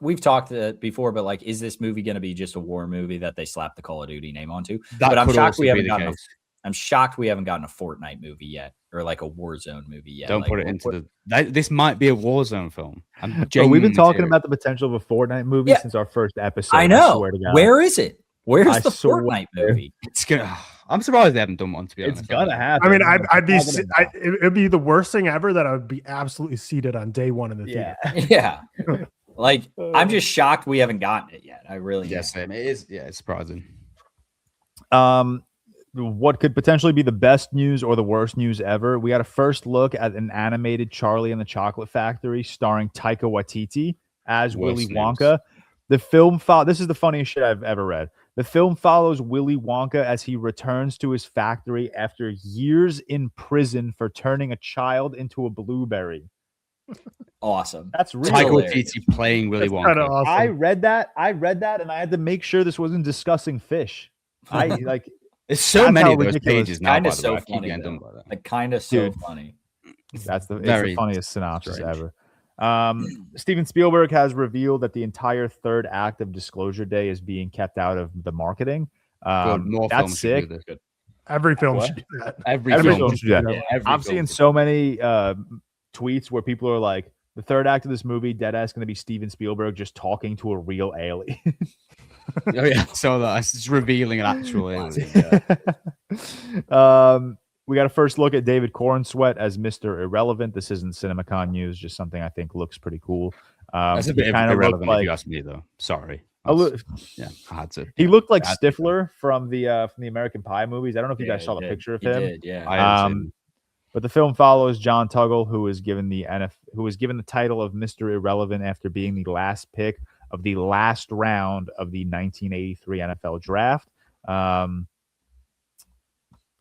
We've talked before, but like, is this movie going to be just a war movie that they slap the Call of Duty name onto? But I'm shocked we haven't gotten. I'm shocked we haven't gotten a Fortnite movie yet, or like a Warzone movie yet. Don't like, put it into this might be a Warzone film. So we've been talking about the potential of a Fortnite movie since our first episode. I know. Swear to God. Where is it? Where's the Fortnite movie? It's gonna. I'm surprised they haven't done one. To be honest, it's gonna happen. I mean, I'd be. It'd be the worst thing ever that I would be absolutely seated on day one in the theater. Yeah. Like, I'm just shocked we haven't gotten it yet. I really Yes, it is. Yeah, it's surprising. What could potentially be the best news or the worst news ever? We got a first look at an animated Charlie and the Chocolate Factory starring Taika Waititi as Willy Wonka. The film this is the funniest shit I've ever read. The film follows Willy Wonka as he returns to his factory after years in prison for turning a child into a blueberry. Awesome. That's really Taika Waititi playing Willy Wonka. Awesome. I read that and I had to make sure this wasn't discussing fish. I like There's so many of those ridiculous. pages now. Kind By of the so way, I keep funny. getting done by that. Like, kind of so funny. That's it's Very the funniest synopsis strange. ever. Steven Spielberg has revealed that the entire third act of Disclosure Day is being kept out of the marketing. More that's films should sick. do this. Every film What? should do that. Every Every film film should do that. Yeah, every I'm film seeing should. so many tweets where people are like, the third act of this movie, deadass, going to be Steven Spielberg just talking to a real alien. Oh yeah, so that's just revealing an actual alien. We got a first look at David Cornsweet as Mr. Irrelevant. This isn't CinemaCon news, just something I think looks pretty cool. That's a bit irrelevant if you ask me, though. Sorry. Yeah, I had to. He looked like Stifler from the American Pie movies. I don't know if you guys saw the did. picture of He him. did, yeah. But the film follows John Tuggle, who was given the title of Mr. Irrelevant after being the last pick of the last round of the 1983 NFL draft.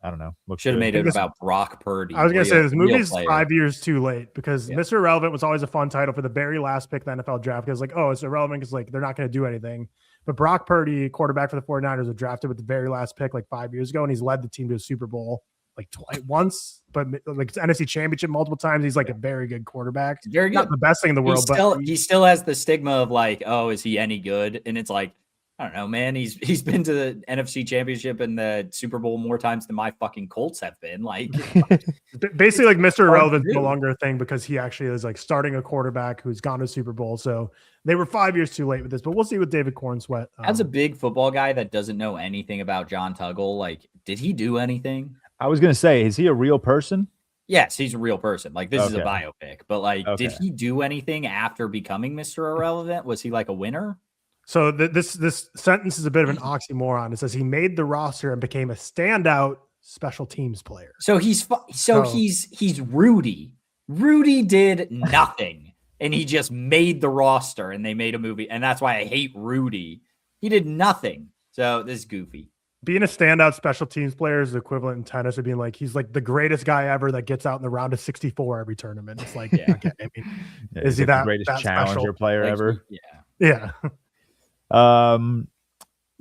I don't know. Should have made it about Brock Purdy. I was going to say, this movie is player. 5 years too late because Mr. Irrelevant was always a fun title for the very last pick of the NFL draft. Because, like, oh, it's irrelevant because, like, they're not going to do anything. But Brock Purdy, quarterback for the 49ers, was drafted with the very last pick like 5 years ago, and he's led the team to a Super Bowl like once, but like it's NFC Championship multiple times. He's like a very good quarterback. Very good. Not the best thing in the world, but he still has the stigma of like, oh, is he any good? And it's like, I don't know, man. He's been to the NFC Championship and the Super Bowl more times than my fucking Colts have been. Like, basically, like Mr. Irrelevant is no longer a thing because he actually is like starting a quarterback who's gone to Super Bowl. So they were 5 years too late with this, but we'll see with David Cornsweet. As a big football guy that doesn't know anything about John Tuggle, like, did he do anything? I was going to say, is he a real person? Yes, he's a real person. Like, this is a biopic, but like, did he do anything after becoming Mr. Irrelevant? Was he like a winner? So this sentence is a bit of an oxymoron. It says he made the roster and became a standout special teams player. So he's Rudy. Rudy did nothing, and he just made the roster, and they made a movie, and that's why I hate Rudy. He did nothing. So this is goofy. Being a standout special teams player is the equivalent in tennis of being like he's like the greatest guy ever that gets out in the round of 64 every tournament. It's like, okay, I mean, is he the greatest challenger special player ever? Yeah.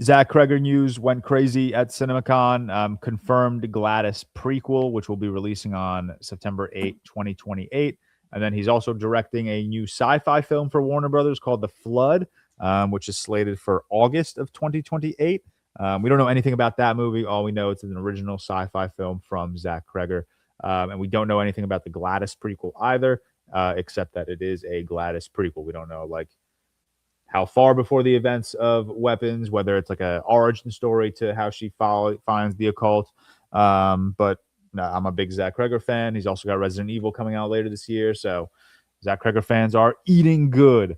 Zach Kreger news went crazy at CinemaCon. Confirmed Gladys prequel, which will be releasing on September 8, 2028. And then he's also directing a new sci-fi film for Warner Brothers called The Flood, which is slated for August of 2028. We don't know anything about that movie. All we know it's an original sci-fi film from Zach Kreger. And we don't know anything about the Gladys prequel either. except that it is a Gladys prequel. We don't know like how far before the events of Weapons, whether it's like a origin story to how she finds the occult. But no, I'm a big Zach Cregger fan. He's also got Resident Evil coming out later this year, so Zach Cregger fans are eating good.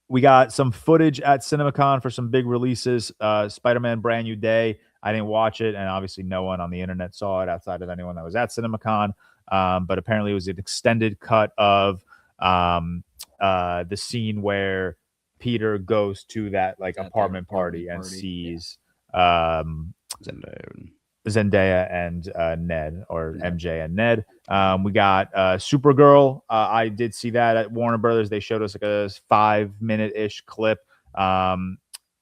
We got some footage at CinemaCon for some big releases. Spider-Man Brand New Day. I didn't watch it, and obviously no one on the internet saw it outside of anyone that was at CinemaCon. But apparently it was an extended cut of the scene where Peter goes to that like apartment party and sees Zendaya and Ned, or MJ and Ned. We got Supergirl. I did see that at Warner Brothers. They showed us like a 5-minute-ish clip.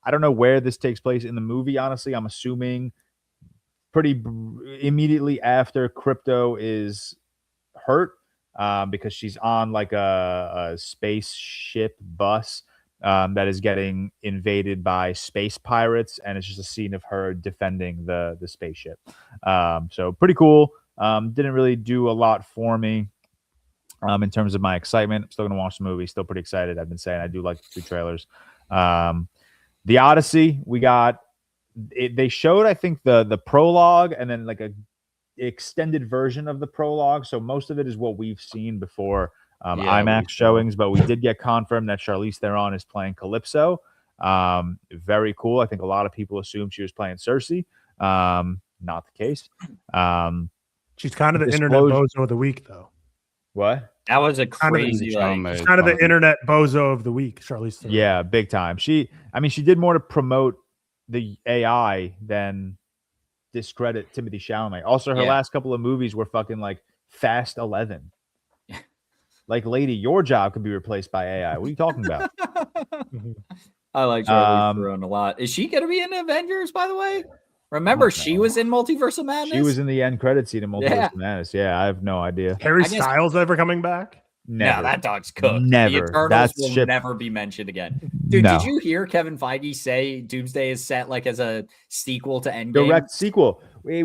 I don't know where this takes place in the movie, honestly. I'm assuming pretty immediately after Crypto is hurt, because she's on like a spaceship bus that is getting invaded by space pirates, and it's just a scene of her defending the spaceship. So pretty cool. Didn't really do a lot for me in terms of my excitement. I'm still gonna watch the movie. Still pretty excited. I've been saying I do like the 2 trailers. The Odyssey, we got it, they showed I think the prologue and then like a extended version of the prologue. So most of it is what we've seen before IMAX showings, but we did get confirmed that Charlize Theron is playing Calypso. Very cool. I think a lot of people assumed she was playing Cersei. Not the case. She's kind of the internet bozo of the week, though. What? That was a crazy. She's kind of the internet bozo of the week, Charlize Theron. Yeah, big time. She did more to promote the AI than discredit Timothée Chalamet. Also, her last couple of movies were fucking like Fast 11. Like, lady, your job could be replaced by AI. What are you talking about? I like Charlize Theron a lot. Is she going to be in Avengers, by the way? Remember, she was in Multiverse of Madness? She was in the end credit scene in Multiverse of Madness. Yeah, I have no idea. Harry Styles ever coming back? Never. No, that dog's cooked. Never. The Eternals will never be mentioned again. Dude, did you hear Kevin Feige say Doomsday is set like as a sequel to Endgame? Direct sequel. I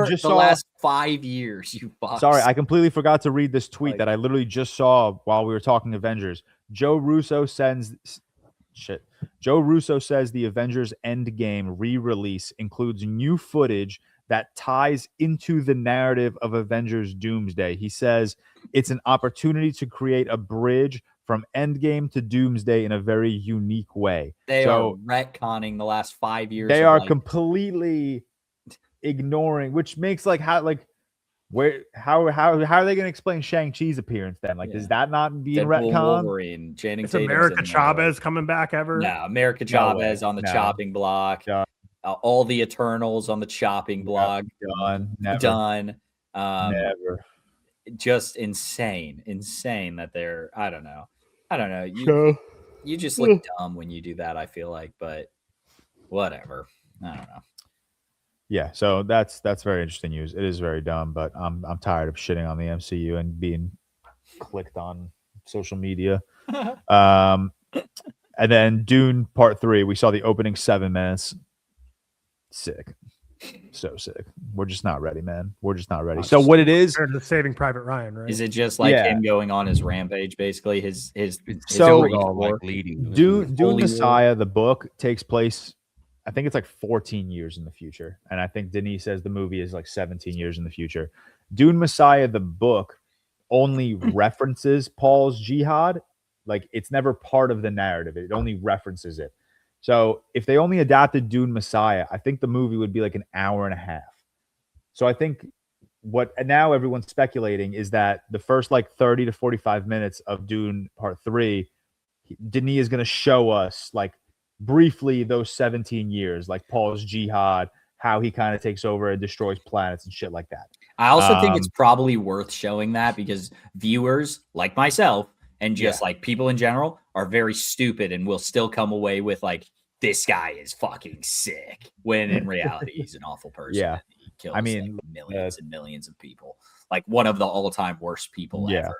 just saw the last 5 years, you fucks. Sorry, I completely forgot to read this tweet that I literally just saw while we were talking Avengers. Joe Russo says the Avengers Endgame re-release includes new footage that ties into the narrative of Avengers Doomsday. He says it's an opportunity to create a bridge from Endgame to Doomsday in a very unique way. They are retconning the last 5 years. They are completely ignoring, which makes how are they going to explain Shang-Chi's appearance then? Like, does that not be in retcon? Wolverine, Channing Is America Chavez coming back ever? No, America Chavez on the chopping block. All the Eternals on the chopping block. Done. Never. Done. Never. Just insane that they're. I don't know. You just look dumb when you do that. I feel like, but whatever. I don't know. Yeah, so that's very interesting news. It is very dumb, but I'm tired of shitting on the MCU and being clicked on social media. And then Dune Part 3, we saw the opening 7 minutes. Sick. So sick. We're just not ready, man. We're just not ready. So what it is, the Saving Private Ryan, right? Is it just like him going on his rampage, basically? His leading Dune Messiah, the book takes place, I think it's like 14 years in the future. And I think Denis says the movie is like 17 years in the future. Dune Messiah, the book, only references Paul's jihad. Like, it's never part of the narrative. It only references it. So if they only adapted Dune Messiah, I think the movie would be like an hour and a half. So I think now everyone's speculating is that the first like 30 to 45 minutes of Dune Part 3, Denis is going to show us like briefly those 17 years, like Paul's jihad, how he kind of takes over and destroys planets and shit like that. I also think it's probably worth showing that because viewers like myself and just like people in general are very stupid and will still come away with like, this guy is fucking sick, when in reality he's an awful person. Yeah. He kills millions and millions of people. Like one of the all-time worst people ever.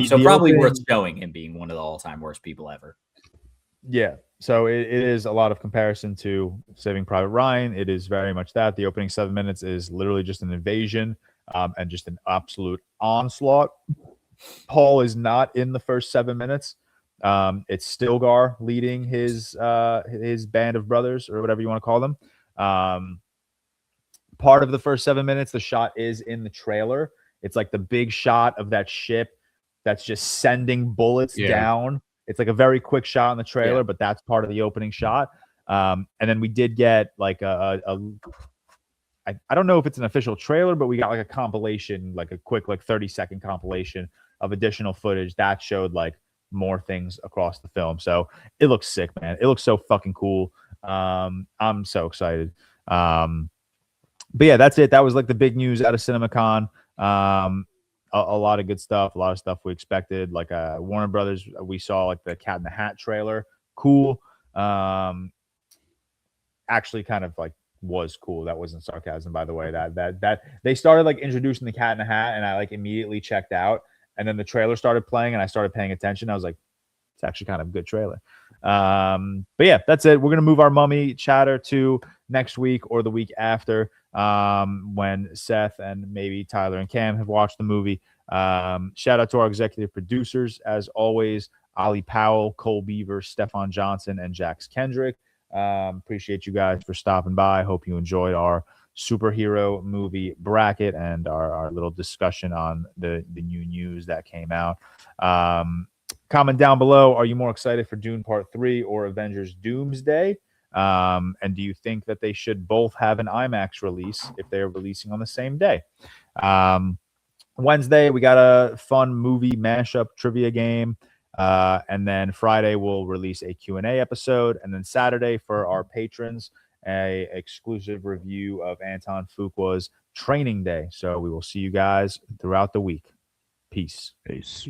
So probably worth showing him being one of the all-time worst people ever. Yeah. So it is a lot of comparison to Saving Private Ryan. It is very much that. The opening 7 minutes is literally just an invasion. and just an absolute onslaught. Paul is not in the first 7 minutes. It's Stilgar leading his band of brothers, or whatever you want to call them. Part of the first 7 minutes, the shot is in the trailer. It's like the big shot of that ship that's just sending bullets down. It's like a very quick shot in the trailer, but that's part of the opening shot. And then we did get like I don't know if it's an official trailer, but we got like a compilation, like a quick, like 30-second compilation of additional footage that showed like more things across the film. So it looks sick, man. It looks so fucking cool. I'm so excited. But yeah, that's it. That was like the big news out of CinemaCon. A lot of good stuff, a lot of stuff we expected. Like Warner Brothers, we saw like the Cat in the Hat trailer. Cool. Actually kind of like was cool. That wasn't sarcasm, by the way. That they started like introducing the Cat in the Hat, and I like immediately checked out. And then the trailer started playing, and I started paying attention. I was like, it's actually kind of a good trailer. But yeah, that's it. We're gonna move our mummy chatter to next week or the week after, when Seth and maybe Tyler and Cam have watched the movie. Shout out to our executive producers, as always, Ali Powell, Cole Beaver, Stefan Johnson, and Jax Kendrick. Appreciate you guys for stopping by. Hope you enjoyed our superhero movie bracket and our little discussion on the new news that came out. Comment down below, are you more excited for Dune Part 3 or Avengers Doomsday? And do you think that they should both have an IMAX release if they are releasing on the same day? Wednesday, we got a fun movie mashup trivia game. And then Friday, we'll release a Q&A episode. And then Saturday, for our patrons, a exclusive review of Anton Fuqua's Training Day. So we will see you guys throughout the week. Peace. Peace.